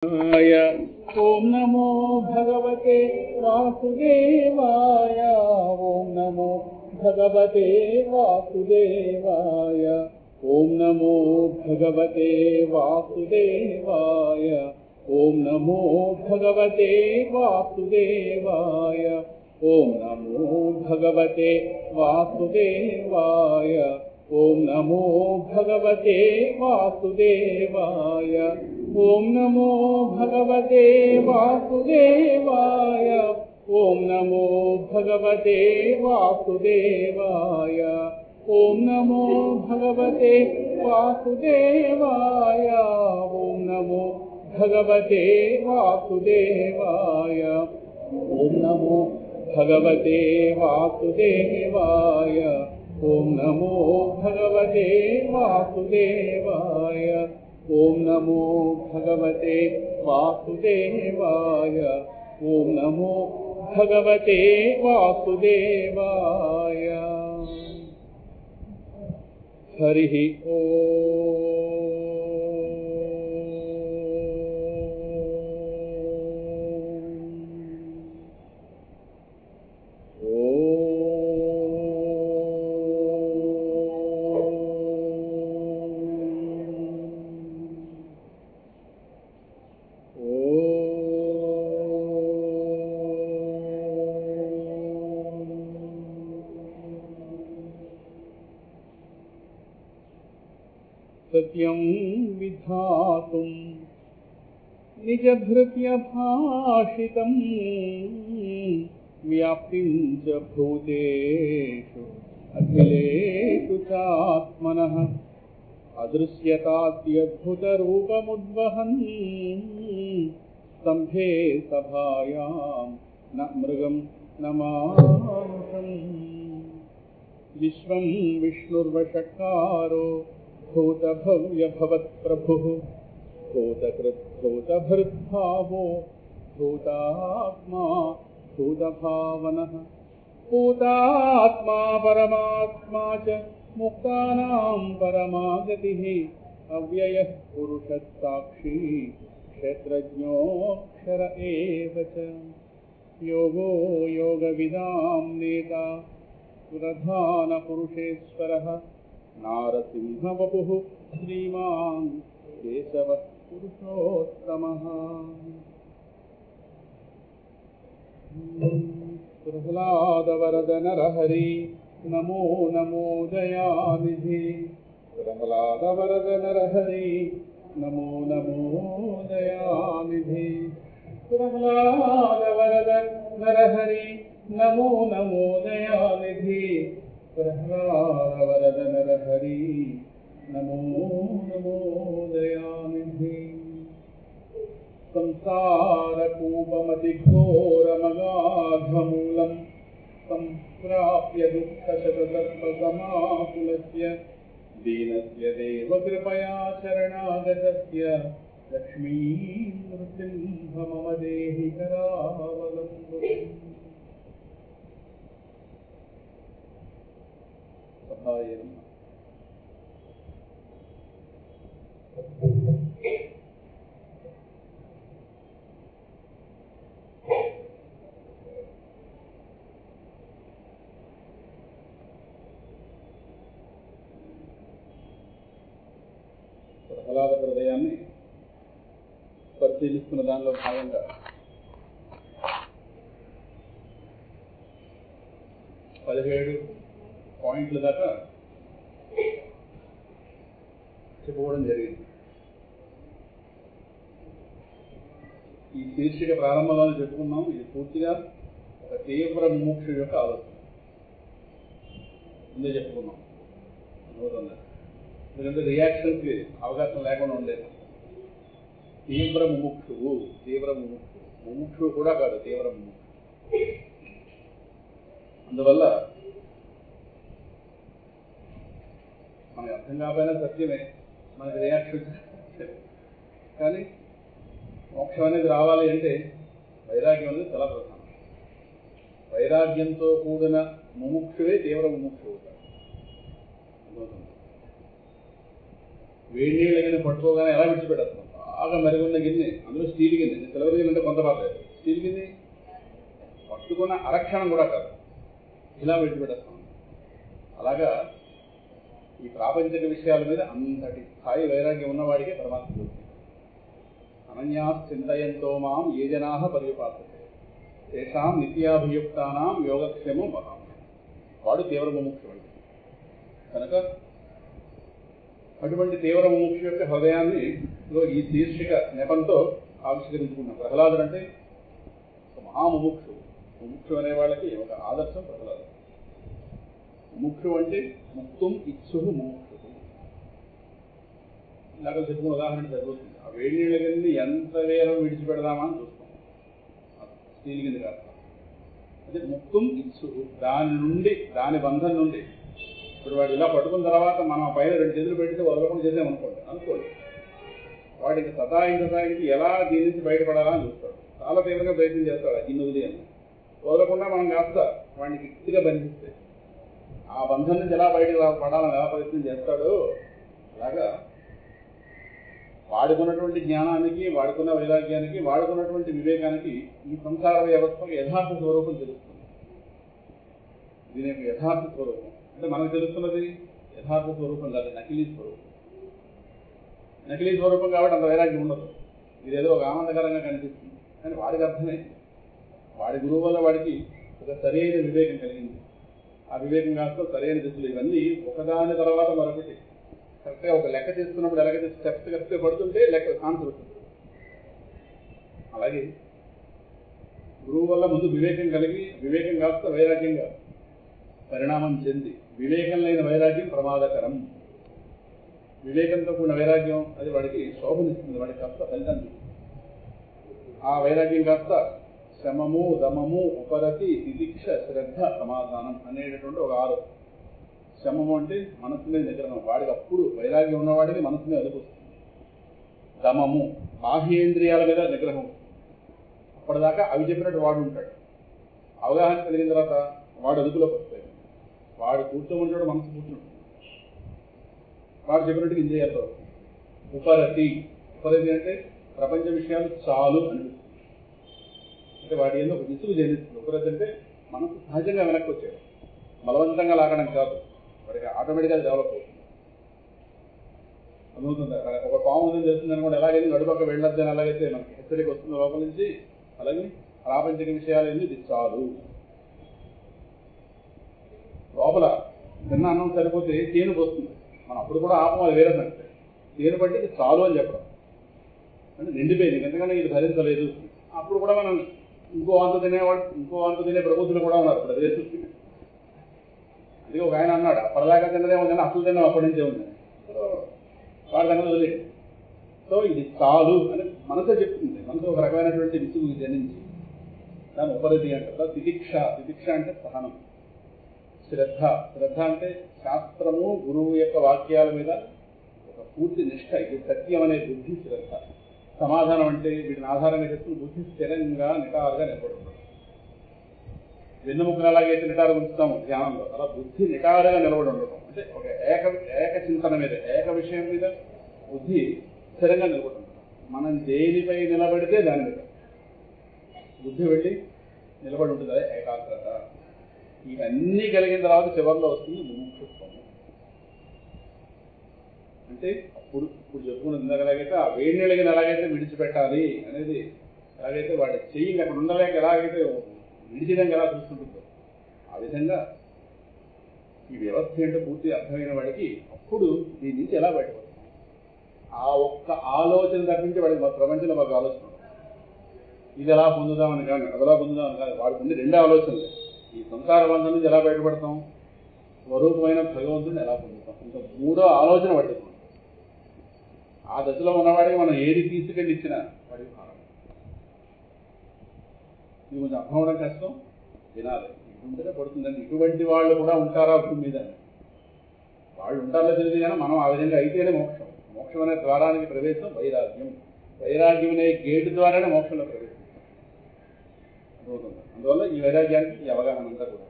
ओम नमो भगवते वासुदेवाय। ओम नमो भगवते वासुदेवाय। ओम नमो भगवते वासुदेवाय। ओम नमो भगवते वासुदेवाय। ओम नमो भगवते वासुदेवाय। ओम नमो भगवते वासुदेवाय। ओम नमो भगवते वासुदेवाय। ओम नमो भगवते वासुदेवाय। ओम नमो भगवते वासुदेवाय। ओम नमो भगवते वासुदेवाय। ओम नमो भगवते वासुदेवाय। ओम नमो भगवते वासुदेवाय। ओम नमो भगवते वासुदेवाय। ओम नमो भगवते वासुदेवाय। हरिः सत्यं विधातुं निजभृत्य भाषितं व्याप्तिं च भूतेषु अखिलेषु चात्मनः अदृश्यताद्यद्भुतरूपमुद्वहन् स्तम्भे सभायां न मृगं न मानुषम् विश्वं विष्णुर्वषट्कारो भूतभव्यभवत्प्रभुः भूतकृद्भूतभृद्भावो भूतात्मा भूतभावनः भूतात्मा परमात्मा च मुक्तानां परमागतिः अव्ययः पुरुषः साक्षी क्षेत्रज्ञोऽक्षर एव च योगो योगविदां नेता प्रधानपुरुषेश्वरः नारसिंहवपुः श्रीमान् केशवः पुरुषोत्तमः प्रह्लादवरद नरहरि नमो नमो दयानिधि प्रह्लादवरद नरहरि नमो नमो दयानिधि प्रह्लादवरद नरहरि नमो नमो दयानिधि प्रह्लादवरद नरहरि नमो नमो दयानिधि संसारकूपमतिघोरमगाधमूलं सम्प्राप्य दुःखशतसर्पसमाकुलस्य दीनस्य देवकृपया शरणागतस्य लक्ष्मीं नृसिंह मम देहि करावलम्बम् सहाय ప్రహ్లాద హృదయాన్ని పరిశీలిస్తున్న దానిలో భాగంగా 17 పాయింట్ల దాకా చెప్పుకోవడం జరిగింది. ఈ శీర్షిక ప్రారంభంలోనే చెప్పుకున్నాం, ఇది పూర్తిగా ఒక తీవ్ర ముముక్షు యొక్క ఆలోచన. ముందే చెప్పుకున్నాం, అనుభూతంగా, ఎందుకంటే రియాక్షన్స్కి అవకాశం లేకుండా ఉండేది. తీవ్ర ముముక్షువు, తీవ్ర ముముక్షు, ముముక్షువు కూడా కాదు, తీవ్ర ముముక్షు. అందువల్ల మనకు అర్థం కాకపోయినా సత్యమే, మనకి రియాక్షన్. కానీ మోక్షం అనేది రావాలి అంటే వైరాగ్యం అనేది చాలా ప్రధానం. వైరాగ్యంతో కూడిన ముముక్షువే తీవ్ర ముముక్షు అవుతాడు. వేడి నీళ్ళని పట్టుకోగానే ఎలా విడిచిపెట్టేస్తాం, బాగా మరుగున్న గిన్నె, అందులో స్టీల్ గిన్నె, సిల్వర్ గిన్నె అంటే కొంత పర్లేదు, స్టీల్ గిన్నె పట్టుకున్న అరక్షణం కూడా కాదు, ఇలా విడిచిపెట్టేస్తాం. అలాగా ఈ ప్రాపంచిక విషయాల మీద అంతటి స్థాయి వైరాగ్యం ఉన్నవాడికే పరమాత్మ దొరుకుతుంది. అనన్యా చింతయంతో మాం ఏ జనాః పర్యుపాసతే తేషాం నిత్యాభియుక్తానాం యోగక్షేమం వహామి. వాడు తీవ్ర ముముక్షు అంటే. కనుక అటువంటి తీవ్ర ముముక్షు యొక్క హృదయాన్ని ఈ శీర్షిక నెపంతో ఆవిష్కరించుకున్నాం. ప్రహ్లాదుడు అంటే ఒక మహాముముక్షు. ముముక్షు అనే వాళ్ళకి ఒక ఆదర్శం ప్రహ్లాదుడు. ముముక్షు అంటే ముక్తుం ఇచ్చు ముముక్షు. ఇలాగ చెప్పుకున్న ఉదాహరణ జరుగుతుంది. ఆ వేడి నీళ్ళ కింద ఎంత వేరం విడిచిపెడదామా అని చూస్తాం. స్టీల్ కింద కాదు, అదే ముక్తుం ఇచ్చు. దాని నుండి, దాని బంధం నుండి, ఇప్పుడు వాడు ఇలా పట్టుకున్న తర్వాత మనం పైన 2 చేతులు పెడితే వదలకుండా చేసామనుకోండి, వాడికి సతాయించి ఎలా దీని నుంచి బయటపడాలా అని చూస్తాడు. చాలా తీవ్రంగా ప్రయత్నం చేస్తాడు ఆ గిన్నె వదిలేయని. వదలకుండా మనం కాస్త వాడిని గట్టిగా బంధిస్తే ఆ బంధం నుంచి ఎలా బయటకు పడాలని ఎలా ప్రయత్నం చేస్తాడో, అలాగా వాడుకున్నటువంటి జ్ఞానానికి, వాడుకున్న వైరాగ్యానికి, వాడుకున్నటువంటి వివేకానికి ఈ సంసార వ్యవస్థకు యథార్థ స్వరూపం తెలుస్తుంది. దీని యొక్క యథార్థ స్వరూపం అంటే మనకు తెలుస్తున్నది యథార్థ స్వరూపం కాదు, నకిలీ స్వరూపం. నకిలీ స్వరూపం కాబట్టి అంత వైరాగ్యం ఉండదు. ఇదేదో ఒక ఆనందకరంగా కనిపిస్తుంది, కానీ వాడికి అర్థమైంది. వాడి గురువు వల్ల వాడికి ఒక సరైన వివేకం కలిగింది. ఆ వివేకం కాస్త సరైన దిశలు, ఇవన్నీ ఒకదాని తర్వాత మరొకటి కరెక్ట్గా ఒక లెక్క తీసుకున్నప్పుడు ఎలాగైతే స్టెప్స్ కరెక్ట్గా పడుతుంటే లెక్క ఆన్సర్ వస్తుంది. అలాగే గురువు వల్ల ముందు వివేకం కలిగి, వివేకం కాస్త వైరాగ్యంగా పరిణామం చెంది, వివేకం లేని వైరాగ్యం ప్రమాదకరం. వివేకంతో కూడిన వైరాగ్యం అది వాడికి శోభనిస్తుంది, వాడికి కాస్త ఫలితాన్ని. ఆ వైరాగ్యం కాస్త శమము, దమము, ఉపరతి, తితిక్ష, శ్రద్ధ, సమాధానం అనేటటువంటి ఒక 6. శమము అంటే మనసునే నిగ్రహం. వాడికి అప్పుడు వైరాగ్యం ఉన్నవాడిని మనసునే అదుపుస్తుంది. దమము బాహ్యేంద్రియాల మీద నిగ్రహం. అప్పటిదాకా అవి చెప్పినట్టు వాడు ఉంటాడు. అవగాహన కలిగిన తర్వాత వాడు అదుపులోకి వస్తాడు. వాడు కూర్చోమంటాడు, మనసు కూర్చుంటాడు. వాడు చెప్పినట్టుగా ఇంద్రియాలతో. ఉపరతి అంటే ప్రపంచ విషయాలు చాలు అనిపిస్తుంది. అంటే వాడి ఏదో ఒక విసుగు చెందిస్తుంది. ఉపరతి అంటే మనసు సహజంగా వెనక్కి వచ్చాడు, బలవంతంగా లాగడం కాదు, వాడికి ఆటోమేటిక్గా డెవలప్ అవుతుంది. అర్థమవుతుంది. ఒక పాము ఉందని తెలుస్తుంది అనుకోండి, ఎలాగైతే నడుపక్క వెళ్ళొద్దని ఎలాగైతే మనకి హెచ్చరిక వస్తుంది లోపల నుంచి, అలాగే ప్రాపంచిక విషయాలు ఇది చాలు. లోపల తిన్న అన్నం సరిపోతే తేనుకు వస్తుంది, మనం అప్పుడు కూడా ఆపం, అది వేరే సంగతి. తేను బట్టి ఇది చాలు అని చెప్పడం అంటే నిండిపోయింది, ఎందుకంటే ఇది భరించలేదు. అప్పుడు కూడా మనం ఇంకో వంత తినే ప్రబుద్ధులు కూడా ఉన్నారు. ఇప్పుడు అదే చూస్తుంది. అది ఒక ఆయన అన్నాడు, అప్పటిదాకా తిన్నదేమో కానీ అసలు తిన్నాం అప్పటి నుంచే ఉంది, వాడి దగ్గర వదిలేదు. సో ఇది చాలు అని మనసే చెప్తుంది. మనసు ఒక రకమైనటువంటి విసుగు జనించి దాని ఉపరతి అంటారు. తితిక్ష అంటే సహనం. శ్రద్ధ అంటే శాస్త్రము, గురువు యొక్క వాక్యాల మీద ఒక పూర్తి నిష్ఠ, ఇది సత్యం అనే బుద్ధి శ్రద్ధ. సమాధానం అంటే వీటిని ఆధారంగా చేసుకుని బుద్ధి స్థిరంగా నిటారుగా నిలబడుతుంది. వెన్నెముకలు ఎలాగైతే నిటారు ఉంచుతాము ధ్యానంలో, అలా బుద్ధి నిటారుగా నిలబడి ఉండటం అంటే ఒక ఏక చింతన మీద, ఏక విషయం మీద బుద్ధి స్థిరంగా నిలబడి ఉండటం. మనం దేనిపై నిలబడితే దాని మీద బుద్ధి వెళ్ళి నిలబడి ఉంటుంది. అదే ఏకాగ్రత. ఇవన్నీ కలిగిన తర్వాత చివరిలో వస్తుంది ముముక్షుత్వము. అంటే ఇప్పుడు చెప్పుకున్నది ఇందాకలాగైతే ఆ వేడి నీళ్ళకి ఎలాగైతే విడిచిపెట్టాలి అనేది, ఎలాగైతే వాడి చెయ్యి అక్కడ ఉండలేక ఎలాగైతే విడిచిదంగా ఎలా చూస్తుంటుందో, ఆ విధంగా ఈ వ్యవస్థ ఏంటో పూర్తి అర్థమైన వాడికి అప్పుడు దీని నుంచి ఎలా బయటపడుతుంది. ఆ ఒక్క ఆలోచన తప్పించి వాడికి ప్రపంచంలో మాకు ఆలోచన ఇది ఎలా పొందుదామని కానీ అదలా పొందుదామని కానీ, వాడికి ఉండే 2 ఆలోచనలు. ఈ సంసార బంధం నుంచి ఎలా బయటపడతాం, స్వరూపమైన భగవంతుని ఎలా పొందుతాం, ఇంకా 3వ ఆలోచన పడుతుంది. ఆ దశలో ఉన్నవాడికి మనం ఏది తీసుకెళ్ళి ఇచ్చినా వాడికి భారం. ఇది కొంచెం అర్థం అవడం కష్టం, వినాలి. ఇటుంటేనే పడుతుందండి. ఇటువంటి వాళ్ళు కూడా ఉంటారా భూమి మీద? వాళ్ళు ఉంటారో తెలియదు కానీ మనం ఆ విధంగా అయితేనే మోక్షం. మోక్షం అనే ద్వారానికి ప్రవేశం వైరాగ్యం. వైరాగ్యం అనే గేటు ద్వారానే మోక్షంలో ప్రవేశిస్తాం. అందువల్ల ఈ వైరాగ్యానికి ఈ అవగాహన అంతా కూడా,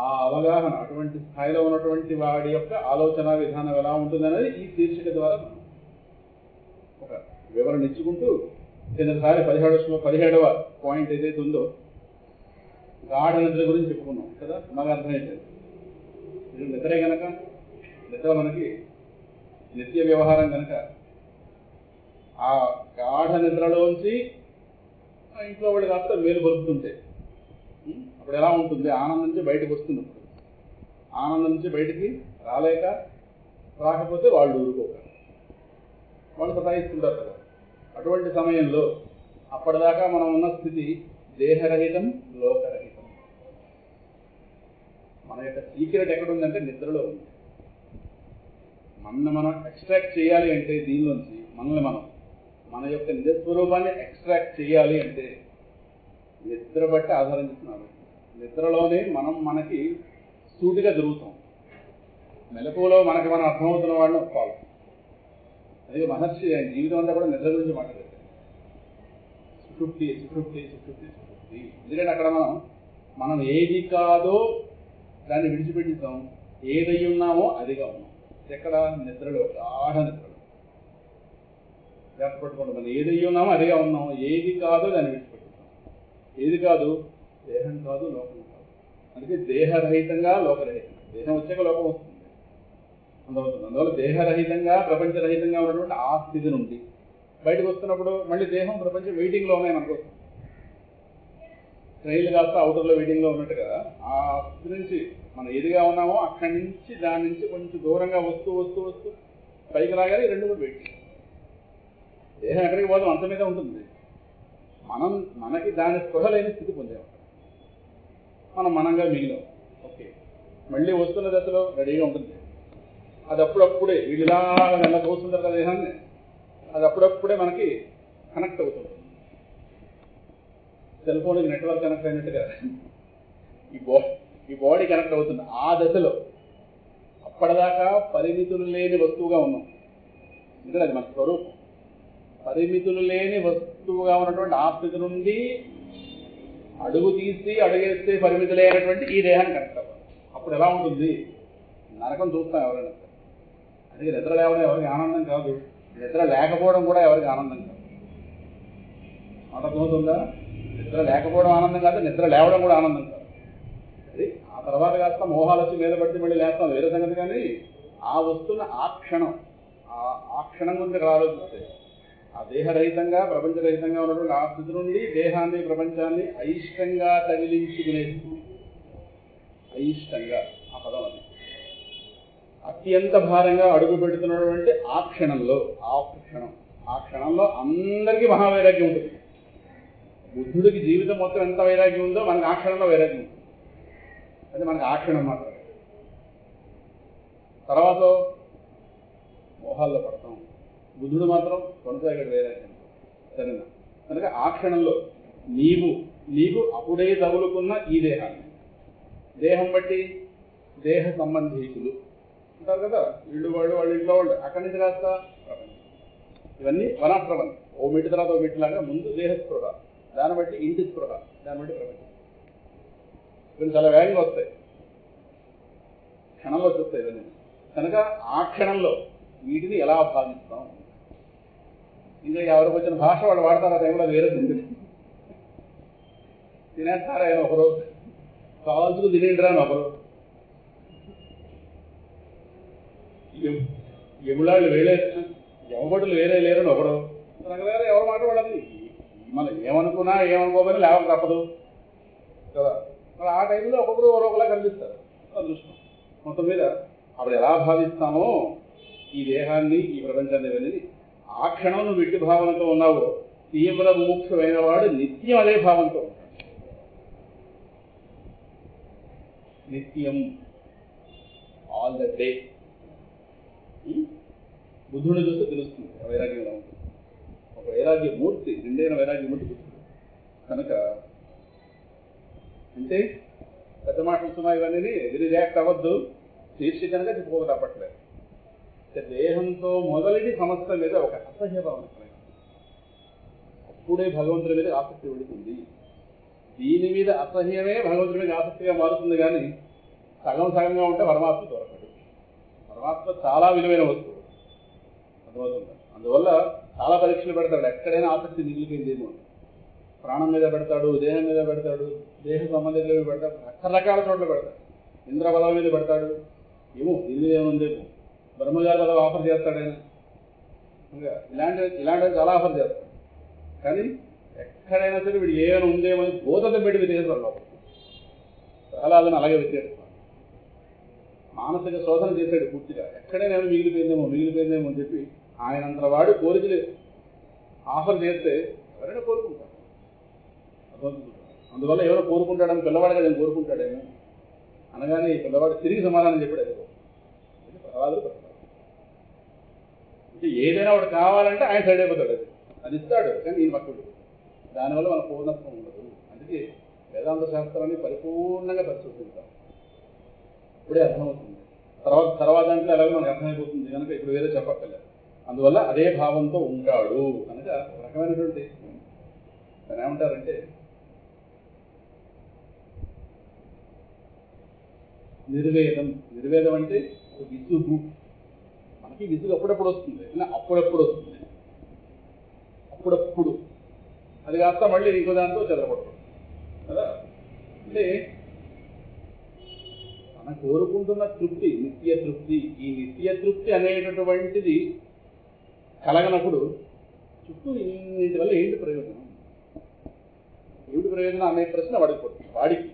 ఆ అవగాహన అటువంటి స్థాయిలో ఉన్నటువంటి వాడి యొక్క ఆలోచన విధానం ఎలా ఉంటుందనేది ఈ శీర్షిక ద్వారా మనం ఒక వివరణ ఇచ్చుకుంటూ కిందసారి 17వ పాయింట్ ఏదైతే ఉందో గాఢ నిద్ర గురించి చెప్పుకున్నాం కదా. మాకు అర్థమైంది ఇది నిద్రే కనుక, నిద్ర మనకి నిత్య వ్యవహారం కనుక, ఆ గాఢ నిద్రలోంచి ఇంట్లో వాళ్ళు కాస్త మేలు పొరుపుతుంటే అప్పుడు ఎలా ఉంటుంది? ఆనందం నుంచి బయటకు వస్తున్నప్పుడు, ఆనందం నుంచి బయటికి రాకపోతే వాళ్ళు ఊరుకోక వాళ్ళు సతాయిస్తుంటారు కదా. అటువంటి సమయంలో అప్పటిదాకా మనం ఉన్న స్థితి దేహరహితం, లోకరహితం. మన యొక్క సీక్రెట్ ఎక్కడుందంటే నిద్రలో ఉంది. మనం ఎక్స్ట్రాక్ట్ చేయాలి అంటే దీనిలోంచి మనల్ని మన యొక్క నిజస్వరూపాన్ని ఎక్స్ట్రాక్ట్ చేయాలి అంటే నిద్ర బట్టి ఆధారం చేస్తున్నాం. నిద్రలోనే మనకి సూటిగా దొరుకుతాం. మెలకువలో మనం అర్థమవుతున్న వాడిని ఒప్పుకోవాలి. అదే మహర్షి ఆయన జీవితం అంతా కూడా నిద్ర గురించి మాట్లాడారు. సుషుప్తి. ఎందుకంటే అక్కడ మనం ఏది కాదో దాన్ని విడిచిపెట్టిస్తాం, ఏదై ఉన్నామో అదిగా ఉన్నాం. ఎక్కడ? నిద్రలో, గాఢ నిద్రలో. జాగ్రత్త పట్టుకోండి, మనం ఏదై ఉన్నామో అదిగా ఉన్నాం, ఏది కాదో దాన్ని విడిచిపెట్టిస్తాం. ఏది కాదు? దేహం కాదు, లోకం కాదు. అందుకే దేహరహితంగా, లోకరహితంగా. దేహం వచ్చాక లోకం వస్తుంది, అందువల్ల దేహరహితంగా, ప్రపంచరహితంగా ఉన్నటువంటి ఆ స్థితి నుండి బయటకు వస్తున్నప్పుడు మళ్ళీ దేహం, ప్రపంచం వెయిటింగ్లో ఉన్నాయి మనకు. ట్రైన్లు కాస్త అవుటర్లో వెయిటింగ్లో ఉన్నట్టుగా ఆ స్థితి నుంచి మనం ఏదిగా ఉన్నామో అక్కడి నుంచి దాని నుంచి కొంచెం దూరంగా వస్తూ పైకి రాగానే ఈ రెండు కూడా వెయిట్. దేహం ఎక్కడికి పోదాం అంత మీద ఉంటుంది. మనకి దాని స్పృహ లేని స్థితి పొందాం. మనంగా మిగిలాం. ఓకే, మళ్ళీ వస్తున్న దశలో రెడీగా ఉంటుంది. అది అప్పుడప్పుడే వీళ్ళిలా నెల చూస్తుంటారు కదా దేహాన్ని, అది అప్పుడప్పుడే మనకి కనెక్ట్ అవుతుంది. సెల్ ఫోన్కి నెట్వర్క్ కనెక్ట్ అయినట్టుగా ఈ బాడీ కనెక్ట్ అవుతుంది. ఆ దశలో అప్పటిదాకా పరిమితులు లేని వస్తువుగా ఉన్నాం. ఎందుకంటే అది మన స్వరూపం. పరిమితులు లేని వస్తువుగా ఉన్నటువంటి ఆ స్థితి నుండి అడుగేస్తే పరిమితులైనటువంటి ఈ దేహాన్ని కనెక్ట్ అవ్వాలి. అప్పుడు ఎలా ఉంటుంది? నరకం చూస్తాం ఎవరైనా. అందుకే నిద్ర లేవడం ఎవరికి ఆనందం కాదు, నిద్ర లేకపోవడం కూడా ఎవరికి ఆనందం కాదు. మాట అర్థమవుతుందా? నిద్ర లేకపోవడం ఆనందం కాదు, నిద్ర లేవడం కూడా ఆనందం కాదు. అది ఆ తర్వాత కాస్త మోహాలు వచ్చి మీద పడితే మళ్ళీ లేస్తాం, వేరే సంగతి. కానీ ఆ వస్తున్న ఆ క్షణం గురించి ఇక్కడ ఆలోచిస్తే ఆ దేహరహితంగా, ప్రపంచరహితంగా ఉన్నటువంటి ఆ స్థితి నుండి దేహాన్ని, ప్రపంచాన్ని అయిష్టంగా తగిలించుకునే స్థితి. అయిష్టంగా ఆ పదం అది. అత్యంత భారంగా అడుగు పెడుతున్నటువంటి ఆ క్షణంలో అందరికీ మహావైరాగ్యం ఉంటుంది. బుద్ధుడికి జీవితం మొత్తం ఎంత వైరాగ్యం ఉందో మనకి ఆ క్షణంలో వైరాగ్యం ఉంటుంది. అది మనకి ఆ క్షణం మాత్రం. తర్వాత మోహాల్లో పడతాం. బుద్ధుడు మాత్రం కొనసాగాడు వైరాగ్యం. సరేనా? కనుక ఆ క్షణంలో నీకు అప్పుడే తగులుకున్న ఈ దేహాన్ని, దేహం బట్టి దేహ సంబంధీకులు ఉంటారు కదా, వీళ్ళు వాళ్ళ ఇంట్లో వాళ్ళు, అక్కడి నుంచి కాస్త ప్రపంచం. ఇవన్నీ వన్ ఆఫ్టర్ వన్, ఓ మెట్టు తర్వాత ఓ మెట్టు లాగా. ముందు దేహ స్పృహ, దాన్ని బట్టి ఇంటి స్పృహ, దాన్ని బట్టి ప్రపంచం. ఇవన్నీ చాలా వేగంగా వస్తాయి, క్షణంలో వస్తాయి ఇవన్నీ. కనుక ఆ క్షణంలో వీటిని ఎలా భావిస్తాం? ఇంకా ఎవరికి వచ్చిన భాష వాళ్ళు వాడతారు. ఆ టైంలో వేరే తిండి తినేస్తారా ఆయన ఒకరు, కాల్చుకు తినేండిరా అని ఒకరు, ఎములాళ్ళు ఎవబడులు వేరే లేరని ఒకడు, రకరకాల ఎవరు మాట వాళ్ళది. మనం ఏమనుకోమని లేవక తప్పదు కదా. మరి ఆ టైంలో ఒక్కొక్కరు ఒకలా కనిపిస్తారు. అదృష్టం. మొత్తం మీద అప్పుడు ఎలా భావిస్తామో ఈ దేహాన్ని, ఈ ప్రపంచాన్ని అనేది, ఆ క్షణం నువ్వు విట్టి భావనతో ఉన్నావో తీవ్ర ముముక్షమైన వాడు నిత్యం అదే భావంతో ఉంటాడు. నిత్యం, ఆల్ ద డే. బుద్ధుడిని చూస్తే తెలుస్తుంది వైరాగ్యంలో ఉంటుంది. ఒక వైరాగ్యమూర్తి, నిండైన వైరాగ్యమూర్తి బుద్ధుడు. కనుక అంటే పెద్ద మాటలు సుమా ఇవన్నీ రియాక్ట్ అవ్వద్దు, శీర్షికంగా చెప్పుకోక తప్పట్లేదు. దేహంతో మొదలైన సమస్య మీద ఒక అసహ్యభావన, అప్పుడే భగవంతుడి మీద ఆసక్తి పెడుతుంది. దీని మీద అసహ్యమే భగవంతుడి మీద ఆసక్తిగా మారుతుంది. కానీ సగంగా ఉంటే పరమాత్మ దొరకదు. పరమాత్మ చాలా విలువైన వస్తువు, అర్థమవుతుంది. అందువల్ల చాలా పరీక్షలు పెడతాడు. ఎక్కడైనా ఆసక్తి మిగిలిపోయిందేమో, ప్రాణం మీద పెడతాడు, దేహం మీద పెడతాడు, దేహ సంబంధించినవి పెడతాడు, రకరకాల చోట్ల పెడతాడు. ఇంద్ర పదవి మీద పెడతాడు, ఏమో దీని మీద ఏముందేమో, బ్రహ్మగారి పదవి ఆఫర్ చేస్తాడు ఆయన, ఇంకా ఇలాంటివి చాలా ఆఫర్ చేస్తాడు. కానీ ఎక్కడైనా సరే వీడు ఏమైనా ఉందేమో అని భూతతో పెట్టి విదేశాడు లోపల. ప్రహ్లాదుని అలాగే పెట్టాడు, మానసిక శోధన చేశాడు పూర్తిగా. ఎక్కడైనా ఏమైనా మిగిలిపోయిందేమో అని చెప్పి ఆయనంత వాడు కోరికలు ఆఫర్ చేస్తే ఎవరైనా కోరుకుంటాడు. అందువల్ల ఎవరో కోరుకుంటాడని పిల్లవాడిగా నేను కోరుకుంటాడేమో అనగానే ఈ పిల్లవాడు తిరిగి సమాధానం చెప్పాడు. ప్రహ్లాదుడు అంటే ఏదైనా వాడు కావాలంటే ఆయన సైడ్ అయిపోతాడు, అది ఇస్తాడు, కానీ ఈ భక్తుడు దానివల్ల మన పూర్ణత్వం ఉండదు. అందుకే వేదాంత శాస్త్రాన్ని పరిపూర్ణంగా పరిశోధించాలి, ఇప్పుడే అర్థమవుతుంది. తర్వాత అంటే అలాగే మనకు అర్థమైపోతుంది కనుక ఇప్పుడు వేరే చెప్పక్కర్లేదు. అందువల్ల అదే భావంతో ఉంటాడు కనుక ఒక రకమైనటువంటి దాన్ని ఏమంటారంటే నిర్వేదం అంటే విసుగు. మనకి విసుగు అప్పుడప్పుడు వస్తుంది, అప్పుడప్పుడు వస్తుంది, అప్పుడప్పుడు అది కాస్త మళ్ళీ ఇంకో దాంతో చెదరపడతాం కదా. అంటే మనం కోరుకుంటున్న తృప్తి, నిత్య తృప్తి, ఈ నిత్య తృప్తి అనేటటువంటిది కలగనప్పుడు చుట్టూ ఇన్నింటి వల్ల ఏంటి ప్రయోజనం అనే ప్రశ్న వాడికి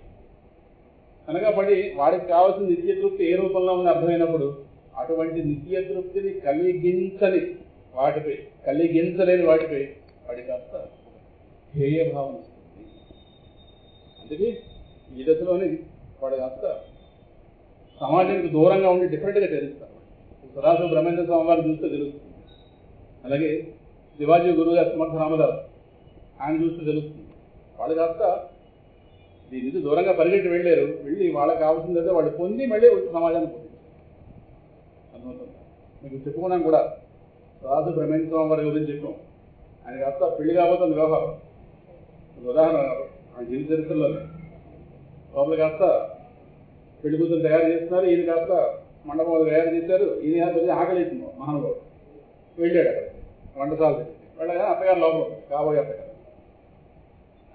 కనుక వాడికి కావాల్సిన నిత్య తృప్తి ఏ రూపంలో ఉంది అర్థమైనప్పుడు అటువంటి నిత్య తృప్తిని కలిగించలేని వాటిపై వాడికి కాస్త ధ్యేయ భావన వస్తుంది. అందుకే ఈ దశలోనే వాడు కాస్త సమాజానికి దూరంగా ఉండి డిఫరెంట్గా తెలుస్తారు. సదాశివ బ్రహ్మేంద్ర స్వామి వారు చూస్తే తెలుస్తుంది, అలాగే శివాజీ గురువు గారు సమర్థ రామదాస్ ఆయన చూస్తే తెలుస్తుంది. వాళ్ళు కాస్త దీని నుంచి దూరంగా పరిగెట్టి వెళ్ళి వాళ్ళకి కావాల్సిందైతే వాళ్ళు పొంది మళ్ళీ వచ్చి సమాజాన్ని పొంది అర్థమవుతుంది. మీకు చెప్పుకున్నాం కూడా, సదాశివ బ్రహ్మేంద్ర స్వామి వారి గురించి చెప్పాం. ఆయన కాస్త పెళ్లి కాబోతుంది వ్యవహారం. ఉదాహరణ ఆయన జీవిత చరిత్రలో లోపల కాస్త పెళ్లి కూతురు తయారు చేస్తున్నారు, ఈయన కాస్త మండపం తయారు చేశారు. ఈయన కొద్దిగా ఆకలి అవుతుంది మహానుభావుడు, వెళ్ళాడు అక్కడ వంటసాల దగ్గరికి. వెళ్ళగా అత్తగారు లోపల కాబోయే అత్తగారు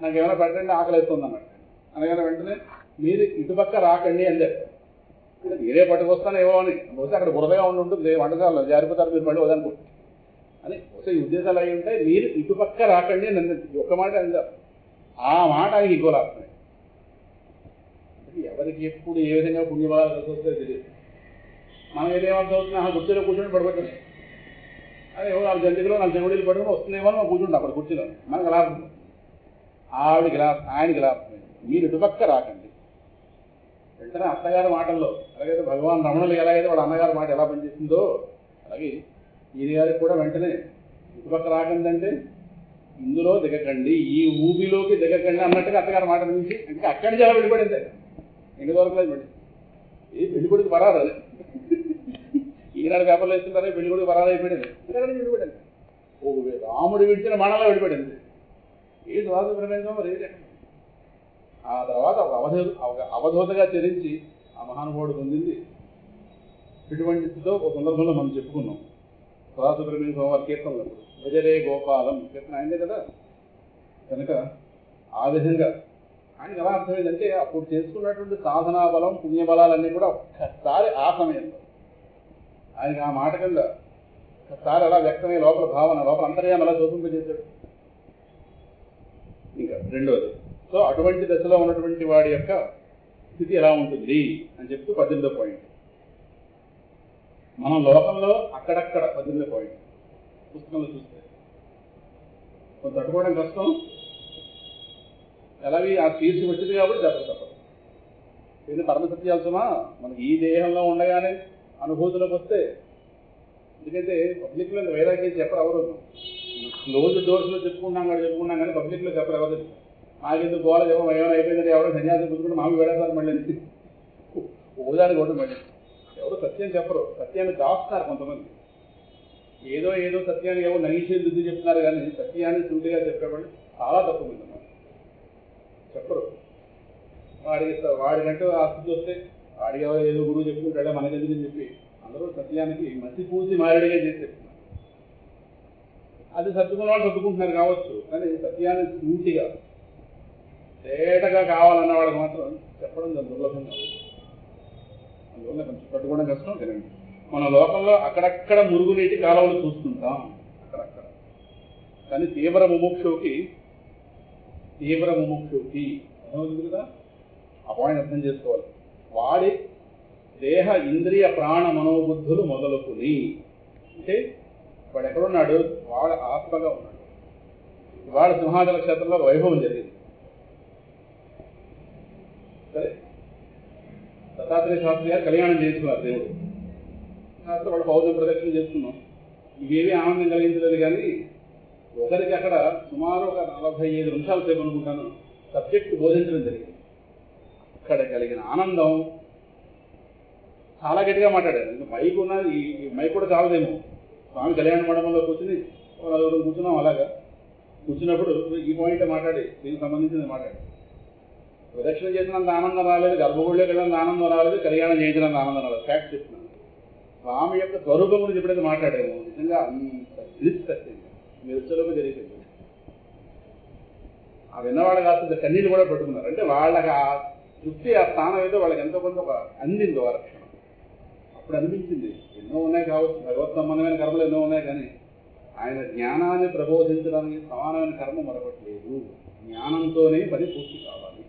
నాకు ఏమైనా పెట్టండి ఆకలి అవుతుంది అన్నట్టు అనగానే వెంటనే మీరు ఇటుపక్క రాకండి అని చెప్పారు. మీరే పట్టుకొస్తాను ఏవో అని వస్తే అక్కడ బురదగా ఉంటుంది వంటసాలలో, జారిపోతారు మీరు మళ్ళీ వదనుకుంటారు అని వస్తే ఈ ఉద్దేశాలు అయి ఉంటాయి. మీరు ఇటుపక్క రాకండి అని అంది, ఒక్క మాట అందారు. ఆ మాట ఆయనకి ఇంకో రాస్తున్నాయి. ఎవరికి ఎప్పుడు ఏ విధంగా పుణ్యబలాలు కలిసి వస్తే తెలియదు. మనం ఏదేమర్థం అవుతుంది, కుర్చీలో కూర్చొని పడిపోతుంది అదే 4 జంతికలు 4 చెగుడీలు పడుకుని వస్తుందేమో మనం కూర్చుంటాం అక్కడ కుర్చీలో, మనకు లాభం. ఆయనకి లాభం. మీరు ఇటుపక్క రాకండి. వెంటనే అత్తగారి మాటల్లో అలాగైతే భగవాన్ రమణులు ఎలాగైతే వాళ్ళ అన్నగారి మాట ఎలా పనిచేస్తుందో అలాగే ఈయన గారికి కూడా వెంటనే ఇటుపక్క రాకండి, ఇందులో దిగకండి, ఈ ఊబిలోకి దిగకండి అన్నట్టుగా అత్తగారి మాట నుంచి ఇంకా అక్కడి నుంచి ఎలా వెళ్ళిపడింది, ఇంక దొరకలేదు మళ్ళీ. ఏ పెళ్లికొడుకు పరాదు అది, ఈనాడు పేపర్లు వేస్తుంటారే పెళ్లికొడుకు పరాదు అయిపోయింది, ఇక్కడ నుంచి విడిపడింది. రాముడు విడిచిన మానలో విడిపడింది. ఏ శ్వాస ప్రపంచం రేదే. ఆ తర్వాత ఒక అవధూతగా చరించి ఆ మహానుభావుడు పొందింది. ఇటువంటి స్థితిలో ఒక సందర్భంలో మనం చెప్పుకున్నాం. శ్వాస ప్రపంచం వారి కీర్తనలు భజరే గోపాలం కీర్తన అయిందే కదా. కనుక ఆ విధంగా ఆయనకి ఎలా అర్థమైందంటే అప్పుడు చేసుకున్నటువంటి సాధనా బలం పుణ్యబలాలన్నీ కూడా ఒక్కసారి ఆ సమయంలో ఆయనకి ఆ మాట కింద ఒక్కసారి అలా వ్యక్తమయ్యే లోపల భావన లోపల అంతర్యాన్ని అలా చూపింపజేశాడు. ఇంకా రెండోది, సో అటువంటి దశలో ఉన్నటువంటి వాడి యొక్క స్థితి ఎలా ఉంటుంది అని చెప్తూ 18వ పాయింట్. మనం లోకంలో అక్కడక్కడ 18వ పాయింట్ పుస్తకంలో చూస్తే కొంత తట్టుకోవడం కష్టం. ఎలాగే ఆ తీర్చి వచ్చింది కాబట్టి చెప్పక తప్పదు. ఇది పరమసత్యాల్సమా మనకి ఈ దేహంలో ఉండగానే అనుభూతిలోకి వస్తే, ఎందుకంటే పబ్లిక్లో వైరాగ్యం చెప్పరు ఎవరు. క్లోజ్ డోర్స్లో చెప్పుకున్నాం కానీ పబ్లిక్లో చెప్పరు ఎవరు. మాకెందుకు గోళ చెప్పడం ఏమైనా అయిపోయిందంటే ఎవరో సన్యాసం పుచ్చుకుంటే మాకు వేడేస్తారు మళ్ళీ ఓదానికి ఒకటి మళ్ళీ ఎవరు సత్యం చెప్పరు, సత్యాన్ని దాస్తున్నారు కొంతమంది. ఏదో సత్యాన్ని ఏవో నగిషేది బుద్ధి చెప్తున్నారు కానీ సత్యాన్ని సూటిగా చెప్పేవాళ్ళు చాలా తక్కువ మంది చెప్పరు. వాడికంటూ ఆస్తి వస్తే వాడికి ఏదో గురువు చెప్పుకుంటాడో మనకెందుకు చెప్పి అందరూ సత్యానికి మసి పూసి మారడిగా చేసి చెప్తున్నారు. అది సర్దుకున్న వాళ్ళు సర్దుకుంటున్నారు కావచ్చు, కానీ సత్యాన్ని సూటిగా తేటగా కావాలన్న వాళ్ళకి మాత్రం చెప్పడం దుర్లభంగా. అందువల్ల కొంచెం పట్టుకోవడం కష్టం. తినండి, మన లోకంలో అక్కడక్కడ మురుగునీటి కాలువలు చూస్తుంటాం అక్కడక్కడ, కానీ తీవ్ర ముముక్షువుకి అర్థమవుతుంది కదా. ఆ పాయింట్ అర్థం చేసుకోవాలి. వాడి దేహ ఇంద్రియ ప్రాణ మనోబుద్ధులు మొదలుకుని, అంటే వాడు ఎక్కడున్నాడు, వాడు ఆత్మగా ఉన్నాడు. వాడు సింహాచల క్షేత్రంలో వైభవం జరిగింది. సరే, దత్తాత్రేయ శాస్త్రి గారు కళ్యాణం చేస్తున్నారు దేవుడు శాస్త్రం, వాడు పౌర్ణమి ప్రదక్షిణ చేస్తున్నాం. ఇవేమీ ఆనందం కలిగించలేదు, కానీ ఒకరికి అక్కడ సుమారు ఒక 45 నిమిషాల సేపు అనుకుంటాను సబ్జెక్టు బోధించడం జరిగింది. అక్కడ కలిగిన ఆనందం చాలా గట్టిగా మాట్లాడారు. ఇంకా మైక్ ఉన్నది, ఈ మైక్ కూడా చాలదేమో. స్వామి కళ్యాణ మండపంలో కూర్చుని కూర్చున్నాం. అలాగా కూర్చున్నప్పుడు ఈ పాయింట్ మాట్లాడి, దీనికి సంబంధించింది మాట్లాడి, ప్రదక్షిణ చేసినంత ఆనందం రాలేదు, గర్భగుడిలోకి వెళ్ళినంత ఆనందం రాలేదు, కళ్యాణం చేసినంత ఆనందం రాలేదు. ఫ్యాక్ట్ చెప్తున్నాను. స్వామి యొక్క స్వరూపం గురించి ఎప్పుడైతే మాట్లాడాము, నిజంగా అంత తెలిసి మీరు సులభ జరిగింది. ఆ విన్నవాళ్ళకి కాస్త కన్నీళ్ళు కూడా పెట్టుకున్నారు. అంటే వాళ్ళకి ఆ తృప్తి, ఆ స్థానం ఏదో వాళ్ళకి ఎంతో కొంత అందింది ఆ రక్షణ. అప్పుడు అనిపించింది, ఎన్నో ఉన్నాయి కావచ్చు, భగవత్ సంబంధమైన కర్మలు ఎన్నో ఉన్నాయి, కానీ ఆయన జ్ఞానాన్ని ప్రబోధించడానికి సమానమైన కర్మ మరొకటి లేదు. జ్ఞానంతోనే పని పూర్తి కావాలి.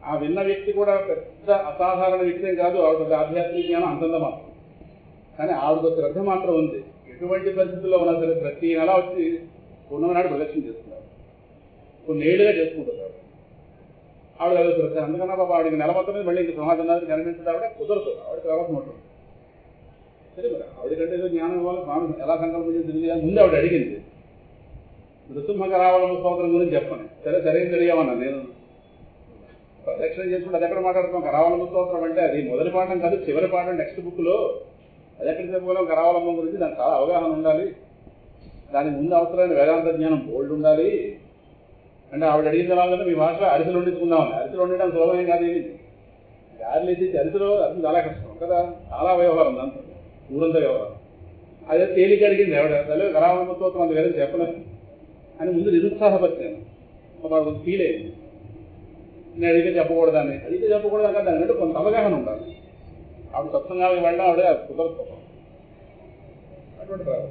ఆ విన్న వ్యక్తి కూడా పెద్ద అసాధారణ వ్యక్తి కాదు, ఆవిడ ఆధ్యాత్మిక జ్ఞానం అంతంత మాత్రం, కానీ ఆవిడకు శ్రద్ధ మాత్రం ఉంది. ఎటువంటి పరిస్థితుల్లో ఉన్నా సరే ప్రతి నెల వచ్చి పూర్ణమి నాడు ప్రదక్షిణ చేస్తున్నారు, కొన్ని ఏళ్ళుగా చేసుకుంటున్నారు. ఆవిడ అదే శ్రద్ధ. అందుకన్నా బాబా ఆవిడకి నెల మొత్తం మీద మళ్ళీ ఇంక సమాధానాన్ని కనిపించడం ఆవిడ కుదరదు, ఆవిడకి రావాల్సి ఉంటుంది. సరే, మరి ఆవిడకంటే ఏదో జ్ఞానం ఇవ్వాలి, స్వామి ఎలా సంకల్పం చేసి తెలియాలి. ముందు ఆవిడ అడిగింది, నృసింహకరావళం స్తోత్రం గురించి చెప్పండి. సరే తెలియమన్నా. నేను ప్రదక్షిణ చేసుకుంటే అది ఎక్కడ మాట్లాడుతున్నాం? కరావళం స్తోత్రం అంటే అది మొదటి పాఠం కాదు, చివరి పాఠం టెక్స్ట్ బుక్లో. అది ఎక్కడ చెప్పుకోలేం. కరావలంబం గురించి దానికి చాలా అవగాహన ఉండాలి, దానికి ముందు అవసరమైన వేదాంత జ్ఞానం బోల్డ్ ఉండాలి. అంటే ఆవిడ అడిగిన వాళ్ళంటే మీ భాష అరిసెలు వండించుకుందామని. అరిసెలు వండడం సులభమే కాదు, ఏమి గారెలు వేసి అరిసెలు చాలా కష్టం కదా, చాలా వ్యవహారం, దాంతో ఊరంతా వ్యవహారం. అదే తేలిక అడిగింది ఆవిడ. తల్లి కరావలంబ స్తోత్రం అంత వేరే చెప్పలేదు అని ముందు నిరుత్సాహపరిచాను. మాకు ఫీల్ అయింది. నేను అడిగితే చెప్పకూడదాన్ని, కదా, దానికంటే కొంత అవగాహన ఉండాలి. ఆవిడ సత్సంగాలకు వెళ్ళడం ఆవిడ కుదరదు అటువంటి రాదు.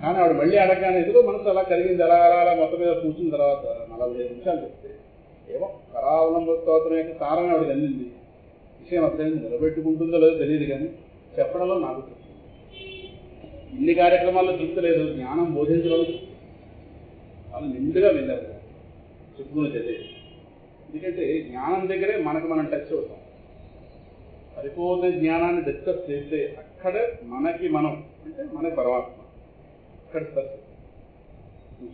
కానీ ఆవిడ మళ్ళీ అడగగానే ఎదుగు మనసు అలా కలిగింది. అలా మొత్తం మీద కూర్చున్న తర్వాత 45 నిమిషాలు చెప్తే ఏమో కరావలంబ స్తోత్రం యొక్క సారం ఆవిడకి అందింది. విషయం అర్థమైంది. నిలబెట్టుకుంటుందో లేదో తెలియదు, కానీ చెప్పడంలో నాకు తృప్తి. ఇన్ని కార్యక్రమాల్లో తృప్తి లేదు, జ్ఞానం బోధించడం వాళ్ళు నిండుగా వెళ్ళారు చెప్పుకుని చదివి. ఎందుకంటే జ్ఞానం దగ్గరే మనం టచ్ అవుతాం. పరిపూర్ణ జ్ఞానాన్ని డిస్కస్ చేస్తే అక్కడ మనం అంటే మన పరమాత్మ అక్కడ సత్యం.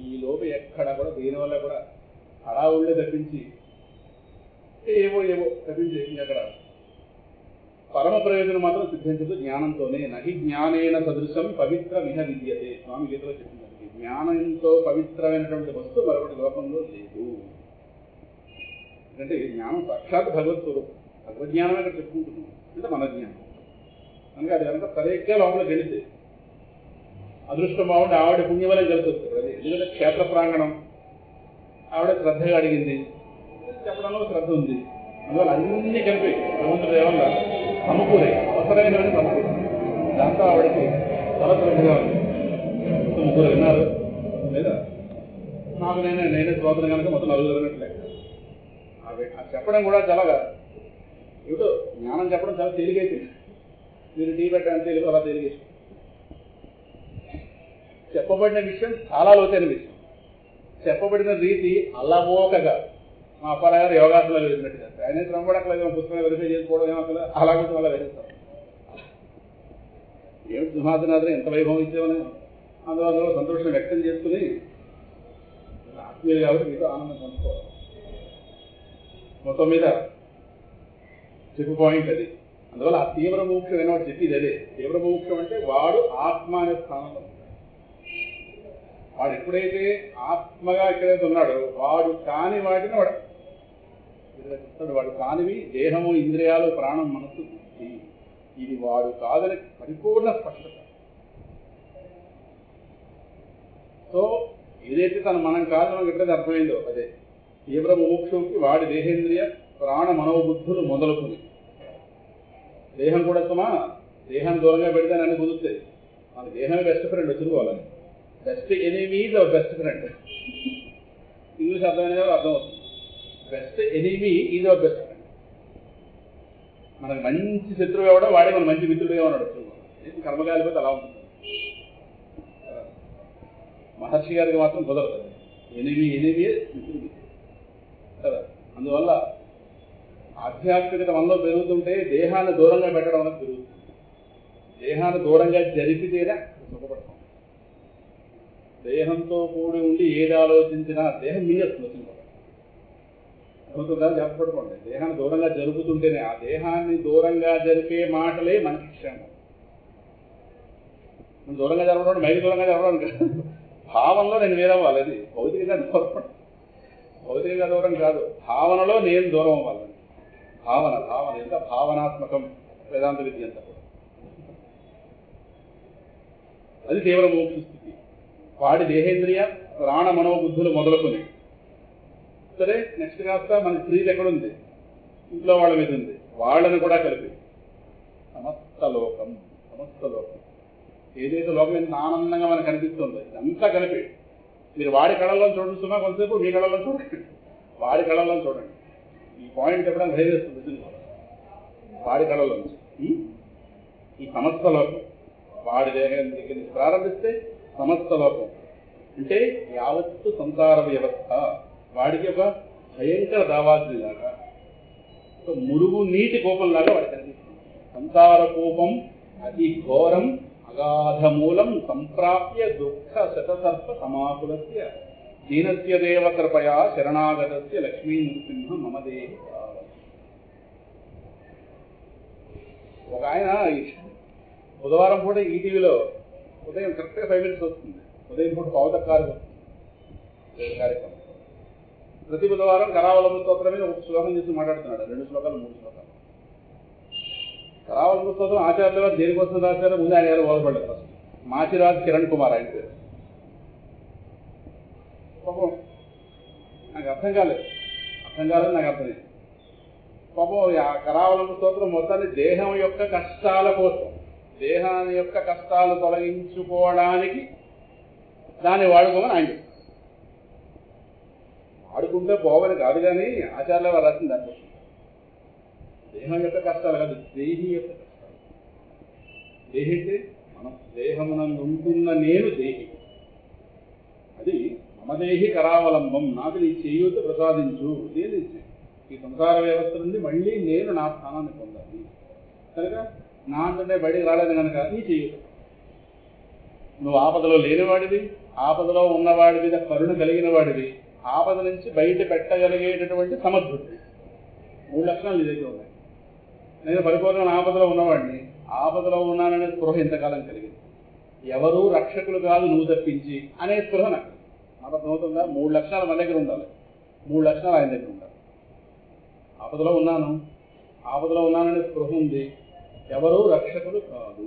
ఈ లోపు ఎక్కడ కూడా దీనివల్ల కూడా హడావుళ్ళే తప్పించి ఏవో తప్పించి అక్కడ పరమ ప్రయోజనం మాత్రం సిద్ధించదు జ్ఞానంతోనే. నహి జ్ఞానేన సదృశం పవిత్రమిహ విద్యతే. స్వామి గీతలో చెప్పింది, జ్ఞానంతో పవిత్రమైనటువంటి వస్తువు మరొకటి లోకంలో లేదు. ఎందుకంటే జ్ఞానం సాక్షాత్ భగవత్ స్వరూపం. భగవజ్ఞానం ఇక్కడ చెప్పుకుంటున్నాం అంటే మన జ్ఞానం. కనుక అది కనుక సరిగ్గా లోపలికి వెళితే అదృష్టం బాగుంటే ఆవిడ పుణ్యవలే కలిసి వస్తుంది. అది ఎందుకంటే క్షేత్ర ప్రాంగణం, ఆవిడ శ్రద్ధగా అడిగింది, చెప్పడంలో శ్రద్ధ ఉంది. అందువల్ల అన్ని కలిపి భగవంతుడి దేవల్ల సమకూరే అవసరమైనవన్నీ సమకూరు. దాంతో ఆవిడకి చాలా శ్రద్ధగా ఉంది. ముగ్గురు విన్నారు లేదా నాకు నేనే స్తోత్రం కనుక మొత్తం 4 విన్నట్లే. ఆ చెప్పడం కూడా చాలా ఏమిటో జ్ఞానం చెప్పడం చాలా తేలిగైపోయింది. మీరు టీ పెట్టడానికి తెలుగు అలా తేలిగేసి చెప్పబడిన విషయం చాలా లోతైన విషయం. చెప్పబడిన రీతి అల్లవోకగా మా అప్పారావు గారు యోగాసనాలు వేసినట్టుగా ఆయన శ్రమ పడక్కలేదు, పుస్తకం వెరిఫై చేసుకోవడం ఏమక్కలేదు, అలాగే అలా వేసేస్తారు. ఏమిటి సింహాసనాథుని ఎంత వైభవం ఇచ్చామని అందువల్ల సంతోషం వ్యక్తం చేసుకుని ఆత్మీయులు కాబట్టి మీతో ఆనందం పంచుకోవాలి. మొత్తం మీద చెప్పు పాయింట్ అది. అందువల్ల ఆ తీవ్ర మోక్షం అయిన వాడు చెప్పేది అదే. తీవ్ర మోక్షం అంటే వాడు ఆత్మ అనే స్థానంలో ఉంటాడు. వాడు ఎప్పుడైతే ఆత్మగా ఎక్కడైతే ఉన్నాడో వాడు కాని వాటిని వాడు చెప్తాడు. వాడు కానివి దేహము, ఇంద్రియాలు, ప్రాణం, మనస్సు, బుద్ధి, ఇది వాడు కాదని పరిపూర్ణ స్పష్టత. సో ఏదైతే మనం కాదు మనకు ఎప్పుడైతే అర్థమైందో అదే తీవ్ర ముముక్షుకి వాడి దేహేంద్రియ ప్రాణ మనోబుద్ధులు మొదలుకుని దేహం కూడా దేహం దూరంగా పెడితే అన్ని కుదురుతాయి. మన దేహమే బెస్ట్ ఫ్రెండ్ వచ్చుకోవాలని. Best enemy is our best friend. English అర్థమైన అర్థమవుతుంది. Best enemy is our best friend. మనకు మంచి శత్రువు ఎవడో వాడే మన మంచి మిత్రుడుగా ఉన్నాడు. కర్మకాలిపోతే అలా ఉంటుంది. మహర్షి గారికి మాత్రం కుదరదు. ఎనిమి మిత్రుడు కదా. అందువల్ల ఆధ్యాత్మికత మనలో పెరుగుతుంటే దేహాన్ని దూరంగా పెట్టడం అనేది పెరుగుతుంది. దేహాన్ని దూరంగా జరిపితేనే సుఖపడతాం. దేహంతో కూడి ఉండి ఏది ఆలోచించినా దేహం మింగేస్తుంది. అవుతుందా చెప్పబడుకోండి. దేహాన్ని దూరంగా జరుపుతుంటేనే ఆ దేహాన్ని దూరంగా జరిపే మాటలే మనకి క్షేమం. మనం దూరంగా జరపడం మైకి దూరంగా జరపడం కాదు, భావంలో నేను వేరవ్వాలి. అది భౌతికంగా దూరం కాదు, భావనలో నేను దూరం అవ్వాలని. భావన ఎంత భావనాత్మకం వేదాంత విద్య అంతా కూడా. అది తీవ్ర మోక్ష స్థితి. వాడి దేహేంద్రియ ప్రాణ మనోబుద్ధులు మొదలుకొని సరే. నెక్స్ట్ కాస్త మనకి ప్రీతి ఎక్కడుంది? ఇంట్లో వాళ్ళ మీద ఉంది. వాళ్ళని కూడా కలిపి సమస్త లోకం ఏదైతే లోకం ఎంత ఆనందంగా మనకు కనిపిస్తుందో ఇదంతా కలిపి మీరు వాడి కళల్లో చూడుతున్నా కొంతసేపు మీ కళల్లో చూడండి. వాడి కళల్లో చూడండి. ఈ పాయింట్ ఎప్పుడైనా భయవేస్తుంది. వాడి కళల్లో ఈ సమస్త లోకం వాడి దేహం దగ్గర నుంచి ప్రారంభిస్తే సమస్త లోకం అంటే యావత్తు సంసార వ్యవస్థ వాడికి ఒక భయంకర దావాదిలాగా, ఒక మురుగు నీటి కోపంలాగా వాడికి కనిపిస్తుంది. సంసార కోపం అతి ఘోరం అగాధమూలం సంప్రాప్య దుఃఖ శతసర్ప సమాకులస్య దీనస్య దేవ కృపయా శరణాగతస్య లక్ష్మీ నృసింహ మమదేహి. ఒక ఆయన బుధవారం పూట ఈటీవీలో ఉదయం కరెక్ట్గా 5 minutes వస్తుంది. ఉదయం పూట పౌతకాలు వస్తుంది కార్యక్రమం. ప్రతి బుధవారం కరావలంబ స్తోత్రం మీద ఒక శ్లోకం చేసి మాట్లాడుతున్నాడు. 2 శ్లోకాలు 3 శ్లోకాలు. కరావలంబ స్తోత్రం ఆచార్యుల గారు దేనికోసం రాశారో ముందు ఆయన గారు బోధపడ్డారు. ఫస్ట్ మాచిరాజ్ కిరణ్ కుమార్ ఆయన పేరు. పాపం నాకు అర్థం కాలేదు నాకు అర్థమైంది. పాపం ఆ కరావలంబ స్తోత్రం మొత్తాన్ని దేహం యొక్క కష్టాల కోసం, దేహాన్ని యొక్క కష్టాలు తొలగించుకోవడానికి దాన్ని వాడుకోమని ఆయన చెప్తారు. వాడుకుంటే పోవని కాదు కానీ ఆచార్యుల వారు రాసింది దానికోసం. దేహం యొక్క కష్టాలు కాదు, దేహి యొక్క కష్టాలు. దేహి అంటే మనం దేహమునందు ఉంటున్న నేను దేహి. అది మమదేహి కరావలంబం, నాకు నీ చేయూత ప్రసాదించు. నేను ఈ సంసార వ్యవస్థ నుండి మళ్ళీ నేను నా స్థానాన్ని పొందాలి కనుక నా అంటే బయటకు రాలేదు కనుక నీ చేయూత. నువ్వు ఆపదలో లేనివాడివి, ఆపదలో ఉన్నవాడి మీద కరుణ కలిగిన వాడివి, ఆపద నుంచి బయట పెట్టగలిగేటటువంటి సమర్థుడివి. 3 లక్షణాలు నీ దగ్గర ఉన్నాయి. నేను పరిపూర్ణ ఆపదలో ఉన్నవాడిని, ఆపదలో ఉన్నాననే స్పృహ ఎంతకాలం కలిగింది. ఎవరూ రక్షకులు కాదు నువ్వు తప్పించి అనే స్పృహ నాకు అర్థమవుతుందా? 3 లక్షణాలు మన దగ్గర ఉండాలి, 3 లక్షణాలు ఆయన దగ్గర ఉండాలి. ఆపదలో ఉన్నాననే స్పృహ ఉంది, ఎవరూ రక్షకులు కాదు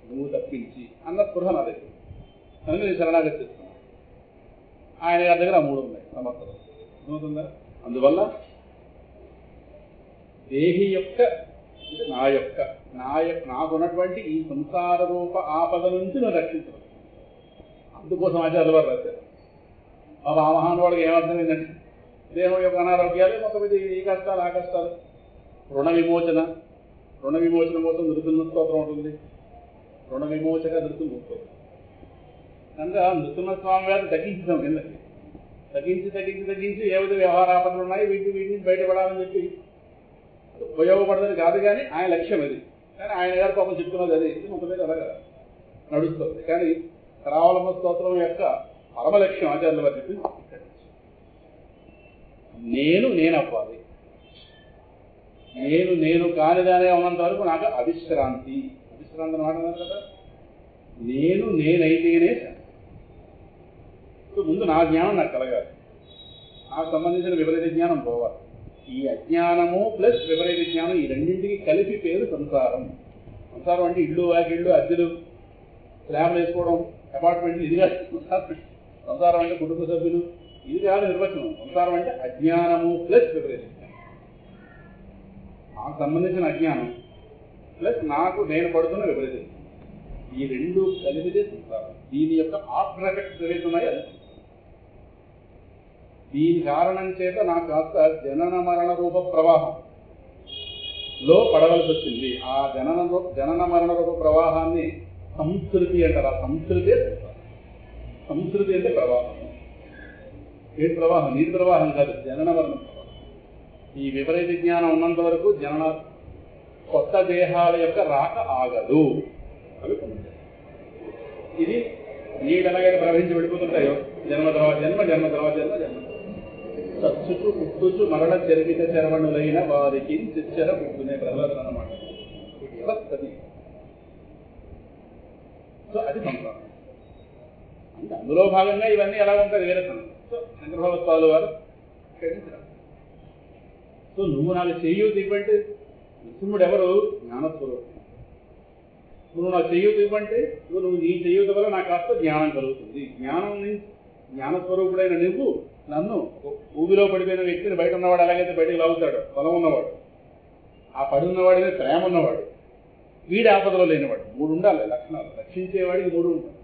నువ్వు తప్పించి అన్న స్పృహ నా దగ్గర కనుక నేను శరణాగతి చేస్తున్నాను. ఆయన గారి దగ్గర 3 ఉన్నాయి సమర్థలు. అర్థమవుతుందా? అందువల్ల దేహి యొక్క నాకున్నటువంటి ఈ సంసార రూప ఆపద నుంచి నువ్వు రక్షించవచ్చు. అందుకోసం ఆచార్యుల వారు రాశారు. ఆ మహానువాడికి ఏమర్థమైందంటే దేహం యొక్క అనారోగ్యాలు మొత్తం ఇది ఈ కష్టాలు ఆ కష్టాలు. రుణ విమోచన కోసం నృసింహ స్తోత్రం ఉంటుంది. రుణ విమోచక నృసింహ స్తోత్రం కనుక నృసింహ స్వామి గారు తగ్గించాం కిందకి. తగ్గించి ఏవైతే వ్యవహార ఆపదలు ఉన్నాయి వీటిని బయటపడాలని చెప్పి ఉపయోగపడదని కాదు కానీ ఆయన లక్ష్యం అది. కానీ ఆయన గారు పాపం చెప్తున్నది అది మొత్తం మీద అలాగా నడుస్తుంది. కానీ కరావలంబ స్తోత్రం యొక్క పరమ లక్ష్యం ఆచార్యుల వారు చెప్పి నేను అవ్వాలి. నేను కానిదానే ఉన్నంత వరకు నాకు అవిశ్రాంతి మాట కదా. నేనైతేనే ముందు నా జ్ఞానం నాకు కలగాలి, నాకు సంబంధించిన విపరీత జ్ఞానం పోవాలి. ఈ అజ్ఞానము ప్లస్ విపరీత జ్ఞానం ఈ రెండింటికి కలిపి పేరు సంసారం. సంసారం అంటే ఇళ్ళు వాకిళ్ళు అద్దెలు స్లాబ్లు వేసుకోవడం అపార్ట్మెంట్లు ఇది కాదు. సంసారం అంటే కుటుంబ సభ్యులు ఇది కాదు నిర్వచనం. సంసారం అంటే అజ్ఞానము ప్లస్ విపరీత జ్ఞానం. నాకు సంబంధించిన అజ్ఞానం ప్లస్ నేను పడుతున్న విపరీత జ్ఞానం. ఈ రెండు కలిపితే సంసారం. దీని యొక్క ఆఫ్టర్ ఎఫెక్ట్స్ ఏవైతే ఉన్నాయో అది దీని కారణం చేత నాకు కాస్త జనన మరణ రూప ప్రవాహంలో పడవలసి వచ్చింది. ఆ జనన మరణ రూప ప్రవాహాన్ని సంస్కృతి అంటారు. ఆ సంస్కృతే సంస్కృతి అంటే ప్రవాహం. ఏంటి ప్రవాహం? నీటి ప్రవాహం కాదు, జనన మరణ ప్రవాహం. ఈ విపరీత జ్ఞానం ఉన్నంత వరకు కొత్త దేహాల యొక్క రాక ఆగదు. అవి ఇది నీళ్ళు ఎలాగైతే ప్రవహించి వెళ్ళిపోతుంటాయో జన్మ తర్వాత జన్మ, జన్మ తర్వాత జన్మ, జన్మ సచ్చుచు పుట్టుచు మరణ చెరిగిత చరవణులైన వారికి చిచ్చర పుట్టునే ప్రహ్లాదం అన్నమాట. వ్యవస్థది. సో అది సంసారం అంటే అందులో భాగంగా ఇవన్నీ ఎలా ఉంటుంది వేరే తనం. సో శంకర భగవత్పాదుల వారు ఖండించారు. సో నువ్వు నాకు చేయూతి ఇవ్వంటే నృసింహుడు ఎవరు? జ్ఞానస్వరూపం. నువ్వు నాకు చేయూతి ఇవ్వంటే నువ్వు నీ చేయూతి వల్ల నాకు కాస్త జ్ఞానం కలుగుతుంది. జ్ఞానస్వరూపుడైన నువ్వు నన్ను ఊబిలో పడిపోయిన వ్యక్తిని బయట ఉన్నవాడు ఎలాగైతే బయటకు లాగుతాడు, బలం ఉన్నవాడు, ఆ పడి ఉన్నవాడినే ప్రేమ ఉన్నవాడు, వీడి ఆపదలో లేనివాడు. 3 ఉండాలి లక్షణాలు. రక్షించేవాడికి 3 ఉంటాయి.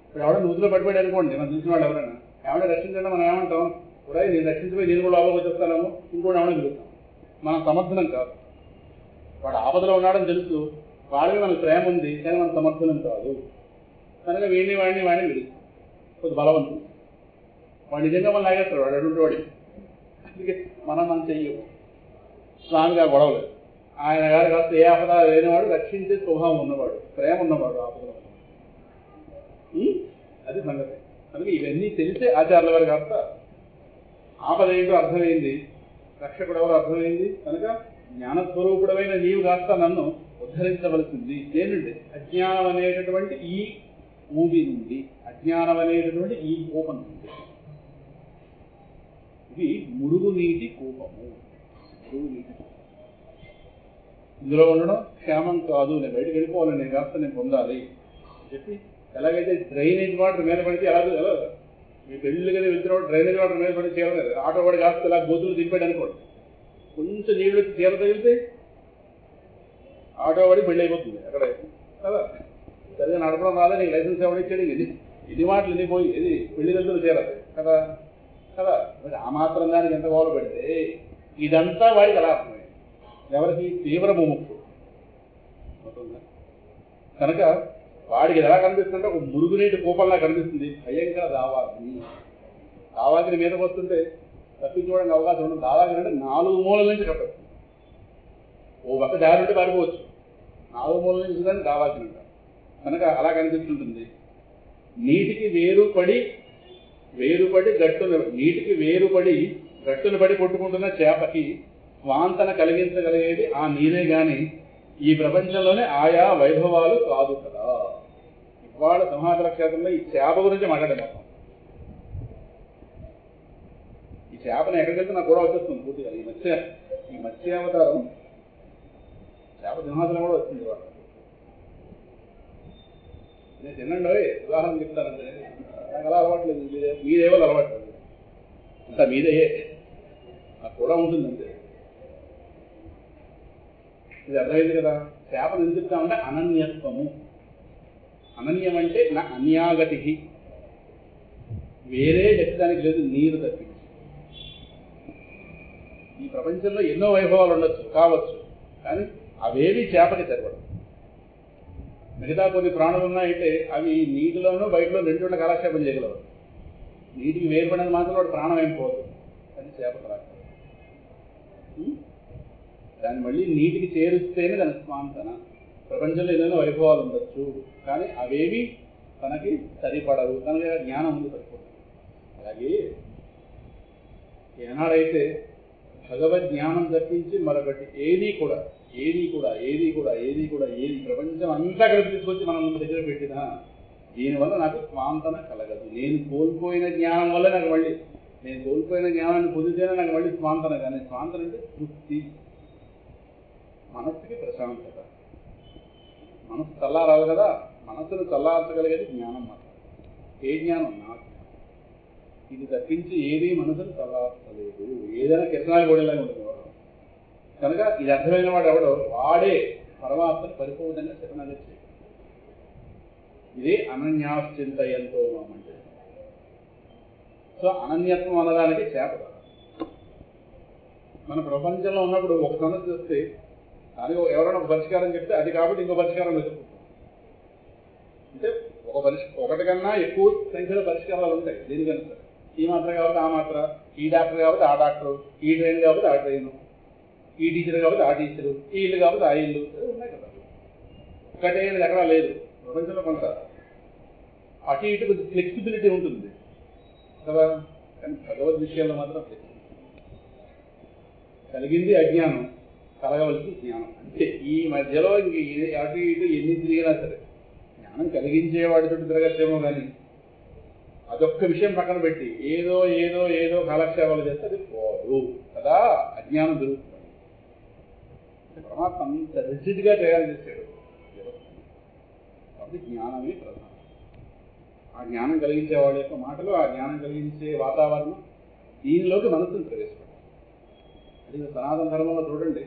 ఇప్పుడు ఎవడో నూతిలో పడిపోయాడు అనుకోండి, మనం చూసిన వాడు ఎవరైనా ఎవడ రక్షించండి మనం ఏమంటాం? కూడా నేను రక్షించిపోయి నేను కూడా లోపలికి వచ్చేస్తానేమో, ఇంకోటి ఎవడో పిలుస్తాం. మనం సమర్థనం కాదు. వాడు ఆపదలో ఉన్నాడని తెలుసు, వాడికి మనకు ప్రేమ ఉంది, కానీ మన సమర్థనం కాదు. కనుక వాడిని పిలుస్తాం. కొద్ది బలవంతుడు వాడు నిజంగా మనం లాగేస్తాడు. వాడు అడుగుంటే వాడి అందుకే మనం చెయ్యము. స్వామిగా గొడవలేదు. ఆయన గారు కాస్త ఏ ఆపద లేనివాడు, రక్షించే స్వభావం ఉన్నవాడు, ప్రేమ ఉన్నవాడు, ఆపదలో ఉన్నవాడు. అది సంగతి. అందుకే ఇవన్నీ తెలిసే ఆచార్యుల వారు కాస్త ఆపద ఏంటో అర్థమైంది, రక్షకుడు ఎవరో అర్థమైంది. కనుక జ్ఞానస్వరూపుడమైన నీవు కాస్త నన్ను ఉద్ధరించవలసింది. ఏంటంటే అజ్ఞానం అనేటటువంటి ఈ ఊబి నుండి, అజ్ఞానం అనేటటువంటి ఈ కోపం నుండి. ఇది మురుగునీటి కోపము. మురుగునీటి ఇందులో ఉండడం క్షేమం కాదు. నేను బయటకు వెళ్ళిపోవాలి, నేను కాస్త నేను పొందాలి చెప్పి ఎలాగైతే డ్రైనేజ్ వాటర్ మీద పడితే ఎలా మీ పెళ్ళిళ్ళు కదా వెళ్తున్నప్పుడు డ్రైనేజ్ వాటర్ మీద పడి చేరలేదు. ఆటో వాడి కాస్త ఇలా గోతులు దింపాడు అనుకోండి, కొంచెం నీళ్ళు చీర తగిలితే ఆటో వాడి పెళ్ళి అయిపోతుంది అక్కడ కదా. సరిగా నడపడం రాలే, నీకు లైసెన్స్ ఎవడిచ్చాడు, ఇది మాటలు ఇది పోయి ఇది పెళ్లి దగ్గర చేరదు కదా కదా. మరి ఆ మాత్రం దానికి ఎంత గౌరవ పెడితే ఇదంతా వాడికి ఎలా అర్థమైంది? ఎవరికి? తీవ్ర ముముక్షు. కనుక వాడికి ఎలా కనిపిస్తుంటే ఒక మురుగునీటి కూపంలా కనిపిస్తుంది. భయంకర దావాగ్ని మీదకి వస్తుంటే తప్పించుకోవడానికి అవకాశం ఉండదు. దావాగ్ని అంటే 4 మూలల నుంచి కట్టచ్చు. ఓ పక్క దారి ఉంటే పారిపోవచ్చు, 4 మూలల నుంచి దాన్ని దావాగ్ని అంటారు. కనుక అలా కనిపిస్తుంటుంది. నీటికి వేరుపడి గట్టును పడి కొట్టుకుంటున్న చేపకి స్వాంతన కలిగించగలిగేది ఆ నీరే గాని ఈ ప్రపంచంలోనే ఆయా వైభవాలు కాదు కదా. ఇవాళ సింహాచల క్షేత్రంలో ఈ చేప గురించి మాట్లాడేస్తాం. ఈ చేపను ఎక్కడికి వెళ్తే నాకు కూడా వచ్చేస్తుంది పూర్తిగా. ఈ మత్స్యావతారం చేప సింహాచలం కూడా వచ్చింది. ఇవాళ నేను తినండి ఉదాహరణ చెప్తానంటే నాకు అలా అలవాట్లేదు. మీదేవో అలవాట్లేదు, అంతా మీదే, నాకు కూడా ఉంటుంది అంతే. ఇది అర్థమైంది కదా. చేపను ఎందుకు చెప్తామంటే అనన్యత్వము. అనన్యం అంటే నా అన్యాగతి, వేరే గతి దానికి లేదు, నీరు తప్పించి. ఈ ప్రపంచంలో ఎన్నో వైభవాలు ఉండొచ్చు కావచ్చు, కానీ అవేవి చేపకి సరిపడవు. మిగతా కొన్ని ప్రాణులు ఉన్నాయంటే అవి నీటిలోనూ బయటలో రెండున్న కాలక్షేపం చేయగలవు. నీటికి వేరుపడినది మాత్రం వాడు ప్రాణం ఏం పోదు, అది చేప రాదు. దాన్ని మళ్ళీ నీటికి చేరుస్తేనే దాని స్వాంతన. ప్రపంచంలో ఏదైనా వైభవాలు ఉండొచ్చు, కానీ అవేవి తనకి సరిపడవు. తనకి జ్ఞానం ఉంది సరిపోతుంది. అలాగే ఏనాడైతే భగవద్జ్ఞానం తప్పించి మరొకటి ఏది ప్రపంచం అంతా కలిపి తీసుకొచ్చి మనం ముందు దగ్గర పెట్టినా దీనివల్ల నాకు స్వాంతన కలగదు. నేను కోల్పోయిన జ్ఞానం వల్ల నాకు మళ్ళీ, నేను కోల్పోయిన జ్ఞానాన్ని పొందితేనే నాకు మళ్ళీ స్వాంతన. కానీ స్వాంతన అంటే తృప్తి, మనస్సుకి ప్రశాంతత. మనస్సు చల్లారాలి కదా. మనస్సును చల్లార్చగలిగేది జ్ఞానం మాత్రం. ఏ జ్ఞానం? నాకు ఇది తప్పించి ఏది మనసును తలాస్తలేదు. ఏదైనా కిరణాలు గోడేలాగా ఉంటుంది కనుక ఇది అర్థమైన వాడు ఎవడో వాడే పరమాత్మను పరిపూర్ణంగా శరణాగతి చేయాలి. ఇది అనన్యాశ్చింతయంతో అంటే. సో అనన్యత్వం అనడానికి చేత మన ప్రపంచంలో ఉన్నప్పుడు ఒక సమస్య వస్తే దానికి ఎవరైనా ఒక పరిష్కారం చెప్తే అది కాబట్టి ఇంకో పరిష్కారం వెతుక్కుంటాం. అంటే ఒకటి కన్నా ఎక్కువ సంఖ్యలో పరిష్కారాలు ఉంటాయి దేనికన్నా సరే. ఈ మాత్ర కాబట్టి ఆ మాత్ర, ఈ డాక్టర్ కాబట్టి ఆ డాక్టరు, ఈ ట్రైన్ కాబట్టి ఆ ట్రైను, ఈ టీచర్ కాబట్టి ఆ టీచరు, ఈ ఇల్లు కాబట్టి ఆ ఇల్లు ఉన్నాయి కదా. ఒకటే ఎక్కడా లేదు ప్రపంచంలో. కొంత అటు ఇటు కొద్ది ఫ్లెక్సిబిలిటీ ఉంటుంది కదా. కానీ భగవద్ విషయాల్లో మాత్రం కలిగింది అజ్ఞానం, కలగవలసింది జ్ఞానం. అంటే ఈ మధ్యలో ఇంక అటు ఇటు ఎన్ని తిరిగినా సరే జ్ఞానం కలిగించేవాడితో తిరగచ్చేమో కానీ అదొక్క విషయం పక్కన పెట్టి ఏదో ఏదో ఏదో కాలక్షేపాలు చేస్తే అది పోదు కదా. అజ్ఞానం దొరుకుతుంది. పరమాత్మ అంత రిజిడ్గా తయారు చేశాడు కాబట్టి జ్ఞానమే ప్రధానం. ఆ జ్ఞానం కలిగించే వాళ్ళ యొక్క మాటలు, ఆ జ్ఞానం కలిగించే వాతావరణం దీనిలోకి మనసును ప్రవేశపెట్టాలి. అది సనాతన ధర్మంలో చూడండి,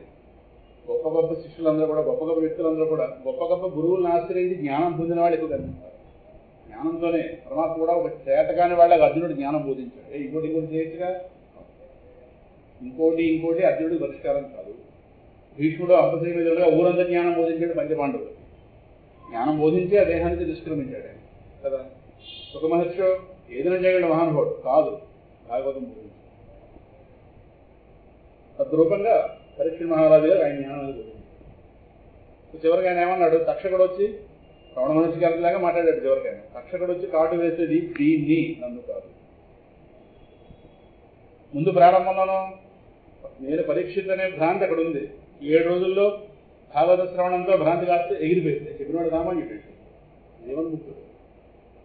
గొప్ప గొప్ప శిష్యులందరూ కూడా, గొప్ప గొప్ప వ్యక్తులందరూ కూడా గొప్ప గొప్ప గురువులను ఆశ్రయించి జ్ఞానం పొందిన వాళ్ళు ఎక్కువ కనిపిస్తారు. జ్ఞానంతోనే పరమాత్మ కూడా ఒక చేతకాని వాళ్ళకి అర్జునుడు జ్ఞానం బోధించాడు. ఇంకోటి ఇంకోటి చేయొచ్చుగా, ఇంకోటి అర్జునుడికి పరిష్కారం కాదు. భీష్ముడు అపసైనికుడుగా ఊరంతా జ్ఞానం బోధించాడు. పంచపాండవుడు జ్ఞానం బోధించి ఆ దేహానికి నిష్క్రమించాడు ఆయన కదా. ఒక మహర్షి ఏదైనా చేయగల మహానుభావుడు కాదు, భాగవతం బోధించాడు. తద్రూపంగా పరీక్ష మహారాజు గారు ఆయన జ్ఞానాన్ని బోధించాడు. చివరికి ఆయన ఏమన్నాడు, తక్షకుడు వచ్చి రమణ మహర్షి గారిలాగా మాట్లాడాడు. చివరికి ఆయన తక్షకుడు వచ్చి కాటు వేసేది దీన్ని, నన్ను కాదు. ముందు ప్రారంభంలోనూ నేను పరీక్షిత్ అనే భ్రాంతి అక్కడ ఉంది. 7 రోజుల్లో భాగవత శ్రవణంతో భ్రాంతి కాస్తే ఎగిరిపోయింది. చెప్పినవాడు సామాన్యుడు, జీవన్ ముక్తుడు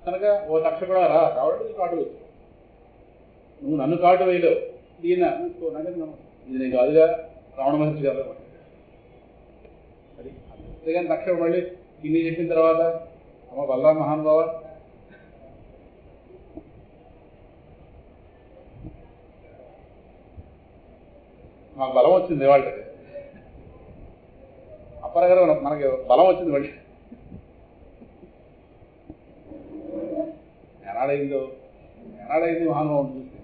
కనుక ఓ తక్షకుడా రావడం కాటు వేసు, నువ్వు నన్ను కాటు వేయలేవు, దీన్న ఇది నేను కాదుగా రమణ మహర్షి గారు అది. అంతేగాని తక్షకుడు మళ్ళీ ఇన్ని చెప్పిన తర్వాత అమ్మ వల్ల మహానుభావ మాకు బలం వచ్చింది వాళ్ళకి, అప్పరగారు మనకి బలం వచ్చింది మళ్ళీ. ఎనాడైంది మహానుభావం చూసి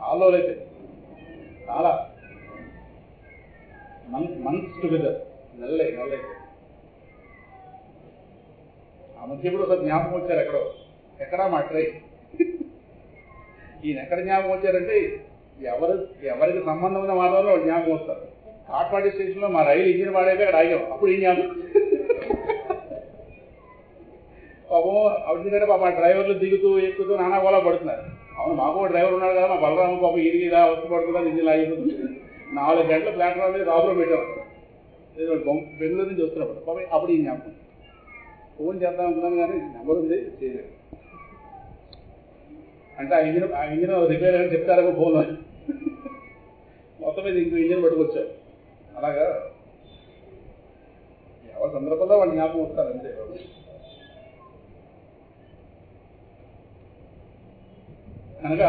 ఆలోలైతే చాలా మంత్స్ టుగెదర్, నెలలైతే. ఆ మధ్య కూడా ఒక జ్ఞాపకం వచ్చారు ఎక్కడా మా ట్రైన్. ఈయన ఎక్కడ జ్ఞాపకం వచ్చారంటే ఎవరికి సంబంధం ఉన్న వాతావరణంలో జ్ఞాపకం వస్తారు. కాట్పాడి స్టేషన్లో మా రైలు ఇంజిన్ వాడైతే అక్కడ ఆగాం, అప్పుడు ఈ జ్ఞాపకం. పాపం ఎందుకంటే పాప డ్రైవర్లు దిగుతూ ఎక్కుతూ నానా గోళ పడుతున్నారు. అవును మాకు డ్రైవర్ ఉన్నాడు కదా, మా బలరాము పాపం ఇది ఇలా వస్తు పడుతుందా, ఇంజిన్ ఆగిపోతుంది. 4 గంటల ప్లాట్ఫామ్ మీద రాబులో పెట్టామంట. బెంగళూరు నుంచి వస్తున్నప్పుడు పాపం అప్పుడు ఈ జ్ఞాపకం. ఫోన్ చేద్దాం అనుకున్నాను కానీ నెంబర్ ఉంది చేయలేదు. అంటే ఆ ఇంజిన్ రిపేర్ అని చెప్తారేమో ఫోన్లో. మొత్తం మీద ఇంకో ఇంజిన్ పట్టుకొచ్చారు. అలాగా ఎవరి సందర్భంలో వాళ్ళు జ్ఞాపకం వస్తారు అంతే. కనుక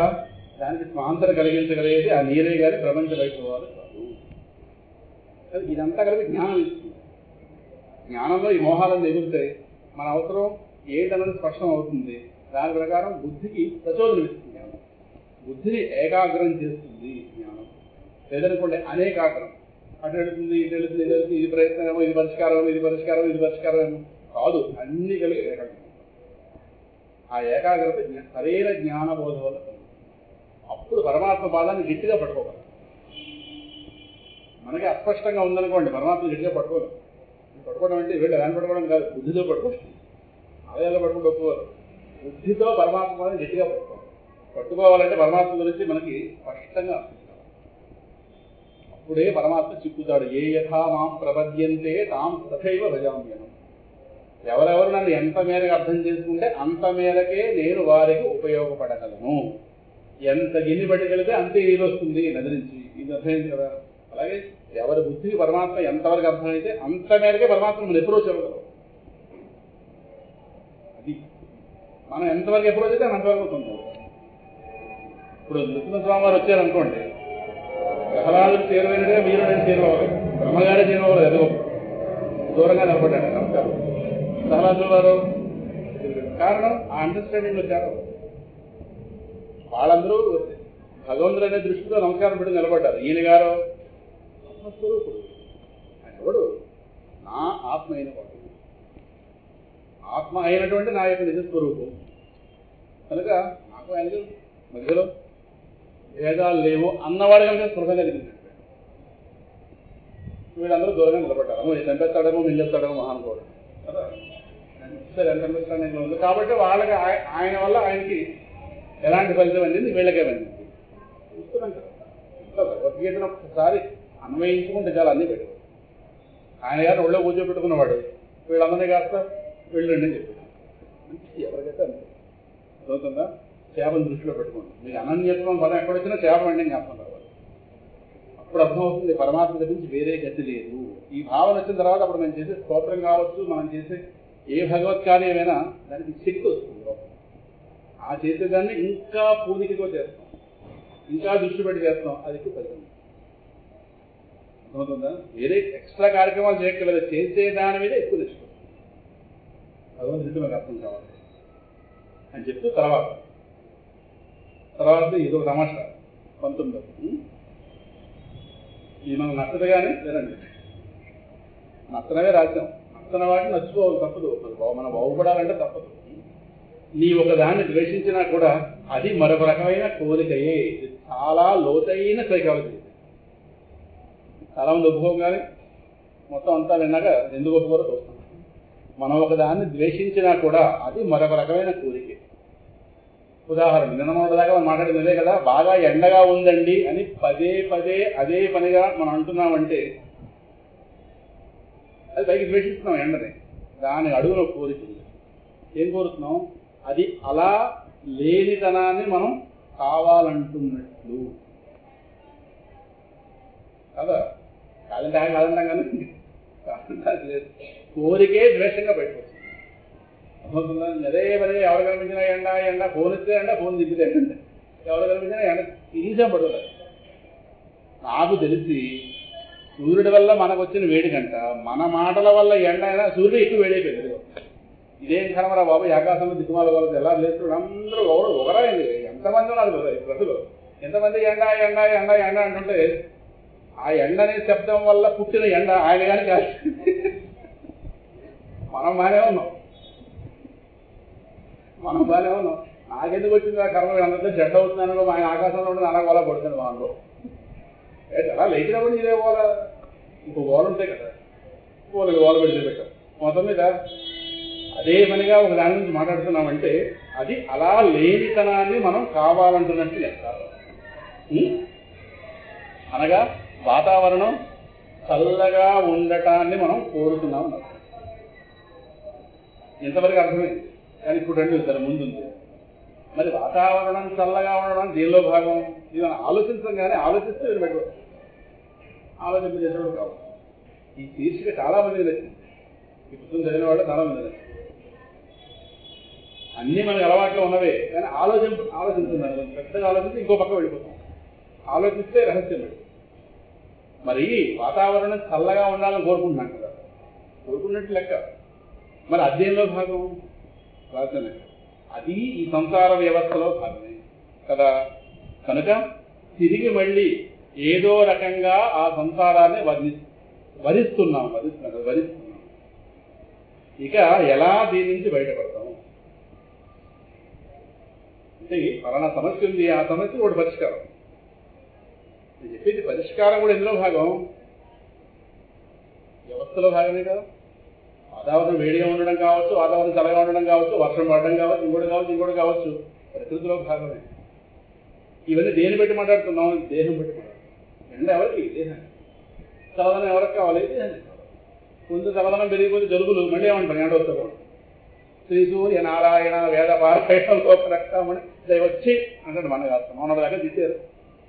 దానికి స్వాంతన కలిగించగలిగేది ఆ నీరే కానీ ప్రపంచ వైభవాలు కాదు. ఇదంతా కలిపి జ్ఞానం ఇస్తుంది. జ్ఞానంలో ఈ మోహాలను ఎదుగుతాయి. మన అవసరం ఏంటన్నది స్పష్టం అవుతుంది. దాని ప్రకారం బుద్ధికి ప్రచోదనం ఇస్తుంది జ్ఞానం. బుద్ధిని ఏకాగ్రం చేస్తుంది జ్ఞానం. లేదనుకోండి అనేకాగ్రం, అటు వెళుతుంది ఇటు వెళుతుంది ఇది వెళుతుంది, ఇది ప్రయత్నమేమో, ఇది పరిష్కారమేమో, ఇది పరిష్కారమేమో కాదు, అన్ని కలిగి ఏకాగ్రం. ఆ ఏకాగ్రత సరైన జ్ఞానబోధ వల్ల అప్పుడు పరమాత్మ పాదాన్ని గట్టిగా పట్టుకోగలం. మనకి అస్పష్టంగా ఉందనుకోండి, పరమాత్మ గట్టిగా పట్టుకోలేం. పట్టుకోవడం అంటే వీళ్ళు ఎలా పట్టుకోవడం కాదు, బుద్ధితో పట్టుకోవచ్చు. ఆలయాల్లో పట్టుకుంటూ ఒప్పుకోరు. బుద్ధితో పరమాత్మ పాదాన్ని గట్టిగా పట్టుకోవాలి. పట్టుకోవాలంటే పరమాత్మ గురించి మనకి స్పష్టంగా అప్పుడే పరమాత్మ చిక్కుతాడు. ఏ యథా మాం ప్రపద్యంతే తాం తథైవ భజామ్యహం. ఎవరెవరు నన్ను ఎంత మేరకు అర్థం చేసుకుంటే అంత మేరకే నేను వారికి ఉపయోగపడగలను. ఎంత గిన్నె పట్టుకెళ్తే అంతే నీరు వస్తుంది నది నుంచి. ఇది అర్థమైంది కదా. అలాగే ఎవరి బుద్ధికి పరమాత్మ ఎంతవరకు అర్థమైతే అంత మేరకే పరమాత్మ మనం ఎప్రోచ్ అవ్వగలం. అది మనం ఎంతవరకు ఎప్రోచ్ అయితే అంతవరకు పొందాలి. ఇప్పుడు నృసింహస్వామి వారు వచ్చారనుకోండి, ప్రహ్లాదుడు చేరువైనట్టుగా మీరు నేను చేరువవ్వలేదు, బ్రహ్మగారే చేరువవ్వలేదు, ఎదుగు దూరంగా నిలబడ్డాడు. నమస్కారం. ప్రహ్లాదుడు వారు కారణం ఆ అండర్స్టాండింగ్ వచ్చారు. వాళ్ళందరూ భగవంతుడు అనే దృష్టితో నమస్కారం పెట్టి నిలబడ్డారు. ఈయన గారు ఆత్మస్వరూపుడు, ఆయన ఎవడు? నా ఆత్మ అయిన వాడు, ఆత్మ అయినటువంటి నా యొక్క నిజస్వరూపం కనుక నాకు ఆయనకు మధ్యలో భేదాలు లేవు అన్నవాడు కనుక స్పృహ కలిగిందంటే వీళ్ళందరూ దూరంగా నిలబడ్డారు. చంపేస్తాడేమో మింగేస్తాడేమో మహానుకోవడం కదా, సరే ఎంత అండర్స్టాండింగ్లో ఉంది కాబట్టి వాళ్ళకి ఆయన వల్ల ఆయనకి ఎలాంటి ఫలితం అందింది, వీళ్ళకే అందింది. చూస్తున్నాం కదా, భగవద్గీతను ఒకసారి అన్వయించుకుంటే చాలా అన్నీ పెట్టారు. ఆయన గారిని ఒళ్ళో కూర్చోబెట్టుకున్నవాడు వీళ్ళందరినీ కాస్త వెళ్ళండి అని చెప్పాడు. ఎవరికైతే అంతే చదువుతుందా, చేపను దృష్టిలో పెట్టుకోండి. మీకు అనన్యత్వం పదం ఎక్కడొచ్చినా చేప వెంటనే జ్ఞాపకం రావాలి. అప్పుడు అర్థమవుతుంది పరమాత్మ గురించి వేరే గతి లేదు. ఈ భావన వచ్చిన తర్వాత అప్పుడు మనం చేసే స్తోత్రం కావచ్చు, మనం చేసే ఏ భగవత్ కార్యమైనా దానికి శక్తి వస్తుంది. ఆ చేసేదాన్ని ఇంకా పూనికతో చేస్తాం, ఇంకా దృష్టి పెట్టి చేస్తాం, అది ఎక్కువ ఫలితం. అర్థమవుతుందా? వేరే ఎక్స్ట్రా కార్యక్రమాలు చేయక్కర్లేదు, చేసే దాని మీద ఎక్కువ దృష్టి భగవంతుడికి మనకు అర్థం కావాలి అని చెప్తూ తర్వాత ఇది ఒక తమాషా 19 ఇది మనం నచ్చదుగానే లేదండి, నచ్చనవే రాజ్యం, నచ్చని వాటిని నచ్చుకోవాలి తప్పదు, మనం బాగుపడాలంటే తప్పదు. నీ ఒకదాన్ని ద్వేషించినా కూడా అది మరొక రకమైన కోరికయే. ఇది చాలా లోతైన సైకాలజీ. చాలా మంది ఒప్పుకోగానే మొత్తం అంతా విన్నాక ఎందుకు ఒప్పుకోరో చూస్తాం. మనం ఒకదాన్ని ద్వేషించినా కూడా అది మరొక రకమైన కోరికే. ఉదాహరణ నిన్న దాకా మనం మాట్లాడిందే కదా, బాగా ఎండగా ఉందండి అని పదే పదే అదే పనిగా మనం అంటున్నామంటే అది పైకి ద్వేషిస్తున్నాం ఎండని. దాని అడుగున కోరిక ఏం కోరుతున్నాం? అది అలా లేనితనాన్ని మనం కావాలంటున్నట్లు కదా. కాదంటే కాదంటాం కానీ లేదు, కోరికే ద్వేషంగా బయటకు వస్తుంది. అదే పదే ఎవరు కనిపించినా ఎండ ఫోన్ ఇస్తే ఫోన్ తిప్పితే ఎవరు కనిపించినా ఎండ ఈజీగా పడుతుంది. నాకు తెలిసి సూర్యుడి వల్ల మనకు వచ్చిన వేడి కంట మన మాటల వల్ల ఎండ అయినా సూర్యుడు ఎక్కువ వేడైపోయింది. ఇదేం కనమరా బాబు, ఆకాశంలో దిక్కుమాల వాళ్ళు ఎలా లేస్తున్నారు, అందరూ ఒకరైంది. ఎంతమంది ఉన్నారు ప్రజలు, ఎంతమంది ఎండ ఎండ ఎండ ఎండ అంటుంటే ఆ ఎండ అనే శబ్దం వల్ల పుట్టిన ఎండ ఆయన కానీ కాదు. మనం బాగానే ఉన్నాం. నాకెందుకు వచ్చింది ఆ కర్మ, అందరితో జడ్డ అవుతున్నాను, ఆయన ఆకాశంలో ఉంటుంది అలా గోళ పడుతుంది మనలో. అలా లేచినప్పుడు ఇదే గోళ, ఇంకో గోళ ఉంటాయి కదా, గోళ పెడితే పెట్టాం. మొత్తం మీద అదే పనిగా ఒక దాని గురించి మాట్లాడుతున్నామంటే అది అలా లేనితనాన్ని మనం కావాలంటున్నట్టు లెక్క. అనగా వాతావరణం చల్లగా ఉండటాన్ని మనం కోరుతున్నాం అన్నమాట. ఇంతవరకు అర్థమైంది. కానీ ఇప్పుడు రెండు ఇద్దరు ముందుంది. మరి వాతావరణం చల్లగా ఉండడం దీనిలో భాగం, ఇది మనం ఆలోచించడం కానీ ఆలోచిస్తే మీరు పెట్టుకోవచ్చు, ఆలోచింపజేసేవాడు కావాలి. ఈ శీర్షిక చాలా మందికి నచ్చింది, ఈ పుస్తకం చదివిన వాళ్ళు చాలా మంది నచ్చింది. అన్నీ మనకు అలవాట్లో ఉన్నవే కానీ ఆలోచిస్తున్నారు, పెద్దగా ఆలోచిస్తే ఇంకో పక్క వెళ్ళిపోతాం. ఆలోచిస్తే రహస్యం పెట్టి మరి వాతావరణం చల్లగా ఉండాలని కోరుకుంటున్నాం కదా, కోరుకున్నట్టు లెక్క. మరి అధ్యయనంలో భాగం రాసనే, అది ఈ సంసార వ్యవస్థలో భాగమే కదా. కనుక తిరిగి మళ్ళీ ఏదో రకంగా ఆ సంసారాన్ని వరిస్తున్నాం. ఇక ఎలా దీని నుంచి బయటపడతాం అంటే, పలానా సమస్య ఉంది, ఆ సమస్య ఒకటి పరిష్కారం. నేను చెప్పేది పరిష్కారం కూడా ఎందులో భాగం? వ్యవస్థలో భాగమే కదా. వాతావరణం వేడిగా ఉండడం కావచ్చు, వాతావరణం చల్లగా ఉండడం కావచ్చు, వర్షం పడడం కావచ్చు, ఇంకోటి కావచ్చు, ప్రకృతిలో భాగమే. ఇవన్నీ దేని పెట్టి మాట్లాడుతున్నాం? దేహం పెట్టి మాట్లాడుతున్నాం. ఎండ ఎవరికి? దేహాన్ని. చల్లదనం ఎవరికి కావాలి? దేహాన్ని. కొంచెం చల్లదనం పెరిగిపోతే జలుబులు మళ్ళీ ఏమంటాం ఎండ వస్తే కూడా. శ్రీ సూర్య నారాయణ వేద పారాయణ లోక రక్తమని దైవచ్చి అంటాడు. మన కాస్త మొన్న దాకా తీశారు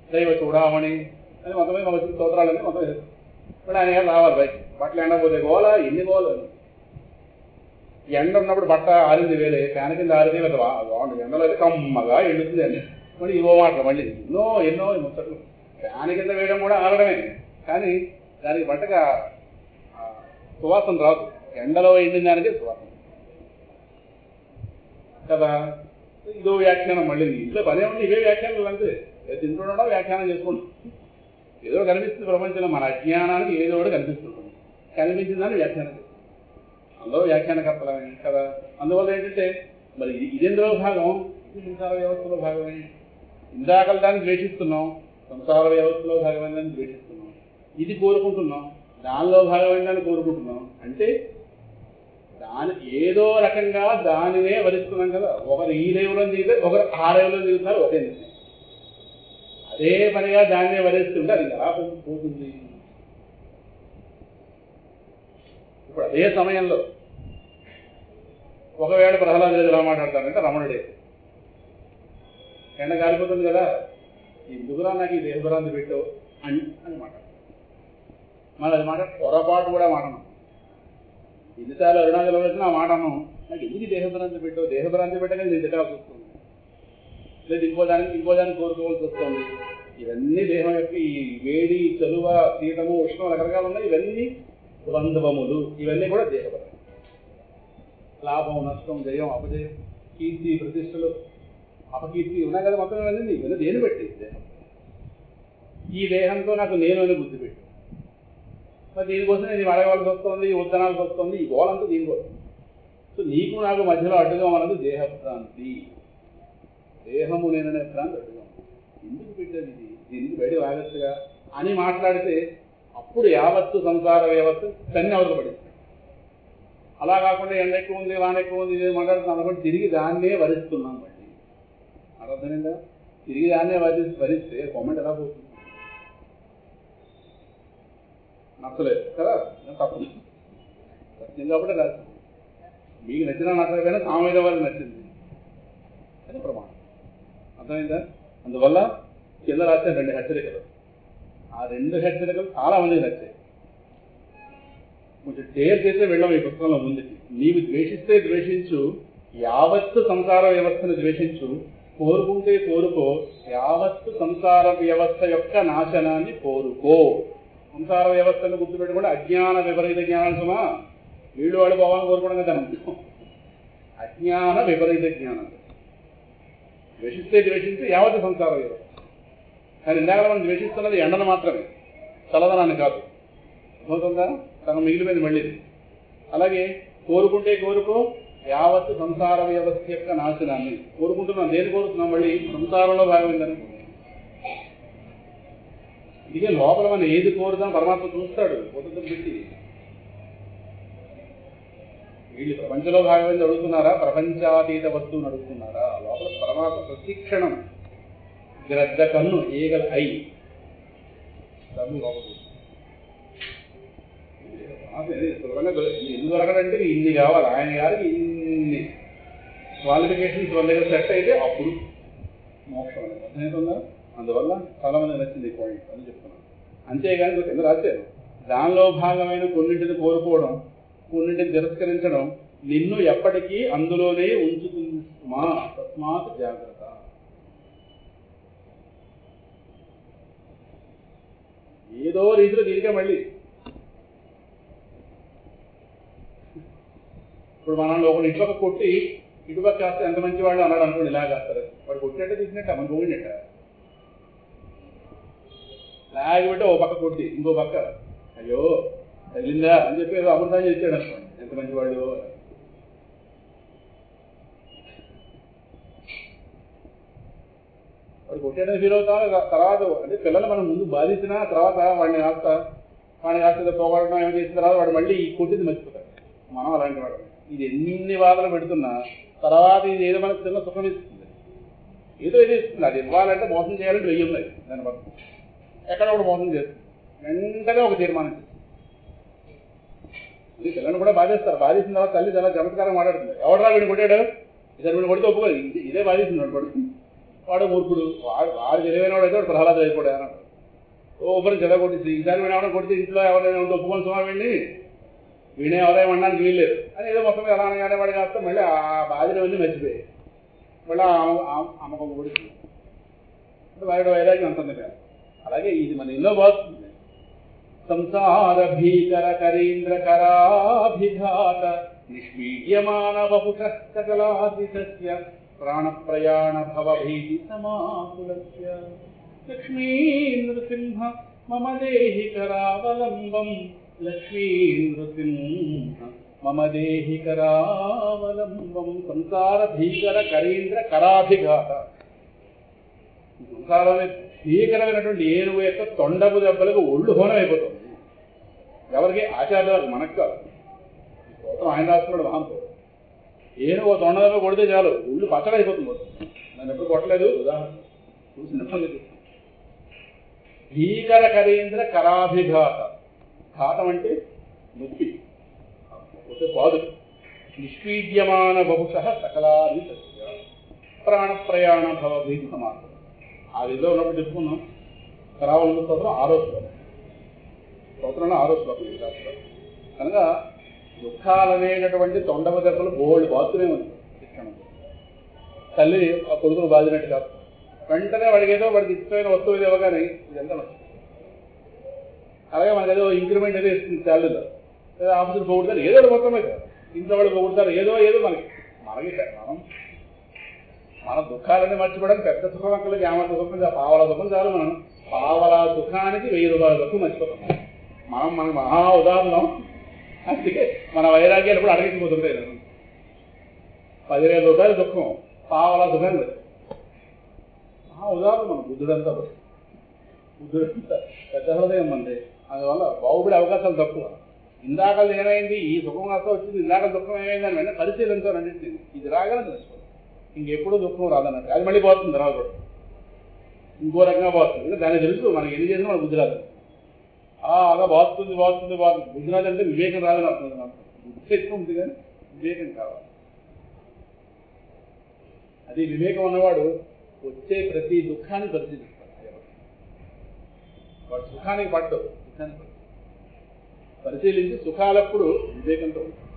దైవ చూడమని అని మొత్తం మీద వచ్చిన స్తోత్రాలని మొత్తం వేస్తారు. ఇప్పుడు ఆయన ఏం రావాలి బయట, బట్టలు ఎండపోతే గోల, ఎన్ని గోలు. ఎండ ఉన్నప్పుడు బట్ట ఆరింది వేలే, ఫ్యాన్ కింద ఆరింది బాగుంటుంది. ఎండలో అయితే కమ్మగా ఎండుతుంది అండి. మళ్ళీ ఇవో మాటలు మళ్ళీ ఎన్నో ముచ్చట్లు. ఫ్యాన్ కింద వేయడం కూడా ఆడడమే, కానీ దానికి బట్టగా సువాసన రాదు. ఎండలో ఎండిన దానికి సువాసన కదా. ఇదో వ్యాఖ్యానం మళ్ళీ ఇంట్లో పనే ఉండి ఇవే వ్యాఖ్యానాలు అంతే. తింటుండడం వ్యాఖ్యానం చేసుకుంటాం. ఏదో కనిపిస్తుంది ప్రపంచంలో, మన అజ్ఞానానికి ఏదో ఒకటి కనిపిస్తుంటుంది. కనిపించిందని వ్యాఖ్యానం చేస్తాం, అందులో వ్యాఖ్యానకర్తలమే కదా. అందువల్ల ఏంటంటే మరి ఇదెందులో భాగం, ఇది సంసార వ్యవస్థలో భాగమే. ఇందాకలు దాన్ని ద్వేషిస్తున్నాం, సంసార వ్యవస్థలో భాగమైన దాన్ని ద్వేషిస్తున్నాం. ఇది కోరుకుంటున్నాం, దానిలో భాగమైన దాన్ని కోరుకుంటున్నాం. అంటే దాని ఏదో రకంగా దానినే వరిస్తున్నాం కదా. ఒకరు ఈ లెవెల్లో దిగితే ఒకరు ఆ లెవెల్లో దిగుతున్నారు, ఒకే నిర్ణయం. అదే పనిగా దాన్నే వరిస్తుంటే అది ఎలా పోతుంది. ఇప్పుడు అదే సమయంలో ఒకవేళ ప్రహ్లాదుడు ఎలా మాట్లాడతారంటే రమణుడే ఎండ కాలిపోతుంది కదా, ఈ దుగురా నాకు ఈ దేహభ్రాంతి పెట్టావు అని మాట. మరి అది మాట పొరపాటు కూడా మాటను. ఎన్నిసార్లు అరుణాచలం వచ్చినా ఆ మాటను, నాకు ఎందుకు దేహభ్రాంతి పెట్టావు, దేహభ్రాంతి పెట్టగా నేను తిట్టాల్సి వస్తుంది, లేదు ఇంకో దానికి కోరుకోవాల్సి వస్తుంది. ఇవన్నీ దేహం యొక్క ఈ వేడి, చలువ, శీతము, ఉష్ణం రకరకాలు ఉన్నాయి. ఇవన్నీ ద్వంద్వములు, ఇవన్నీ కూడా దేహభ్రాంతి. లాభం, నష్టం, జయం, అపజయం, కీర్తి, ప్రతిష్టలు, అపకీర్తి ఉన్నాయి కదా. మొత్తం ఇవన్నీ దేని పెట్టి దేహం. ఈ దేహంతో నాకు నేను అని బుద్ధి పెట్టు. మరి దీనికోసం నేను అడగవలసి వస్తుంది, ఉద్దనాల్సి వస్తుంది. ఈ గోలంతా దీనికోసం. సో నీకు నాకు మధ్యలో అడ్డుగా ఉన్నది దేహభ్రాంతి. దేహము నేననే భ్రాంతి అడ్డుగా ఉంది. ఎందుకు పెట్టేది ఇది, దీనికి బయట రాగచ్చుగా అని మాట్లాడితే అప్పుడు యావత్తు సంసార వ్యవస్థ తన్ని అవతల పడింది. అలా కాకుండా ఎండ ఎక్కువ ఉంది, వాన ఎక్కువ ఉంది, ఇది మాట్లాడుతున్నాం అనుకోండి, తిరిగి దాన్నే వరిస్తున్నాం. మళ్ళీ అర్థమైందా? తిరిగి దాన్నే వరిస్తే కామెంట్ ఎలా పోతుంది? నచ్చలేదు కదా, తప్పు నచ్చింది కాబట్టి రాసింది. మీకు నచ్చినా నచ్చకపోయినా సామాన్య వారికి నచ్చింది, అది ప్రమాణం. అర్థమైందా? అందువల్ల కింద రాసిన 2 హెచ్చరికలు, ఆ 2 హెచ్చరికలు చాలా మందికి నచ్చాయి. కొంచెం డేర్ చేస్తే వెళ్ళాం ఈ పుస్తకంలో ముందుకి. నీవు ద్వేషిస్తే ద్వేషించు, యావత్తు సంసార వ్యవస్థను ద్వేషించు, కోరుకుంటే కోరుకో, యావత్తు సంసార వ్యవస్థ యొక్క నాశనాన్ని కోరుకో. సంసార వ్యవస్థను గుర్తుపెట్టుకుంటే అజ్ఞాన విపరీత జ్ఞానం సుమా. వీళ్ళు వాళ్ళు భావాన్ని కోరుకోవడం కదా. అజ్ఞాన విపరీత జ్ఞానం. ద్వేషిస్తే ద్వేషించి యావత్తు సంసార వ్యవస్థ. కానీ ఇందాక మనం ద్వేషిస్తున్నది ఎండను మాత్రమే, చల్లదనాన్ని కాదు. అవుతుందా? తను మిగిలిపోయింది మళ్ళీ. అలాగే కోరుకుంటే కోరుకో, యావత్తు సంసార వ్యవస్థ యొక్క నాశనాన్ని కోరుకుంటున్నాం. దేని కోరుతున్నాం? మళ్ళీ సంసారంలో భాగమైందని. ఇదే లోపల మనం ఏది కోరుదాం పరమాత్మ చూస్తాడు పొద్దున పెట్టి. వీళ్ళు ప్రపంచంలో భాగమైంది అడుగుతున్నారా, ప్రపంచాతీత వస్తువుని అడుగుతున్నారా? లోపల పరమాత్మ ప్రతిక్షణం గ్రద్ద కన్ను ఏగల ఐ లోపల ఎందుకు దొరకడంటే ఇన్ని కావాలి. ఆయన గారికి ఇన్ని క్వాలిఫికేషన్స్ వాళ్ళ దగ్గర సెట్ అయితే అప్పుడు మోక్షం అనేది అర్థమవుతుందా? అందువల్ల చాలా మంది నచ్చింది ఈ పాయింట్ అని చెప్తున్నాను. అంతేగాని కింద రాశారు, దానిలో భాగమైన కొన్నింటిని కోరుకోవడం, కొన్నింటిని తిరస్కరించడం నిన్ను ఎప్పటికీ అందులోనే ఉంచుతుంది. మా తస్మాత్ జాగ్రత్త. ఏదో రీతిలో దీనికే మళ్ళీ ఇప్పుడు మనం ఒకటి ఇటుపక్క కొట్టి ఇటుపక్క కాస్తే ఎంత మంచి వాళ్ళు అన్నాడు అనుకోండి, ఇలా కాస్తారు. వాడు కొట్టినట్టే తీసినట్ట, మనం పోయినట్ట. లాగిపెట్టి ఓ పక్క కొట్టి ఇంకో పక్క అయ్యో తగిలిందా అని చెప్పి ఏదో అమృతాన్ని చేశాడు అనుకోండి, ఎంత మంచి వాళ్ళు. వాడు కొట్టేయడానికి ఫీల్ అవుతా. తర్వాత అంటే పిల్లలు మనం ముందు బాధించినా తర్వాత వాడిని కాస్త పోగొట్టడం ఏమో చేసిన తర్వాత వాడు మళ్ళీ కొట్టింది మర్చిపోతాడు. మనం అలాంటి వాడు. ఇది ఎన్ని బాధలు పెడుతున్నా తర్వాత ఇది ఏదో మనకు చిన్న సుఖం ఇస్తుంది, ఏదో ఏదో ఇస్తుంది. అది ఇవ్వాలంటే మోసం చేయాలంటే 1000 ఉన్నాయి దాని వల్ల. ఎక్కడ ఒకటి మోసం చేస్తుంది, వెంటనే ఒక తీర్మానం చేస్తుంది. ఇది పిల్లల్ని కూడా బాధిస్తారు. బాధించిన తర్వాత తల్లి చాలా చమత్కారం మాట్లాడుతుంది. ఎవడరా వీడిని కొట్టాడు, ఇద్దరు వీడిని కొడితే ఒప్పుకోదు, ఇదే బాధిస్తుంది వాడు. వాడు మూర్ఖుడు, వాడు తెలివైన వాడు అయితే వాడు ప్రహ్లాదుడు అయిపోయాడు అన్నాడు. ఒకరిని చెద కొట్టింది. ఈసారి వీడు ఎవరైనా కొడితే ఇంట్లో ఎవరైనా ఉంటే ఒప్పుకొని సుమా వీడే ఎవరైనా అనడానికి వీల్లేదు అని ఏదో మొత్తం ఎలా అనగానే వాడు కాస్త మళ్ళీ ఆ బాధ్యతలన్నీ మర్చిపోయాయి. మళ్ళీ అమ్మకం కొడుతుంది. వాడి వైరాగ్యం అంటుంది కదా. అలాగే ఇది మన ఎన్నో బాగుంటుంది. సంసార భీకర కరీంద్ర కరాభిఘాత నిష్పీడ్యమాన బహుశ సకలాదిశస్య ప్రాణ ప్రయాణ భవభీతి సమాకులస్య లక్ష్మీ నృసింహ మమ దేహి కరావలంబం లక్ష్మీ నృసింహ మమ దేహి కరావలంబం. సంసార భీకర కరీంద్ర కరాభిఘాత. సంసారాన్ని భీకరమైనటువంటి ఏనుగు యొక్క తొండపు దెబ్బలకు ఒళ్ళు హోనం అయిపోతుంది. ఎవరికి? ఆచార్యాలకు, మనకు కాదు. స్తోత్రం ఆయన రాస్తున్నాడు మహాంతో. ఏనుగు తొండ దెబ్బ కొడితే చాలు ఒళ్ళు పచ్చడైపోతుంది. నన్ను ఎప్పుడు కొట్టలేదు, ఉదాహరణ చూసినప్పుడు. భీకర కరీంద్ర కరాభిఘాత. ఘాతం అంటే నొప్పి, ఒక పాదు. నిష్పీడ్యమాన బహుశ సకలాది సత్య ప్రాణ ప్రయాణ భవభీతి సమాసం. ఆ విధిలో ఉన్నప్పుడు చెప్పుకున్నాం. కరావలంబ స్తోత్రం 6వ శ్లోకం. స్తోత్రంలో 6వ శ్లోకం ఈ రాష్ట్రం. కనుక దుఃఖాలనేటటువంటి తొండవ దెబ్బలు బోల్డ్ బాత్రూమే ఉంది శిక్షణలో. తల్లి ఆ కొడుకును బాధినట్టు కాదు. వెంటనే వాడికి ఇష్టమైన వస్తువు ఇవ్వగానే ఇదంతా నచ్చుతుంది. అలాగే మనకి ఏదో ఇంక్రిమెంట్ ఏదో ఇస్తుంది శాలరీలో, లేదా ఆఫీసులు పోగొడతారు, ఏదో మొత్తమే కదా. ఇంట్లో వాళ్ళు పోగొడతారు, ఏదో మనకి మనం మన దుఃఖాలన్నీ మర్చిపోవడానికి పెద్ద సుఖం అక్కడికి ఏమంత సుఖం, పావలా సుఖం చాలు. మనం పావలా సుఖానికి 1000 రూపాయల దుఃఖం మర్చిపోతాం. మనకు మహా ఉదాహరణం. అందుకే మన వైరాగ్యాలు కూడా అడగించిపోతుంటాయి. 10,000 రూపాయల దుఃఖం, పావలా సుఖం లేదు. మహా ఉదాహరణ మనం. బుద్ధుడంతా పెద్ద హృదయం అండి. అందువల్ల బాగుపడే అవకాశాలు తక్కువ. ఇందాక ఏమైంది, ఈ సుఖం కాస్త వచ్చింది, ఇందాక దుఃఖం ఏమైంది అని వెంటనే పరిశీలించాలంటే ఇది రాగానే తెలుసుకోవాలి. ఇంకెప్పుడు దుఃఖం రాదన్నట్టు. అది మళ్ళీ పోతుంది, రాదు కూడా ఇంకో రకంగా పోతుంది. ఇంకా దాన్ని తెలుసు, మనకి ఎన్ని చేసినా మన బుద్ధి రాదు. అలా బాగుతుంది. బుద్ధి రాదంటే వివేకం రాదని అర్థం. బుద్ధి ఎక్కువ ఉంది కానీ వివేకం కావాలి. అది వివేకం ఉన్నవాడు వచ్చే ప్రతి దుఃఖాన్ని పరిశీలిస్తాడు. వాడు సుఖానికి పడ్డాడు, పరిశీలించి సుఖాలప్పుడు వివేకంతో ఉంటాడు,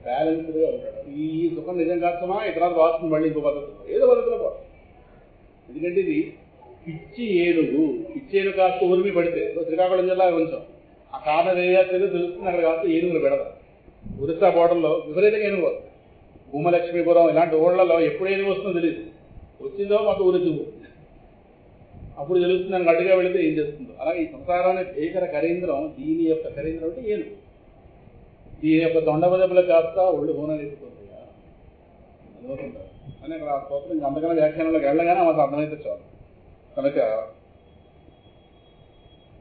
బ్యాలెన్స్డ్గా ఉంటాడు. ఈ సుఖం నిజం కాస్తమా, ఇతర వాస్తుంది, మళ్ళీ ఇంకో పద్ధతి, ఏదో పద్ధతిలో పోతుంది. ఎందుకంటే ఇది పిచ్చి ఏనుగు. పిచ్చి ఏనుగు కాస్త ఉరిమి పడితే శ్రీకాకుళం జిల్లా కొంచెం ఆ కారణం ఏదో తెలుస్తుంది. అక్కడ కాస్త ఏనుగులు పెడతారు. ఒరిస్సా బోర్డర్లో విపరీతంగా ఏనుగు వస్తుంది. భూమలక్ష్మీపురం ఇలాంటి ఊళ్ళలో ఎప్పుడు ఏనుగు వస్తుందో తెలియదు. వచ్చిందో మాకు ఊరెత్తిపోతుంది. అప్పుడు తెలుస్తుంది దానికి అడ్డుగా వెళితే ఏం చేస్తుందో. అలాగే ఈ సంసారాన్ని భీకర కరీంద్రం, దీని యొక్క కరీంద్రం అంటే ఏనుగు. దీని యొక్క దొండబదెబ్బలు కాస్త ఒళ్ళు హోనం ఎత్తుకుంది అనుకుంటారు. కానీ అక్కడ ఆ స్తోత్రం ఇంకా అంతకన్నా వ్యాఖ్యానంలోకి వెళ్ళగానే మాకు అర్థమైతే చాలు. కనుక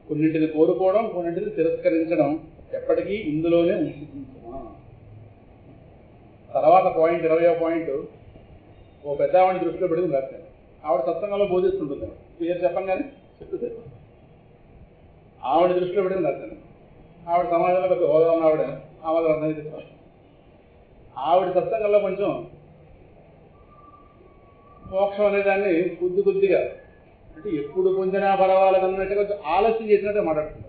కొన్నింటిని కోరుకోవడం, కొన్నింటిని తిరస్కరించడం ఎప్పటికీ ఇందులోనే ఉంచుకుంటున్నా. తర్వాత పాయింట్ 20వ పాయింట్ ఓ పెద్ద ఆవిడ దృష్టిలో పెట్టుకుని రాశాను. ఆవిడ సత్సంగంలో బోధిస్తుంటుంది. పేరు చెప్పంగానే చెప్తుంది. ఆవిడ దృష్టిలో పెట్టుకుని రాశాను. ఆవిడ సమాజంలో పెద్ద హోదా ఉన్న ఆవిడ, ఆవిడ అర్థమైతే చాలు. ఆవిడ సత్సంగంలో కొంచెం మోక్షం అనేదాన్ని కొద్దిగా అంటే ఎప్పుడు పొందినా పర్వాలేదు అన్నట్టు కొంచెం ఆలస్యం చేసినట్టే మాట్లాడుతుంది.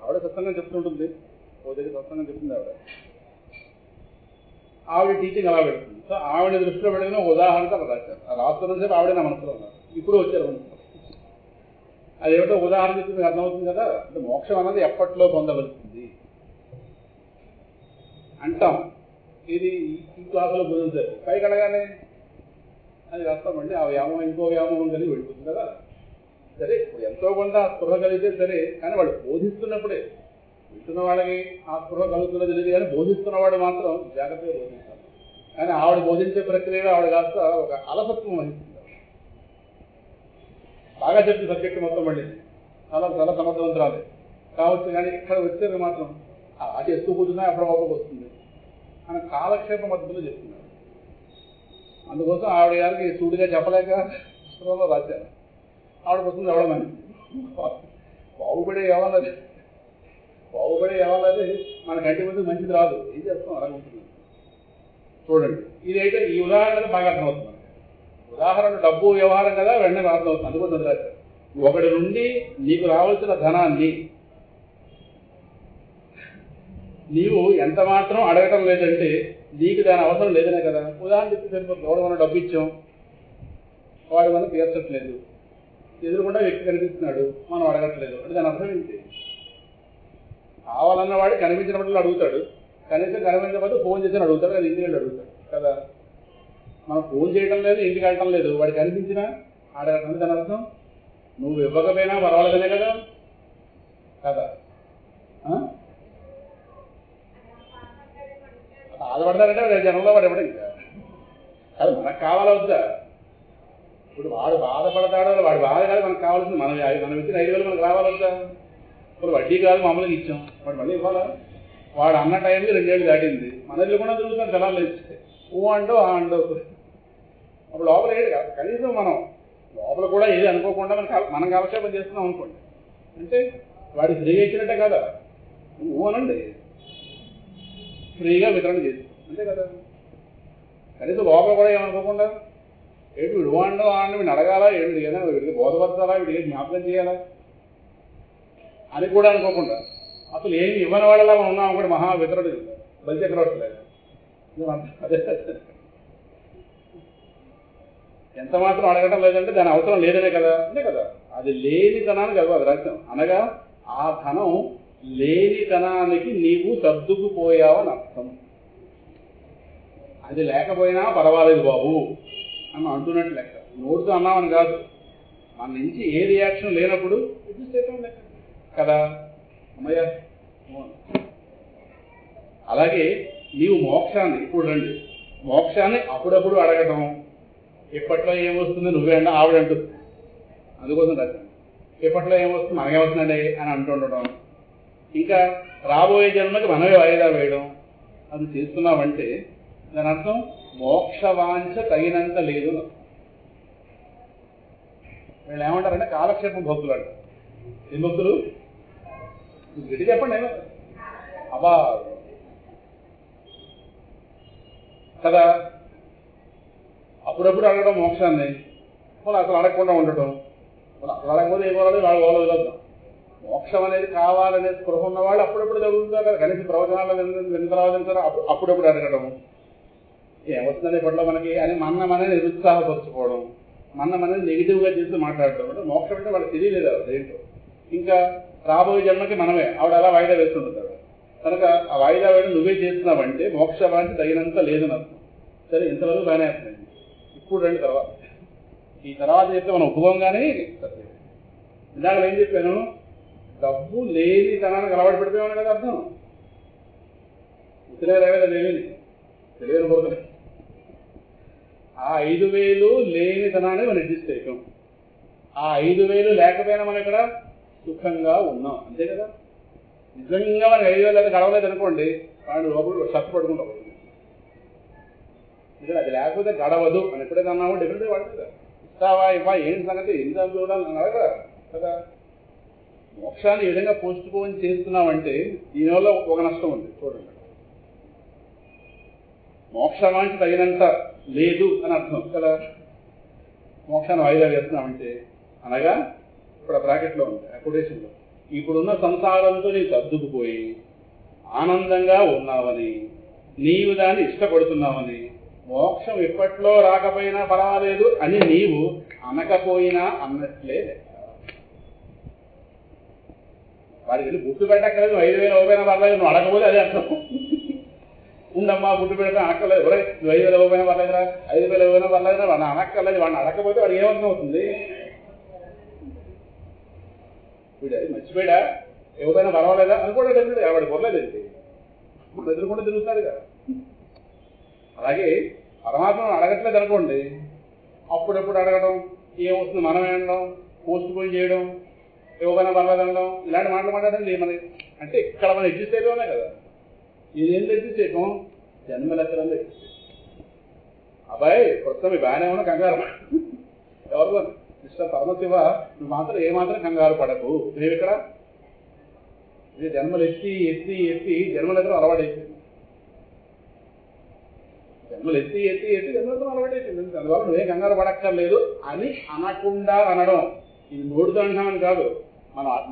ఆవిడ సత్సంగం చెప్తుంటుంది, ఓ దగ్గర సత్సంగం చెప్తుంది ఆవిడ టీచింగ్ అలా పెడుతుంది. సో ఆవిడ దృష్టిలో పెడిన ఉదాహరణతో అక్కడ రాశారు. ఆ రాత్రి సేపు ఆవిడ నా మనసులో ఉన్నారు, ఇప్పుడు వచ్చారు మనసు. అదేమిటో ఉదాహరణ చెప్పి మీకు అర్థమవుతుంది కదా. అంటే మోక్షం అన్నది ఎప్పట్లో పొందవలసింది అంటాం. ఇది ఈ క్లాసులో బోధించారు. పైకి అడగానే అది రాస్తామండి. ఆ వ్యామోహం ఇంకో వ్యామోహం కలిగి వెళ్ళిపోతుంది కదా. సరే, ఇప్పుడు ఎంతో కొంత స్పృహ కలిగితే సరే, కానీ వాళ్ళు బోధిస్తున్నప్పుడే వింటున్న వాళ్ళకి ఆ స్పృహ కలుగుతున్నది తెలియదు. కానీ బోధిస్తున్నవాడు మాత్రం జాగ్రత్తగా బోధిస్తారు. కానీ ఆవిడ బోధించే ప్రక్రియలో ఆవిడ కాస్త ఒక అలసత్వం వహిస్తుంది. బాగా చెప్పి సబ్జెక్టు మొత్తం మళ్ళీ చాలా సమర్థవంతరాలే కావచ్చు. కానీ ఇక్కడ వచ్చేది మాత్రం ఆ చేస్తూ కూర్చున్నా ఎక్కడ ఓపకు వస్తుంది అని కాలక్షేప మధ్యలో చెప్తున్నారు. అందుకోసం ఆవిడ గారికి సూటిగా చెప్పలేక పుస్తకంలో రాశాను. ఆవిడ పుస్తకం ఎవడమని బాగుపడే ఏమన్నది మన కంటి ముందు మంచిది రాదు. ఏం చేస్తాం, అలాగే ఉంటుంది. చూడండి, ఇదైతే ఈ ఉదాహరణ బాగా అర్థమవుతుంది. ఉదాహరణ డబ్బు వ్యవహారం కదా, వెంటనే అర్థమవుతుంది. అందుకోసం రాశారు. ఒకటి నుండి నీకు రావాల్సిన ధనాన్ని నీవు ఎంత మాత్రం అడగటం లేదంటే నీకు దాని అవసరం లేదనే కదా. ఉదాహరణ చెప్తే సరిపోతుంది. ఎవడు మనం డబ్బు ఇచ్చాం, వాడు మనం తీర్చట్లేదు, ఎదురుకుండా వ్యక్తి కనిపిస్తున్నాడు, మనం అడగట్లేదు అంటే దాని అర్థం ఏంటి? కావాలన్నవాడు కనిపించినప్పుడు అడుగుతాడు, కనీసం కనిపించకపోతే ఫోన్ చేసి అడుగుతాడు, అది ఇంటికి వెళ్ళి అడుగుతాడు కదా. మనం ఫోన్ చేయడం లేదు, ఇంటికి వెళ్ళటం లేదు, వాడు కనిపించినా అడగటం. దాని అర్థం నువ్వు ఇవ్వకపోయినా పర్వాలేదనే కదా కదా. బాధపడతాడంటే జనంలో వాడు ఇవ్వడం ఇంకా అది మనకు కావాలా వద్దా? ఇప్పుడు వాడు బాధపడతాడో వాడు బాధ కాదు, మనకు కావాల్సింది మనం ఇచ్చిన 5,000 మనకు రావాలొద్దా? ఇప్పుడు వడ్డీ కాదు మామూలుగా ఇచ్చాం, వాడు మళ్ళీ ఇవ్వాలా? వాడు అన్న టైంకి 2 ఏళ్ళు దాటింది, మన ఇల్లు కూడా తిరుగుతాను జనాలు ఇస్తే అండో అండో. అప్పుడు లోపల ఏడు కాదు, కనీసం మనం లోపల కూడా ఏది అనుకోకుండా మనం కాలక్షేపం చేస్తున్నాం అనుకోండి, అంటే వాడి ఫ్రీగా ఇచ్చినట్టే కదా. అనండి, ఫ్రీగా వితరణ చేసి అంతే కదా. కనీసం లోపల కూడా ఏమనుకోకుండా ఏంటి వీడు అండో అండి, వీడిని అడగాలా, ఏంటి ఏదైనా వీడికి బోధపరచాలా, వీడికి జ్ఞాపకం చేయాలా అని కూడా అనుకోకుండా అసలు ఏమి ఇవ్వని వాళ్ళలా మనం ఉన్నాం కూడా మహా వితరుడు బలిచక్రవర్తి లేదు. అదే ఎంత మాత్రం అడగటం లేదంటే దాని అవసరం లేదనే కదా, అంతే కదా. అది లేనితనానికి అది రహస్యం, అనగా ఆ ధనం లేనితనానికి నీవు సర్దుకుపోయావని అర్థం. అది లేకపోయినా పర్వాలేదు బాబు అని అంటున్నట్టు లెక్క. నోటితో అన్నామని కాదు, మన నుంచి ఏ రియాక్షన్ లేనప్పుడు ఎదురు లెక్క కదా అమ్మయ్య. అలాగే నీవు మోక్షాన్ని, ఇప్పుడు రండి, మోక్షాన్ని అప్పుడప్పుడు అడగటం. ఎప్పట్లో ఏమొస్తుంది నువ్వే అన్న ఆవిడంటుంది, అందుకోసం రాశాను. ఎప్పట్లో ఏమొస్తుంది మనకేమొస్తుందండి అని అంటుండటం. ఇంకా రాబోయే జన్మకి మనమే వాయిదా వేయడం, అది చేస్తున్నామంటే దాని అర్థం మోక్షవాంఛ తగినంత లేదు. వీళ్ళు ఏమంటారంటే కాలక్షేపం భక్తులు అంటారు. ఏ భక్తులు? గట్టి చెప్పండి ఏమో అబ్బా కదా. అప్పుడప్పుడు అడగడం మోక్షాన్ని, వాళ్ళు అసలు అడగకుండా ఉండటం. వాళ్ళు అసలు అడగకపోతే ఏ వాళ్ళు వాళ్ళు వాళ్ళు వదలద్దాం. మోక్షం అనేది కావాలనే స్పృహ ఉన్నవాళ్ళు అప్పుడప్పుడు చదువుతుంటారు కదా, కనీసం ప్రవచనాలు విన్న తర్వాత అప్పుడప్పుడు అడగడం. ఏమొస్తుందని ఇప్పట్లో మనకి అని మనని నిరుత్సాహపరచుకోవడం, మనని నెగిటివ్గా చేసి మాట్లాడటం. అంటే మోక్షం అంటే వాళ్ళకి తెలియలేదు అదేంటో. ఇంకా రాబోయే జన్మకి మనమే, ఆవిడ అలా వాయిదా వేస్తుంటాడు కనుక ఆ వాయిదా వేయడం నువ్వే చేస్తున్నావంటే మోక్షవానికి తగినంత లేదని అర్థం. సరే, ఇంతవరకు బాగానే అర్థమైంది. ఇప్పుడు రండి తర్వాత, ఈ తర్వాత చెప్తే మనం ఒప్పుకోగానే ఇందాక ఏం చెప్పాను, డబ్బు లేని తనానికి అలవాటు పెడిపోయామని కదా అర్థం. ఉత్తరేదా లేని తెలియని పోతుంది. ఆ 5,000 లేని తనాన్ని మనం అడ్జస్ట్ చేయటం. ఆ 5,000 లేకపోయినా మనం ఇక్కడ సుఖంగా ఉన్నాం, అంతే కదా. నిజంగా మనకి 5,000 అయితే గడవలేదు అనుకోండి, వాడు లోపల షర్ట్ పడుకుంటాం. అది లేకపోతే గడవదు అని ఎప్పుడైతే అన్నామో డెఫినెట్గా వాడుతుంది. ఇస్తావా ఇవ్వా ఏంటి సంగతి ఎంత చూడాలని అడగరా కదా. మోక్షాన్ని ఈ విధంగా పోస్ట్ పోన్ చేస్తున్నామంటే దీనివల్ల ఒక నష్టం ఉంది చూడండి. మోక్షానికి తగినంత లేదు అని అర్థం కదా. మోక్షాన్ని వాయిదా వేస్తున్నామంటే అనగా ఇప్పుడు బ్రాకెట్లో ఉంది అకొటేషన్లో, ఇప్పుడున్న సంసారంతో నీకు సర్దుకుపోయి ఆనందంగా ఉన్నావని, నీవు దాన్ని ఇష్టపడుతున్నావని, మోక్షం ఎప్పట్లో రాకపోయినా పర్వాలేదు అని నీవు అనకపోయినా అన్నట్లే లెక్క. వాడికి వెళ్ళి గుర్తు పెట్టక్కర్లేదు, 5,000 ఇవ్వకపోయినా పర్లేదు, నువ్వు అడగకపోతే అదే అర్థం. ఉండమ్మా గుర్తు పెడతా అనక్కర్లేదు, ఎవరై నువ్వు 5,000 ఇవ్వకపోయినా పర్లేదురా, 5,000 ఇవ్వకపోయినా పర్లేదురా, వాడిని అనక్కర్లేదు. వాడిని అడగకపోతే వాడికి ఏమర్థం అవుతుంది? వీడు అది మర్చిపోయాడా, ఇవ్వకపోయినా పర్వాలేదా అనుకోవడం డెఫినెట్గా వాడి పొరలేదు. ఏంటి మన ఎదురుకుండా తిరుగుతాడు కదా. అలాగే పరమాత్మను అడగట్లేదు అనుకోండి, అప్పుడెప్పుడు అడగడం, ఏమొస్తుంది మనమే అనడం, పోస్ట్ పోయి చేయడం, ఇవ్వకపోయినా పర్లేదు అనడం, ఇలాంటి మాటలు మాట్లాడండి మనకి. అంటే ఇక్కడ మనం అడ్జస్ట్ అయిపోయినా కదా. ఇదేం అడ్జస్ట్ చేయటం, జన్మలెక్కలంలో అడ్జస్ట్ చేయటం. అబ్బాయి ప్రస్తుతం బాగానే ఉన్నా కంగారు ఎవరు మిస్టర్ పరమశివ, నువ్వు మాత్రం ఏమాత్రం కంగారు పడకు. నేను ఇక్కడ ఇది జన్మలు ఎత్తి ఎత్తి ఎత్తి జన్మలెక్కడం అలవాటు అయిపోయింది. జన్మలు ఎత్తి ఎత్తి ఎత్తి జన్మలెక్కడం అలవాటు అయిపోయింది. అందువల్ల నువ్వేం కంగారు పడక్కర్లేదు అని అనకుండా అనడం. ఇది నోడుతో అంటామని కాదు,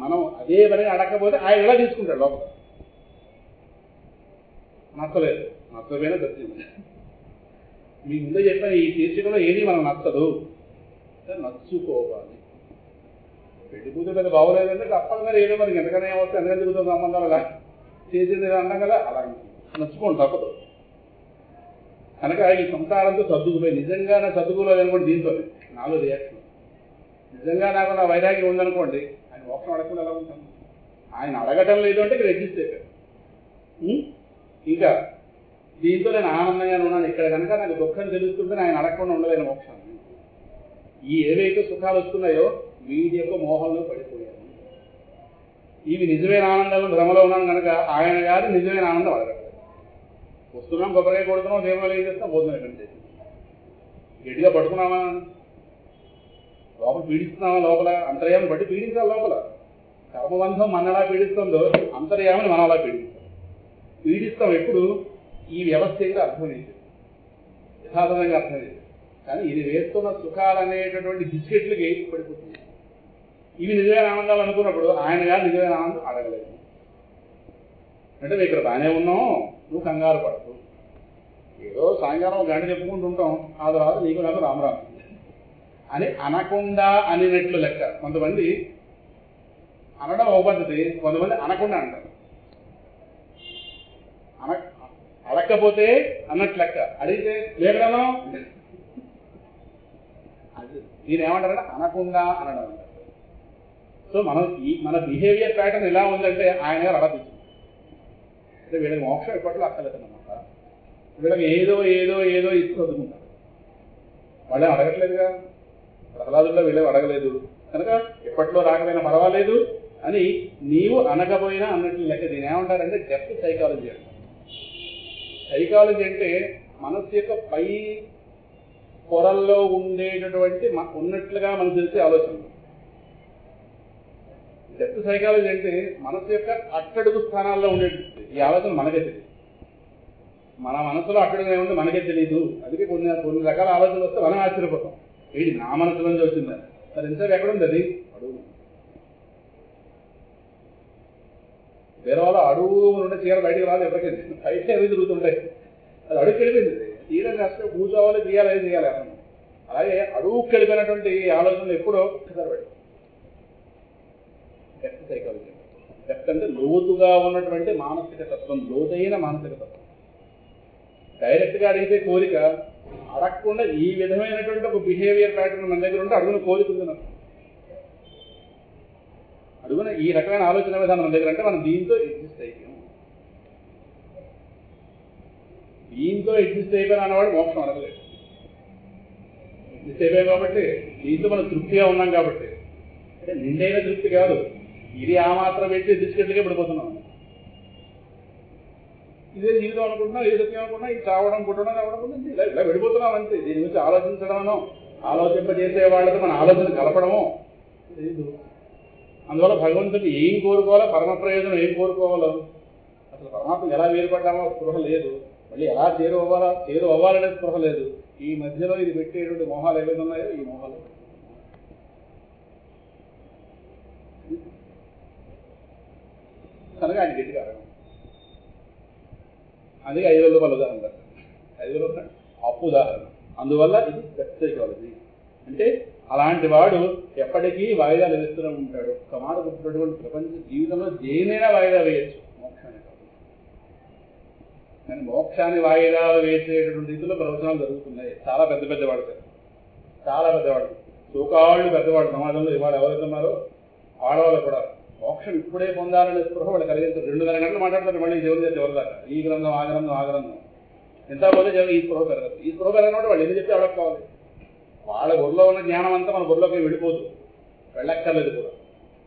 మనం అదే పని అడగకపోతే ఆయన ఎలా తీసుకుంటాడు లోపల. నచ్చలేదు, నచ్చకపోయినా సత్యం. మీ ముందే చెప్పాను, ఈ శీర్షికలో ఏది మనం నచ్చదు, నచ్చుకోవాలి. పెళ్లి కూతురు పెద్ద బాగోలేదంటే తప్పదు మరి ఏదో మరి ఎంతకన్నా ఏమొస్తే ఎందుకంటే తిరుగుతుంది సంబంధాలు అలా చేసింది అన్నాం కదా, అలా నచ్చుకోండి తప్పదు. కనుక ఈ సంసారంతో సర్దుకుపోయి నిజంగానే సర్దుకోలేదు అనుకోండి, దీంతో నాలో రియాక్షన్ నిజంగా నాకు నా వైరాగ్యం ఉందనుకోండి, ఆయన మోక్షం అడగకుండా ఎలా ఉంటాను? ఆయన అడగటం లేదు అంటే ఇక్కడ ఎగ్జిస్ట్ అయిపోయారు. ఇంకా దీంతో నేను ఆనందంగా ఉన్నాను. ఇక్కడ కనుక నాకు దుఃఖం తెలుస్తుంటే ఆయన అడగకుండా ఉండలేను మోక్షాన్ని. ఈ ఏవైతే సుఖాలు వస్తున్నాయో వీటి యొక్క మోహంలో పడిపోయాను. ఇవి నిజమైన ఆనందంలో భ్రమలో ఉన్నాను కనుక ఆయన గారు నిజమైన ఆనందం అడగట్లేదు. వస్తున్నాం, కొబ్బరికాయ కొడుతున్నాం, దేవుళ్ళు ఏం చేస్తాం, భోజనం ఎక్కడ చేసి గట్టిగా పడుకున్నామా, లోపల పీడిస్తున్నామా, లోపల అంతర్యామని బట్టి పీడించాలి. లోపల కర్మబంధం మనలా పీడిస్తుందో అంతర్యామని మనం అలా పీడిస్తాం. ఎప్పుడు ఈ వ్యవస్థ ఏంటో అర్థమైంది, యథార్థంగా అర్థమైంది. కానీ ఇది వేస్తున్న సుఖాలు అనేటటువంటి బిస్కెట్లకి పడిపోతుంది. ఇవి నిజమైన ఆనందాలు అనుకున్నప్పుడు ఆయన గారు నిజమైన ఆనందం అడగలేదు. అంటే మేము ఇక్కడ బాగానే ఉన్నాం, నువ్వు కంగారు పడదు. ఏదో సాయంకాలం గంట చెప్పుకుంటూ ఉంటాం, ఆ తర్వాత నీకు నాకు రామరామ అని అనకుండా అనినట్లు లెక్క. కొంతమంది అనడం ఒక పద్ధతి, కొంతమంది అనకుండా అంటారు. అడగకపోతే అన్నట్లు లెక్క, అడిగితే లేకడనో అది దీని ఏమంటారంటే అనకుండా అనడం అంటారు. సో మన బిహేవియర్ ప్యాటర్న్ ఎలా ఉందంటే ఆయన గారు అలా తీసుకుంటారు. అంటే వీళ్ళకి మోక్షం ఎప్పట్లో అక్కర్లేదన్నమాట. వీళ్ళకి ఏదో ఏదో ఏదో ఇస్తూ వదుకుంటారు. వాళ్ళే అడగట్లేదుగా, ప్రహ్లాదుల్లో వీళ్ళే అడగలేదు కనుక ఎప్పట్లో రాకపోయినా పర్వాలేదు అని నీవు అనకపోయినా అన్నట్లు లెక్క. దీని ఏమంటారంటే డెప్త్ సైకాలజీ అంటారు. సైకాలజీ అంటే మనసు యొక్క పై పొరల్లో ఉండేటటువంటి ఉన్నట్లుగా మనకు తెలిసే ఆలోచనలు. డెప్త్ సైకాలజీ అంటే మనసు యొక్క అట్టడుగు స్థానాల్లో ఉండేది ఈ ఆలోచన మనకే తెలియదు. మన మనసులో అట్టడుగు ఏముంది మనకే తెలియదు. అందుకే కొన్ని రకాల ఆలోచనలు వస్తే మనం ఆశ్చర్యపోతాం, ఏంటి నా మనసులో నుంచి వచ్చిందని. మరి ఇంతసేపు ఎక్కడుంది అది? అడుగు. వేరే వాళ్ళు అడుగు ఉంటే చీర బయటకు రాదు, ఎప్పటికీ బయట ఏవి తిరుగుతుంటాయి. అది అడుగు వెళ్ళిపోయింది. చీర కష్టం కూర్చోవాలి, తీయాలి, అది తీయాలి. అలాగే అడుగు వెళ్ళిపోయినటువంటి ఆలోచనలు ఎప్పుడో ఒక్కసారి డెప్త్ సైకాలజీ. డెప్త్ అంటే లోతుగా ఉన్నటువంటి మానసిక తత్వం, లోతైన మానసిక తత్వం. డైరెక్ట్ గా అడిగితే కోరిక, అడగకుండా ఈ విధమైనటువంటి ఒక బిహేవియర్ ప్యాటర్న్ మన దగ్గర ఉంటే అడుగున కోరిక ఉంది. అడుగున ఈ రకమైన ఆలోచన విధానం మన దగ్గర అంటే మనం దీంతో ఎగ్జిస్ట్ అయిపోయాం. దీంతో ఎగ్జిస్ట్ అయిపోయిన అన్నవాడు మోక్షం అడగలేదు. ఎగ్జిస్ట్ అయిపోయాం కాబట్టి దీంతో మనం తృప్తిగా ఉన్నాం కాబట్టి, అంటే నిండైన తృప్తి కాదు, ఇది ఆ మాత్రం పెట్టి బిస్కెట్లకే పడిపోతున్నాం. ఇదే జీవితం అనుకుంటున్నాం, ఏ సత్యం అనుకుంటున్నా, ఇది చావడం పుట్టడం రావడం ఇలా వెళ్ళిపోతున్నాం అంతే. దీని గురించి ఆలోచించడమనో ఆలోచింపజేసే వాళ్ళతో మన ఆలోచన కలపడమో లేదు. అందువల్ల భగవంతుడు ఏం కోరుకోవాలో, పరమ ప్రయోజనం ఏం కోరుకోవాలో, అసలు పరమాత్మ ఎలా వేరుపడ్డామో స్పృహ లేదు, మళ్ళీ ఎలా చేరు అవ్వాలనేది స్పృహ లేదు. ఈ మధ్యలో ఇది పెట్టేటువంటి మోహాలు ఏవైతే ఉన్నాయో ఈ మోహాలు కనుక ఆయన గట్టిగా అడగం. అది 5,000 రూపాయల ఉదాహరణ, 5,000 రూపాయలు అప్పు ఉదాహరణ. అందువల్ల ఇది డెప్త్ సైకాలజీ. అంటే అలాంటి వాడు ఎప్పటికీ వాయిదాలు వేస్తూనే ఉంటాడు. ఒక మాట గుర్తుపెట్టుకుని ప్రపంచ జీవితంలో దేనైనా వాయిదా వేయచ్చు, మోక్షాన్ని కాదు. కానీ మోక్షాన్ని వాయిదా వేసేటటువంటి రీతిలో ప్రవచనాలు జరుగుతున్నాయి. చాలా పెద్దవాడు, చాలా పెద్దవాడు, సోకాళ్ళు పెద్దవాడు సమాజంలో ఇవాళ ఎవరైతే ఉన్నారో ఆడవాళ్ళు కూడా మోక్షం ఇప్పుడే పొందాలనే స్పృహ వాళ్ళు కలిగించారు. 2.5 గంటలు మాట్లాడతారు మళ్ళీ చివరి దాకా. ఈ గ్రంథం ఆ గ్రంథం ఎంత పోతే ఈ స్పృహ పెరగదు. ఈ స్పృహ పెరగనప్పుడు వాళ్ళు ఎందుకు చెప్తే అవడానికి కావాలి. వాళ్ళ బుర్రలో ఉన్న జ్ఞానం అంతా మన బుర్రలోకి వెళ్ళిపోదు, వెళ్ళక్కర్లేదు కూడా.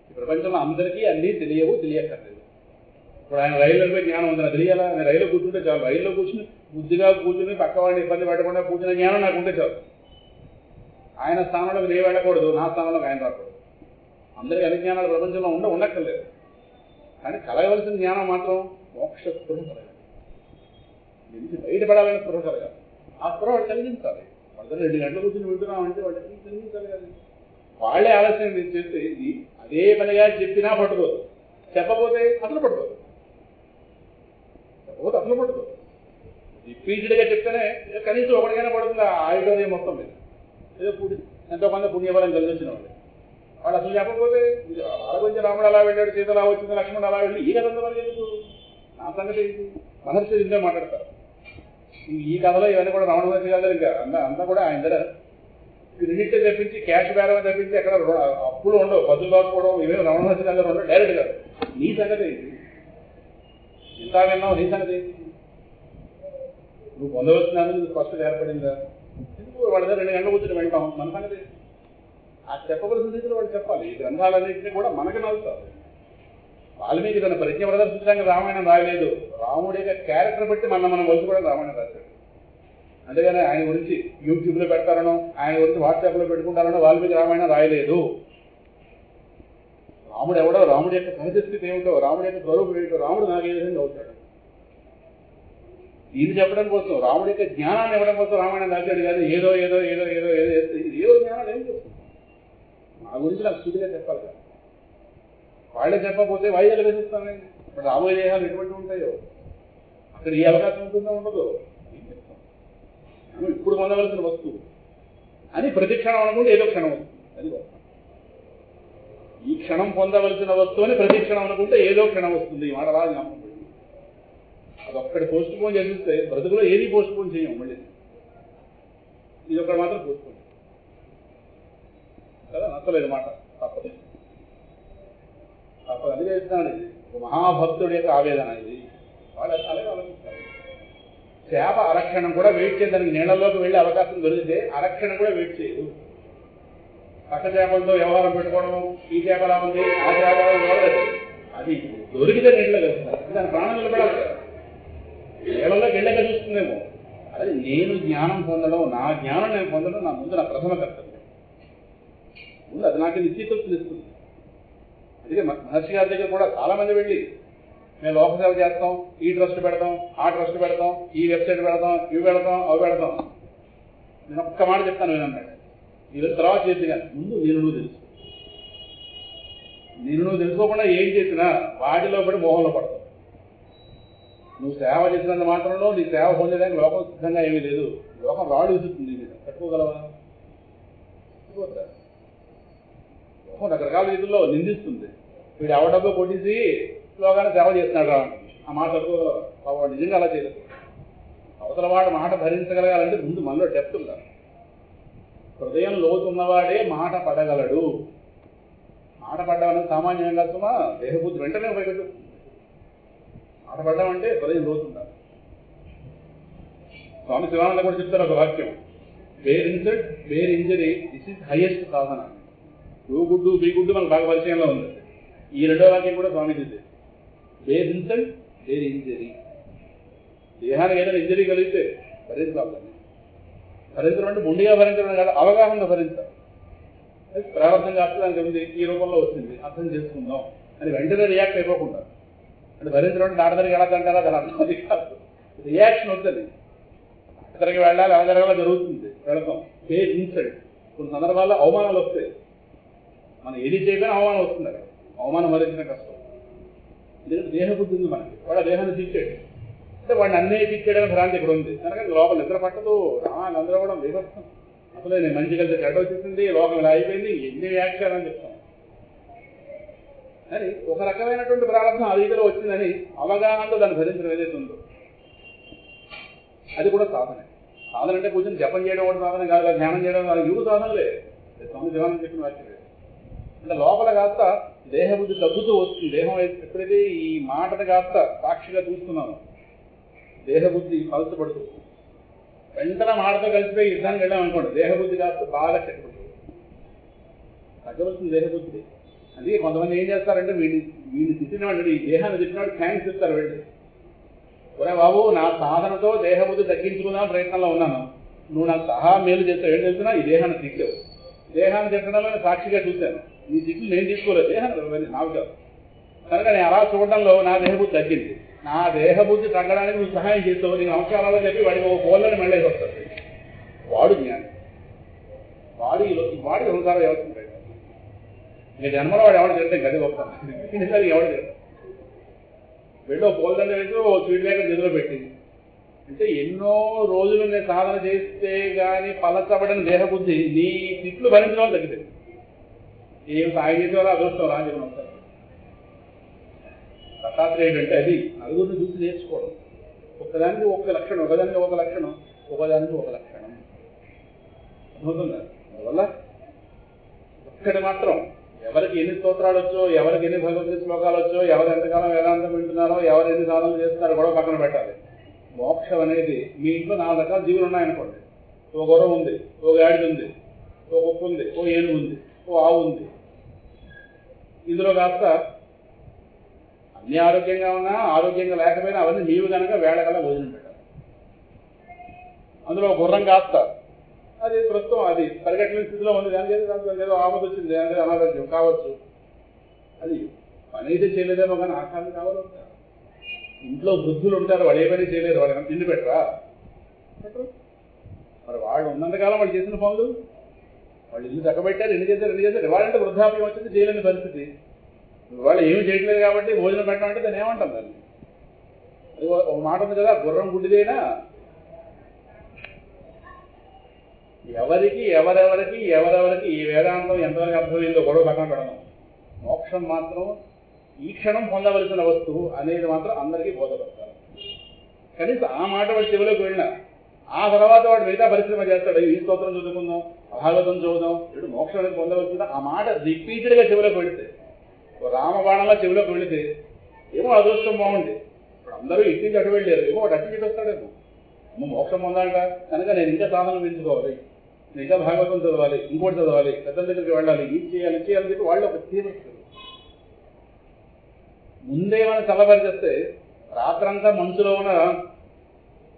ఈ ప్రపంచంలో అందరికీ అన్నీ తెలియక్కర్లేదు. ఇప్పుడు ఆయన రైల్లోపై జ్ఞానం ఉంది, నాకు తెలియాలా? నేను రైల్లో కూర్చుంటే చాలు. రైల్లో బుద్ధిగా కూర్చుని పక్క వాడిని ఇబ్బంది పెట్టకుండా కూర్చునే జ్ఞానం నాకు ఉంటే చాలు. ఆయన స్థానంలోకి నేను వెళ్ళకూడదు, నా స్థానంలోకి ఆయన రాకూడదు. అందరికీ అన్ని జ్ఞానాలు ప్రపంచంలో ఉండక్కర్లేదు. కానీ కలగవలసిన జ్ఞానం మాత్రం మోక్ష స్పృహ కలగాలి, నుంచి బయటపడాలని స్పృహ కలగాలి. ఆ స్పృహ వాడు కలిగించాలి. వాళ్ళ 2 గంటలు కూర్చొని వింటున్నామంటే వాళ్ళకి కలిగించాలి కదా. వాళ్ళే ఆలస్యం చేస్తే ఇది అదే పనిగా చెప్పినా పట్టుకోదు, చెప్పపోతే అసలు పట్టుకోదు. రిపీటెడ్గా చెప్తేనే కనీసం ఒకటికైనా పడుతుంది ఆ ఆయుధం మొత్తం మీద. ఏదో ఎంతో కొంత పుణ్యబలం కలిగించిన వాళ్ళు. వాడు అసలు చెప్పకపోతే వాళ్ళ గురించి రాముడు అలా వెళ్ళాడు, సీత అలా వచ్చింది, లక్ష్మణుడు అలా వెళ్ళి ఈ కథ మనకి ఎందుకు, నా సంగతి ఏంటి, మహర్షి ఇంతే మాట్లాడతారు. ఈ కథలో ఇవన్నీ కూడా రమణ మహర్షి కాదు, ఇంకా అంతా కూడా ఆయన దగ్గర క్రెడిట్ తెప్పించి క్యాష్ బేరం తెప్పించి ఎక్కడ అప్పులు ఉండవు, బదులు కాకపోవడం, ఇవేమి రమణ మహర్షి దగ్గర ఉండవు, డైరెక్ట్ కాదు. నీ సంగతి ఏంటి, ఇంత విన్నావు, నీ సంగతి ఏంటి, నువ్వు పొందవలసినాను నువ్వు స్పష్టత ఏర్పడిందా, ఎందుకు వాళ్ళ దగ్గర 2 గంటలు కూర్చొని వింటాం, మన సంగతి ఆ చెప్పవలసిన రీతిలో వాళ్ళు చెప్పాలి. ఈ గ్రంథాలన్నింటినీ కూడా మనకి నవ్వుతారు. వాల్మీకి తన ప్రజ్ఞ ప్రదర్శించడానికి రామాయణం రాయలేదు, రాముడి యొక్క క్యారెక్టర్ బట్టి మనం వలుసుకోవడానికి రామాయణం రాశాడు. అంతేగాని ఆయన గురించి యూట్యూబ్లో పెడతారనో ఆయన గురించి వాట్సాప్లో పెట్టుకుంటారనో వాల్మీకి రామాయణం రాయలేదు. రాముడు ఎవడో, రాముడి యొక్క సహజస్థితి ఏమిటో, రాముడి యొక్క స్వరూపం ఏమిటో, రాముడు నాకు ఏ విధంగా అవుతాడు, ఇది చెప్పడం కోసం, రాముడి యొక్క జ్ఞానాన్ని ఇవ్వడం కోసం రామాయణం రాశాడు. కానీ ఏదో ఏదో ఏదో ఏదో ఏదో ఏదో జ్ఞానాలు ఏం చెప్తుంది, నా గురించి నాకు సూటిగా చెప్పాలి కదా. వాళ్ళే చెప్పకపోతే వాయిదాలు వేసిస్తాను. ఇప్పుడు రాబోయే దేహాలు ఎటువంటి ఉంటాయో అక్కడ ఏ అవకాశం ఉంటుందో ఉండదో ఏం చెప్తాం. ఇప్పుడు పొందవలసిన వస్తువు అని ప్రతి క్షణం అనుకుంటే ఏదో క్షణం వస్తుంది. అది ఈ క్షణం పొందవలసిన వస్తువు అని ప్రతి క్షణం అనుకుంటే ఏదో క్షణం వస్తుంది. ఈ మాట రాదు జ్ఞాపకం పెట్టి. అదొక్కటి పోస్ట్ పోన్ చేస్తే బ్రతుకులో ఏది పోస్ట్ పోన్ చేయం. మళ్ళీ ఇది ఒక్కటి మాత్రం పోస్ట్ పోన్ కదా, నచ్చలేదు మాట, తప్పదు తప్పదు. అందుకే చెప్తున్నాను, ఇది ఒక మహాభక్తుడి యొక్క ఆవేదన. ఇది వాళ్ళు అలాగే ఆలోచిస్తారు. చేప అరక్షణం కూడా వెయిట్ చేయడానికి నీళ్ళలోకి వెళ్ళే అవకాశం దొరికితే అరక్షణం కూడా వెయిట్ చేయదు. పక్క చేపలతో వ్యవహారం పెట్టుకోవడం, ఈ చేప ఎలా ఉంది, ఆ చేప చూడలేదు, అది దొరికితే నీళ్ళలో కలుస్తారు. దాని ప్రాణం నిలబడాలి కదా, నీళ్ళలోకి వెళ్ళక చూస్తుందేమో. అది నేను జ్ఞానం పొందడం, నా జ్ఞానం నేను పొందడం నా ముందు నా ప్రథమ కర్తవ్యం. ముందు అది నాకు నిశ్చితత్వం ఇస్తుంది. అందుకే మహర్షి గారి దగ్గర కూడా చాలా మంది వెళ్ళి మేము లోకసేవ చేస్తాం, ఈ ట్రస్ట్ పెడతాం, ఆ ట్రస్ట్ పెడతాం, ఈ వెబ్సైట్ పెడతాం, ఇవి పెడతాం, అవి పెడతాం. నేను ఒక్క మాట చెప్తాను వినన్నాడు, మీరు తర్వాత చేసి కానీ ముందు నేను నువ్వు తెలుసు. నేను నువ్వు తెలుసుకోకుండా ఏం చేసినా వాటిలో పడి మోహంలో పడతావు. నువ్వు సేవ చేసినంత మాత్రంలో నీ సేవ పొందేదానికి లోకం సిద్ధంగా ఏమీ లేదు. లోకం రాడు విసురుతుంది, తట్టుకోగలవా? లోకం రకరకాల రీతుల్లో నిందిస్తుంది. వీడు ఎవడబ్బో కొట్టేసి లోకాన్ని సేవ చేస్తున్నాడు రా, ఆ మాట తట్టుకోగలవా? వాడు నిజంగా అలా చేయలేదు. అవతల వాడు మాట భరించగలగాలంటే ముందు మనలో డెప్త్ ఉండాలి. హృదయం లోతున్నవాడే మాట పడగలడు. మాట పడ్డామనేది సామాన్యం కాదుమా, దేహబుద్ధి వెంటనే ఉపయోగిస్తుంది. మాట పడ్డామంటే హృదయం లోతుండాలి. స్వామి శివానంద కూడా చెప్తారు ఒక వాక్యం, where insult where injury this is highest సాధన. డూ గుడ్డు బీ గుడ్డు మనకు బాగా పరిచయంలో ఉంది. ఈ రెండో వాక్యం కూడా స్వామిజీ, వేర్ ఇన్సల్ట్ వేర్ ఇంజరీ. దేహానికి ఏదైనా ఇంజరీ కలిగితే భరించాలి. భరించడం అంటే ముందుగా భరించడం కాదు, అవగాహనగా భరించాలి. ప్రారంభం కాదు, దానికి ఉంది ఈ రూపంలో వచ్చింది, అర్థం చేసుకుందాం అని వెంటనే రియాక్ట్ అయిపోకుండా. అంటే భరించడం అంటే ఆడదానికి ఎలా తింటారా దాని అర్థం అది కాదు, రియాక్షన్ వస్తుంది. అక్కడికి వెళ్ళాలి, అలా జరగాల జరుగుతుంది, వెళతాం. Where insult. కొన్ని సందర్భాల్లో అవమానాలు వస్తాయి. మనం ఏది చేయగానే అవమానం వస్తుంది. అక్కడ అవమానం భరించిన కష్టం. ఎందుకంటే దేహబుద్ధి ఉంది మనకి. వాడు దేహాన్ని తిట్టాడు అంటే వాడిని అన్నీ తిట్టాడని భ్రాంతి ఇక్కడ ఉంది కనుక లోపల నిద్ర పట్టదు. అందరూ కూడా విభత్సం, అసలు నేను మంచి కలిసి చెడ్డ వచ్చేసింది, లోకం ఇలా అయిపోయింది, ఎన్ని వ్యాఖ్యాలని చెప్తాను. అని ఒక రకమైనటువంటి ప్రారంభం ఆ రీతిలో వచ్చిందని అవగాహనతో దాన్ని భరించడం ఏదైతే ఉందో అది కూడా సాధనే. సాధన అంటే కూర్చొని జపం చేయడం కూడా సాధన కాదు, ధ్యానం చేయడం కాదు, ఇవి సాధనలే. స్వామి శివానంద చెప్పిన వాక్యం అంటే లోపల కాస్త దేహబుద్ధి తగ్గుతూ వస్తుంది. దేహం ఎప్పుడైతే ఈ మాటను కాస్త సాక్షిగా చూస్తున్నాను, దేహబుద్ధి పలచబడుతూ వెంటనే మాటతో కలిసిపోయి యుద్ధానికి వెళ్ళామనుకోండి, దేహబుద్ధి కాస్త బాగా చెక్కబడుతుంది, తగ్గవలసింది దేహబుద్ధి. అందుకే కొంతమంది ఏం చేస్తారంటే వీడిని తిట్టినవాడు, ఈ దేహాన్ని తిట్టినవాడు థ్యాంక్స్ చెప్తారు. వెళ్ళి ఒరే బాబు, నా సాధనతో దేహబుద్ధి తగ్గించుకుందాం ప్రయత్నంలో ఉన్నాను, నువ్వు నాకు సహా మేలు చేస్తావు. ఏం తెలుస్తున్నా, ఈ దేహాన్ని తిట్టావు. దేహాన్ని తిట్టడంలో నేను సాక్షిగా చూశాను, నీ తిట్లు నేను తీసుకోలేదు, దేహాన్ని నాకు కాదు. కనుక నేను అలా చూడడంలో నా దేహబుద్ధి తగ్గింది. నా దేహబుద్ధి తగ్గడానికి నువ్వు సహాయం చేస్తావు, నీకు నమస్కారాలు చెప్పి వాడికి ఒక కోళ్ళని మళ్ళీ వస్తుంది. వాడు జ్ఞాని, వాడి సంసారం ఎవరుంటాడు. ఇంకా జన్మలో వాడు ఎవరు చేస్తే గది గొప్ప ఎవడు చేస్తాడు. వెళ్ళి ఒక కోళ్ళని వేసి ఓ స్వీట్ మేకర్ నిధులు పెట్టింది అంటే ఎన్నో రోజులు నేను సాధన చేస్తే కానీ పలచబడిన దేహబుద్ధి నీ తిట్లు భరించడం తగ్గిపోయింది. ఏం సాయం చేసేవారో అదృష్టం రాజీవనం అవుతారు. దత్తాత్రేయుడు అంటే అది నలుగురిని చూసి నేర్చుకోవడం. ఒకదానికి ఒక లక్షణం, ఒకదానికి ఒక లక్షణం, ఒకదానికి ఒక లక్షణం అవుతుంది. అందువల్ల ఒక్కటి మాత్రం ఎవరికి ఎన్ని స్తోత్రాలు వచ్చో, ఎవరికి ఎన్ని భగవద్గీత శ్లోకాలు వచ్చో, ఎవరు ఎంతకాలం వేదాంతం వింటున్నారో, ఎవరు ఎన్ని సాధనలు చేస్తున్నారో కూడా పక్కన పెట్టాలి. మోక్షం అనేది మీ ఇంట్లో 4 రకాల జీవులు ఉన్నాయనుకోండి. ఓ గుర్రం ఉంది, ఓ గాడిద ఉంది, ఓ కుక్క ఉంది, ఓ ఏనుగు ఉంది, ఓ ఆవు ఉంది. ఇందులో కాస్త అన్ని ఆరోగ్యంగా ఉన్నా, ఆరోగ్యంగా లేకపోయినా అవన్నీ నీవు కనుక వేళకల్లా భోజనం పెట్టాలి. అందులో గుర్రం కాస్త అది ప్రస్తుతం అది పరిగెట్టిన స్థితిలో ఉంది, దానికి ఏదో ఆపద వచ్చింది, దానికి అనారోగ్యం కావచ్చు. అది పని అయితే చేయలేదేమో కానీ ఆకారం కావాలి. ఇంట్లో వృద్ధులు ఉంటారు, వాళ్ళు ఏ పని చేయలేరు, వాళ్ళు తిండి పెట్టరా పెట్టరు. మరి వాళ్ళు ఉన్నంతకాలం వాళ్ళు చేసిన పనులు, వాళ్ళు ఇల్లు చక్కబెట్టారు, ఎన్ని చేశారు. వాళ్ళంటే వృద్ధాప్యం వచ్చింది, చేయలేని పరిస్థితి. వాళ్ళు ఏమి చేయట్లేదు కాబట్టి భోజనం పెట్టడం అంటే దాన్ని ఏమంటాం? దాన్ని అది ఒక మాట ఉంది కదా, గుర్రం గుడ్డిదైనా ఎవరికి ఈ వేదాంతం ఎంతవరకు అర్థమైందో గొడవ పక్కన పెడదాం. మోక్షం మాత్రం ఈ క్షణం పొందవలసిన వస్తువు అనేది మాత్రం అందరికీ బోధపడతారు. కనీసం ఆ మాట వాడి చెవిలోకి వెళ్ళినా ఆ తర్వాత వాడు మిగతా పరిశ్రమ చేస్తాడు. ఈ స్తోత్రం చదువుకుందాం, భాగవతం చదువుదాం, ఇప్పుడు మోక్షం అనేది పొందవలసిందా ఆ మాట రిపీటెడ్గా చెవిలోకి వెళితే, రామబాణంలో చెవిలోకి వెళితే ఏమో అదృష్టం బాగుంది. ఇప్పుడు అందరూ ఇటు నుంచి అటు వెళ్ళారు, ఏమో వాడు అటు ఇటు వస్తాడేమో. మోక్షం పొందాలంట కనుక నేను ఇంకా సాధనలు పెంచుకోవాలి, ఇంకా భాగవతం చదవాలి, ఇంకోటి చదవాలి, పెద్దల దగ్గరికి వెళ్ళాలి, ఇది చేయాలని చెప్పి వాళ్ళు ఒక తీవ్రస్తారు. ముందే మనం చల్లబరిచేస్తే రాత్రంతా మంచులో ఉన్న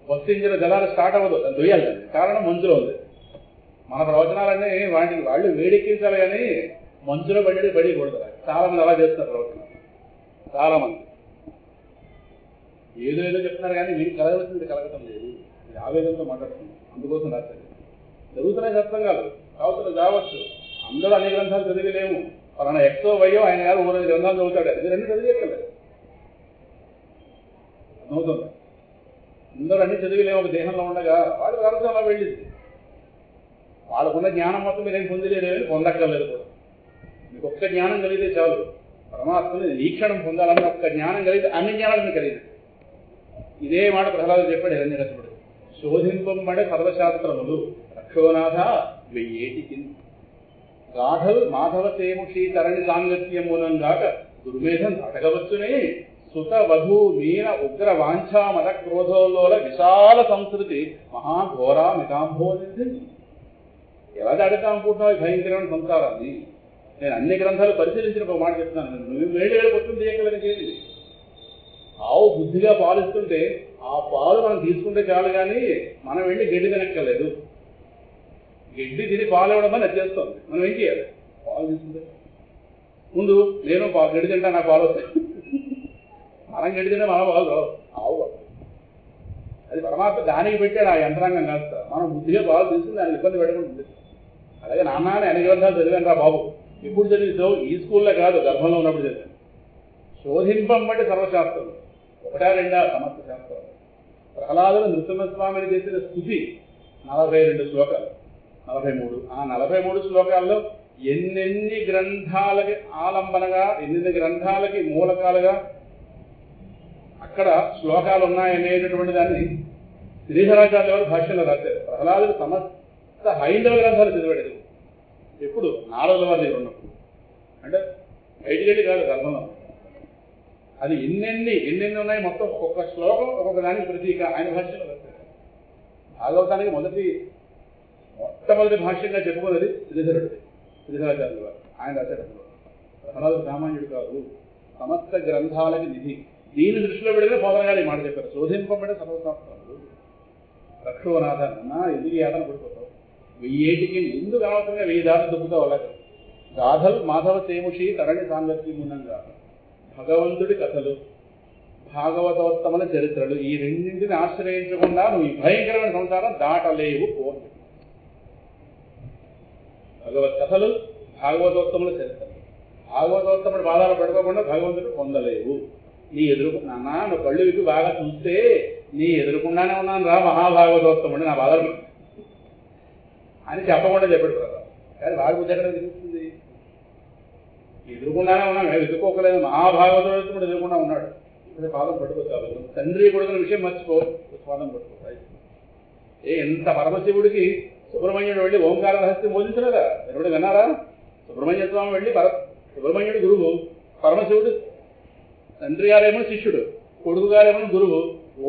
బస్సు ఇంజిన్ జలాలు స్టార్ట్ అవ్వదు, అది దొయ్యాలి. దాన్ని కారణం మంచులో ఉంది. మన ప్రవచనాలన్నీ వాటికి వాళ్ళు వేడెక్కించాలి కానీ మంచులో పడకూడదు. చాలా మంది అలా చేస్తున్నారు ప్రవచనాలు. చాలా మంది ఏదో చెప్తున్నారు కానీ వీరికి కలగవలసింది కలగటం లేదు. ఇది ఆవేదనతో మాట్లాడుతుంది. అందుకోసం రాశారు. జరుగుతున్నాయి సత్సంగాలు కావచ్చు కావచ్చు, అందరూ అన్ని గ్రంథాలు చదివిలేము. పలానా ఎక్సో వయ్యో ఆయన గారు 3 గ్రంథాలు చదువుతాడు, అది 2 చదివేయక్కర్లేదు. అర్థమవుతుంది. అందరూ అన్ని చదివిలేము. ఒక దేహంలో ఉండగా వాళ్ళు గ్రంథంలో వెళ్ళింది. వాళ్ళకున్న జ్ఞానం మొత్తం మీరేం పొందలేదేమని పొందక్కర్లేదు కూడా. మీకు ఒక్క జ్ఞానం కలిగితే చాలు. పరమాత్మని వీక్షణం పొందాలన్న ఒక్క జ్ఞానం కలిగితే అన్ని జ్ఞానాలు మీకు కలిగింది. ఇదే మాట ప్రహ్లాదుడు చెప్పాడు హిరణ్యకశిపుడు. శోధింపబడే సర్వశాస్త్రములు రక్షోనాథ వెయ్యేటికి గాఢలు మాధవ సేముషి తరణి సాంగత్యమూలంగాక దుర్మేధం అడగవచ్చునే సుత వధూ మీన ఉగ్ర వాంఛా మద క్రోధోల్లోల విశాల సంస్కృతి మహాఘోరా మితాంభోనిధి. ఎలా దాడుతామనుకుంటున్నావు ఈ భయంకరమైన సంసారాన్ని? నేను అన్ని గ్రంథాలు పరిశీలించిన ఒక మాట చెప్తున్నాను. నువ్వు వేడిగా పొత్తులు చేయగలని చేయండి. ఆవు బుద్ధిగా పాలిస్తుంటే ఆ పాలు మనం తీసుకుంటే చాలు కానీ మనం వెళ్ళి గడ్డి తినక్కర్లేదు. గడ్డి తిని పాలు ఇవ్వడం అని వచ్చేస్తుంది. మనం ఏం చేయాలి? పాలు తీసుకుంటే ముందు నేను గడ్డి తింటా, నాకు పాలు వస్తాయి. మనం గడ్డి తింటే మన పాలు రావు, ఆవు. అది పరమాత్మ దానికి పెట్టాడు ఆ యంత్రాంగం కాస్త. మనం బుద్ధిగా పాలు తీసుకుని దానికి ఇబ్బంది పెట్టకుండా. అలాగే నాన్న అన్ని గ్రంథాలు చదివాను రా బాబు. ఇప్పుడు చదివిస్తావు, ఈ స్కూల్లో కాదు, గర్భంలో ఉన్నప్పుడు చదివాను. శోధింపబట్టి సర్వశాస్త్రం 1-2 సమస్త శాస్త్రాలు. ప్రహ్లాదుడు నృసింహస్వామిని చేసిన స్తుతి 42 శ్లోకాలు, 43. ఆ 43 శ్లోకాల్లో ఎన్నెన్ని గ్రంథాలకి ఆలంబనగా, ఎన్నెన్ని గ్రంథాలకి మూలకాలుగా అక్కడ శ్లోకాలు ఉన్నాయనేటటువంటి దాన్ని శ్రీధరాచార్య వారు భాష్యంలో రాశారు. ప్రహ్లాదుడు సమస్త హైందవ గ్రంథాలు చదివాడు. ఎప్పుడు నారదుల వారి దగ్గర ఉన్నప్పుడు, అంటే బయటికెళ్ళి కాదు, గర్భంలో. అది ఎన్నెన్ని ఉన్నాయి మొత్తం. ఒక్కొక్క శ్లోకం ఒక్కొక్క దానికి ప్రతీక ఆయన భాష్యంలో రాశారు. భాగవతానికి మొట్టమొదటి భాష్యంగా చెప్పుకున్నది శ్రీధరాచార్యుల వారు. ఆయన రాశాడు. ప్రహ్లాదుడు సామాన్యుడు కాదు, సమస్త గ్రంథాలకి నిధి. దీని దృష్టిలో పెడితే పోదనగాలి మాట చెప్పారు. శోధింపబడే సర్వశాస్త్రాలు రక్షోనాథ అన్నా ఎందుకు యాతన పడిపోతావు? 1000 ఎందుకు అనవసరంగా 1000 దారులు దొబ్బుతావు? అలాగే గాథలు మాధవ సేముషి తరణి సాంగత్యమునంగా భగవంతుడి కథలు, భాగవతోత్తముల చరిత్రలు, ఈ రెండింటిని ఆశ్రయించకుండా నువ్వు ఈ భయంకరమైన సంసారం దాటలేవు. భగవత్ కథలు, భాగవతోత్తముల చరిత్రలు, భాగవతోత్తముడి బాధలు పడుకోకుండా భగవంతుడు పొందలేవు. నీ నాన్న నువ్వు కళ్ళు విప్పి బాగా చూస్తే నీ ఎదురుకుండానే ఉన్నాను రా మహాభాగవతోత్తముడు, నా బాధలు అని చెప్పకుండా చెప్పాడు కదా. కానీ వాడి బుద్ధి ఎక్కడ తెలుస్తుంది? ఎదురుకుండానే ఉన్నాం, ఎదుర్కోకలేదు. మహాభాగవతుడు కూడా ఎదురుకుండా ఉన్నాడు. ఇప్పుడు పాదం పట్టుకోవచ్చు. తండ్రి కొడుకున్న విషయం మర్చిపో, పాదం పట్టుకో. ఎంత పరమశివుడికి సుబ్రహ్మణ్యుడు వెళ్ళి ఓంకార రహస్యం బోధించలేదా? ఎవరు విన్నారా? సుబ్రహ్మణ్య స్వామి వెళ్ళి సుబ్రహ్మణ్యుడు గురువు, పరమశివుడు తండ్రి గారేమో శిష్యుడు, కొడుకు గారేమో గురువు.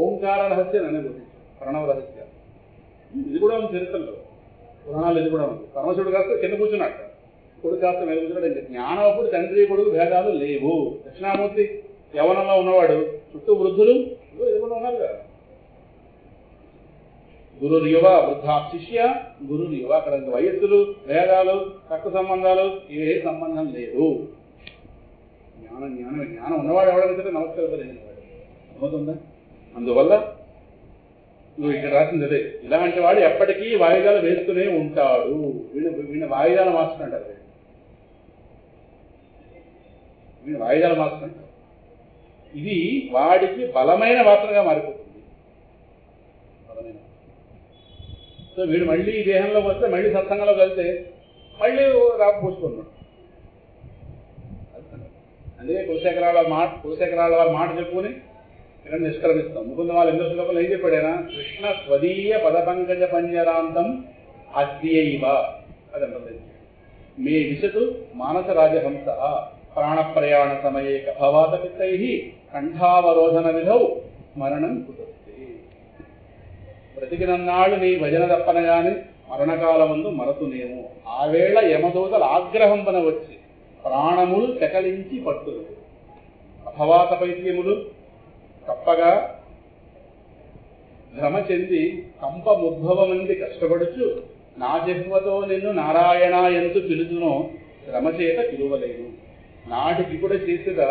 ఓంకార రహస్యం అనేది బోధించారు, ప్రణవ రహస్యం. ఇది కూడా ఉంది చరిత్రలో, పురాణాలు ఇది కూడా ఉంది. పరమశివుడు కాస్త కింద కూర్చున్నాడు, కొడుకు కాస్త మీద కూర్చున్నాడు. ఇంకా జ్ఞానం అప్పుడు తండ్రి కొడుకు భేదాలు లేవు. దక్షిణామూర్తి యవనంలో ఉన్నవాడు, చుట్టూ వృద్ధులు ఇది కూడా ఉన్నారు కదా. గురువు యువ వృద్ధా శిష్య, గురువు యువ. అక్కడ వయస్సులు భేదాలు తక్కువ సంబంధాలు ఏ సంబంధం లేదు. జ్ఞానం ఉన్నవాడు ఎవడైనా సరే నమస్కారం అవుతుందా? అందువల్ల నువ్వు ఇక్కడ రాసింది అదే. ఇలాంటి వాడు ఎప్పటికీ వాయిదాలు వేస్తూనే ఉంటాడు. వీళ్ళ వాయిదాల మాస్టర్ అంటారు, వీళ్ళ వాయిదాల మాస్టర్ అంటారు. ఇది వాడికి బలమైన వాసనగా మారిపోతుంది, బలమైన. సో వీడు మళ్ళీ ఈ దేహంలోకి వస్తే, మళ్ళీ సత్సంగంలో కలిస్తే మళ్ళీ రాకపోసుకున్నాడు. అందుకే కులశేఖరాల వారి మాట చెప్పుకుని ఇక్కడ నిష్క్రమిస్తాం. ముకుంద వాళ్ళ ఇంద్ర శ్లోకంలో ఏం చెప్పాడైనా? కృష్ణ స్వదీయ పదపంకజ పంజరాంతం అద్యైవ అదంటే మే విశతు మానస రాజహంస ప్రాణప్రయాణ సమయే భవాత పిత్తై కంఠావరోధన విధౌ స్మరణం కుదస్తే. బ్రతికినన్నాళ్ళు నీ భజన తప్పనగాని మరణకాలమందు మరతునేమో. ఆవేళ యమదూతల ఆగ్రహంపన వచ్చి ప్రాణములు చెకలించి పట్టుదు. అభవాత పైత్యములు తప్పగా భ్రమ చెంది కంపముద్భవమంది కష్టపడుచు నా జిహ్వతో నిన్ను నారాయణ ఎంతు పిలుచునో శ్రమ చేత పిలువలేను. నాటికి కూడా చేసేద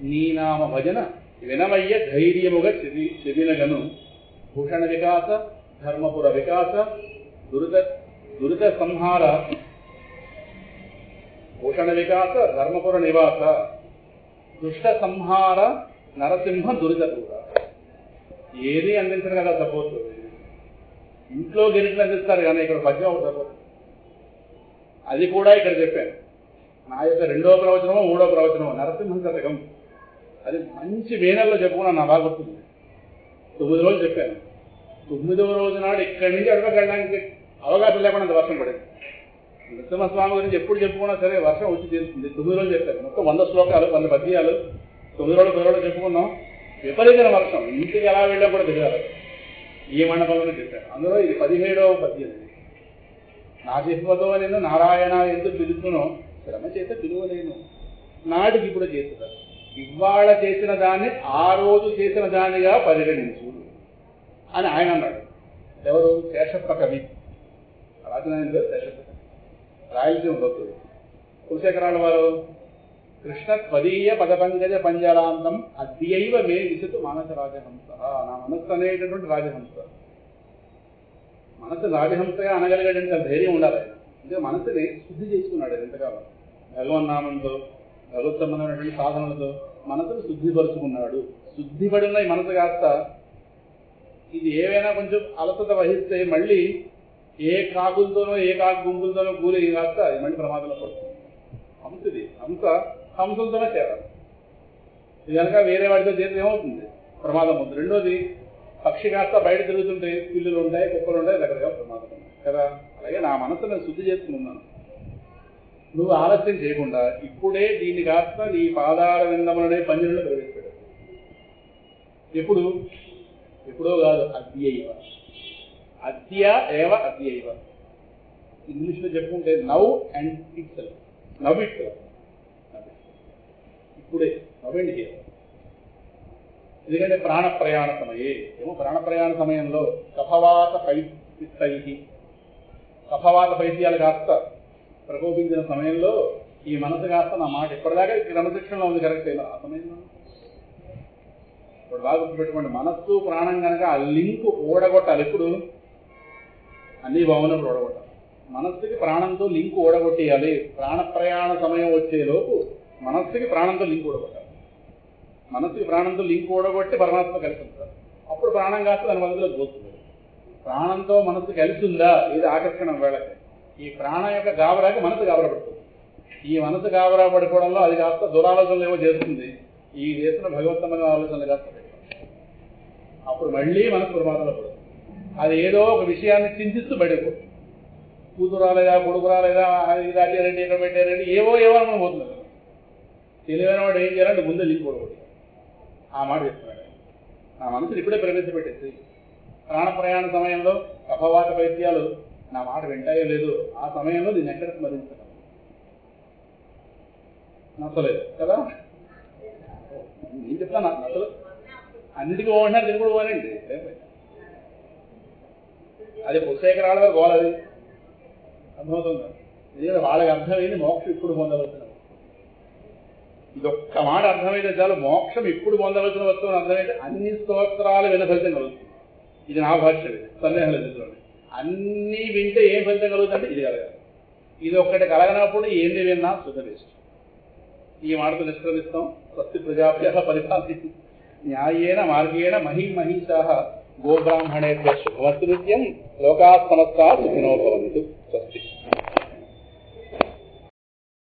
నీ నామ భజన వినమయ్య ధైర్యముగా చెదినగను. భూషణ వికాస ధర్మపుర వికాస దురిత సంహార భూషణ వికాస ధర్మపుర నివాస దుష్ట సంహార నరసింహ దురిత దూర. ఏది అందించరు కదా సపోర్ట్. ఇంట్లో గిరిటలు అందిస్తారు కానీ ఇక్కడ పద్యం ఒకటి సపోర్ట్. అది కూడా ఇక్కడ చెప్పాను. నా యొక్క 2వ ప్రవచనమో 3వ ప్రవచనమో నరసింహ శతకం. అది మంచి మేనల్లో చెప్పుకున్నాను, నా బాగా గుర్తుంది. 9 రోజులు చెప్పాను. 9వ రోజు నాడు ఇక్కడి నుంచి అడగడానికి అవకాశం లేకుండా వర్షం పడింది. నరసింహస్వామి గురించి ఎప్పుడు చెప్పుకున్నా సరే వర్షం వచ్చి తీరుతుంది. 9 రోజులు చెప్పారు. మొత్తం 100 శ్లోకాలు 100 పద్యాలు 9 రోజులు చెప్పుకున్నాం. విపరీతమైన వర్షం, ఇంటికి ఎలా వెళ్ళా కూడా తెలియాలి. ఈ మండపంలోనే చెప్పారు. అందులో ఇది 17వ పద్యం. నా జిహ్వతో నేను నారాయణ ఎందుకు పిలుచునో శ్రమ చేత పిలువలేను. నాటికి ఇప్పుడు చేస్తున్నారు. ఇవాళ చేసిన దాన్ని ఆ రోజు చేసిన దానిగా పరిగణించు అని ఆయన అన్నాడు. ఎవరు? శేషప్ప కవి. రాజనాయన శేషప్ప కవి, రాయలసీమ భక్తుడు. కులశేఖరాల వారు కృష్ణ స్వదీయ పదపంకజ పంజరాంతం అద్యైవ మే విశతు మానస రాజహంస. నా మనస్సు అనేటటువంటి రాజహంస. మనసు రాజహంసగా అనగలిగేటువంటి ధైర్యం ఉండాలి. అంటే మనసుని శుద్ధి చేసుకున్నాడు ఎంతకాలం. భగవన్నామంతో భగవత్ సంబంధమైనటువంటి సాధనలతో మనసును శుద్ధిపరుచుకున్నాడు. శుద్ధిపడిన ఈ మనసు కాస్త ఇది ఏవైనా కొంచెం అలసత వహిస్తే మళ్ళీ ఏ కాకులతోనో ఏ కాకు గుంపులతోనో కూలి కాస్త అది మళ్ళీ ప్రమాదంలో పడుతుంది. హంసది హంసలతోనే చేరాలి. ఇది కనుక వేరే వాటితో చేస్తే ఏమవుతుంది? ప్రమాదం అవుతుంది. రెండోది, పక్షి కాస్త బయట తిరుగుతుంటే పిల్లులు ఉంటాయి, కుక్కలు ఉంటాయి, రకరకాల ప్రమాదం ఉంది కదా. అలాగే నా మనసు నేను శుద్ధి చేసుకున్నాను. నువ్వు ఆలస్యం చేయకుండా ఇప్పుడే దీన్ని కాస్త నీ పాదాల విందములనే పంజరంలో ప్రవేశపెట్టావు. ఎప్పుడో కాదు, అద్యైవ. అద్య ఏవ అద్యైవ. ఇంగ్లీష్లో చెప్పుకుంటే now and it self. Now it self. ఇప్పుడే నవ్ అండ్ హియర్. ఎందుకంటే ప్రాణప్రయాణ సమయే. ఏమో ప్రాణప్రయాణ సమయంలో కఫవాత పైత్యాలు కాస్త ప్రకోపించిన సమయంలో ఈ మనసు కాస్త నా మాట ఇప్పటిదాకా క్రమశిక్షణలో ఉంది, కరెక్ట్ అయినా ఆ సమయంలో ఇప్పుడు బాగా గుర్తుపెట్టుకోండి. మనస్సు ప్రాణం కనుక ఆ లింక్ ఓడగొట్టాలి. ఇప్పుడు అన్ని బాగున్నప్పుడు ఓడగొట్టాలి. మనస్సుకి ప్రాణంతో లింక్ ఓడగొట్టేయాలి. ప్రాణప్రయాణ సమయం వచ్చేలోపు మనస్సుకి ప్రాణంతో లింక్ ఓడగొట్టాలి. మనస్సుకి ప్రాణంతో లింక్ ఓడగొట్టి పరమాత్మ కలిసి ఉంటారు. అప్పుడు ప్రాణం కాస్త దాని మధ్యలో పోతుంది. ప్రాణంతో మనస్సు కలిసి ఉందా ఇది ఆకర్షణ వేళకి. ఈ ప్రాణం యొక్క గాబరాకి మనసు గాబరపడుతుంది. ఈ మనసు గాబరా పడిపోవడంలో అది కాస్త దురాలోచనలు ఏవో చేస్తుంది. ఈ చేస్తున్న భగవంతమైన ఆలోచనలు కాస్త అప్పుడు మళ్ళీ మనసు ప్రమాదంలో పడుతుంది. అది ఏదో ఒక విషయాన్ని చింతిస్తూ బయటపోతుంది. కూతురు రాలేదా, కొడుకు రాలేదా, అది రాజారెడ్డి ఎక్కడ పెట్టారండి, ఏవో మనం పోతున్నారు. తెలివైన వాడు ఏం చేయాలంటే ముందే లింకోడు. ఆ మాట చెప్తున్నాడు. నా మనసుని ఇప్పుడే ప్రవేశపెట్టేసి ప్రాణ ప్రయాణ సమయంలో కఫవాత వైద్యాలు నా మాట వింటాయో లేదు, ఆ సమయంలో దీన్ని ఎక్కడ స్మరించగలను? నచ్చలేదు కదా, నేను చెప్తాను. నాకు నచ్చలు అన్నిటికీ పోంటారు, దీన్ని కూడా పోనండి. అది పుస్తకరాల వరకు పోలేదు, అర్థమవుతుందా? ఎందుకంటే వాళ్ళకి అర్థమైంది మోక్షం ఇప్పుడు పొందవలసిన. ఇదొక్క మాట అర్థమైతే చాలు, మోక్షం ఇప్పుడు పొందవలసిన వస్తువు అర్థమైతే అన్ని స్తోత్రాలు విన ఫలితం కలుగుతుంది. ఇది నా భాష్యం, ఇది సందేహం లేదు. అన్నీ వింటే ఏం ఫలితం కలుగుతుందంటే ఇది కలగాలి. ఇది ఒక్కటి కలగనప్పుడు ఏంది విన్నా సుఖవేస్ట్. ఈ మాటతో నిష్క్రమిస్తాం. స్వస్తి ప్రజాభ్యః పరిపాలయంతాం న్యాయేన మార్గేణ మహిమహీషాః గోబ్రాహ్మణేభ్యః శుభమస్తు నిత్యం. లోకాః సమస్తాః సుఖినో భవంతు.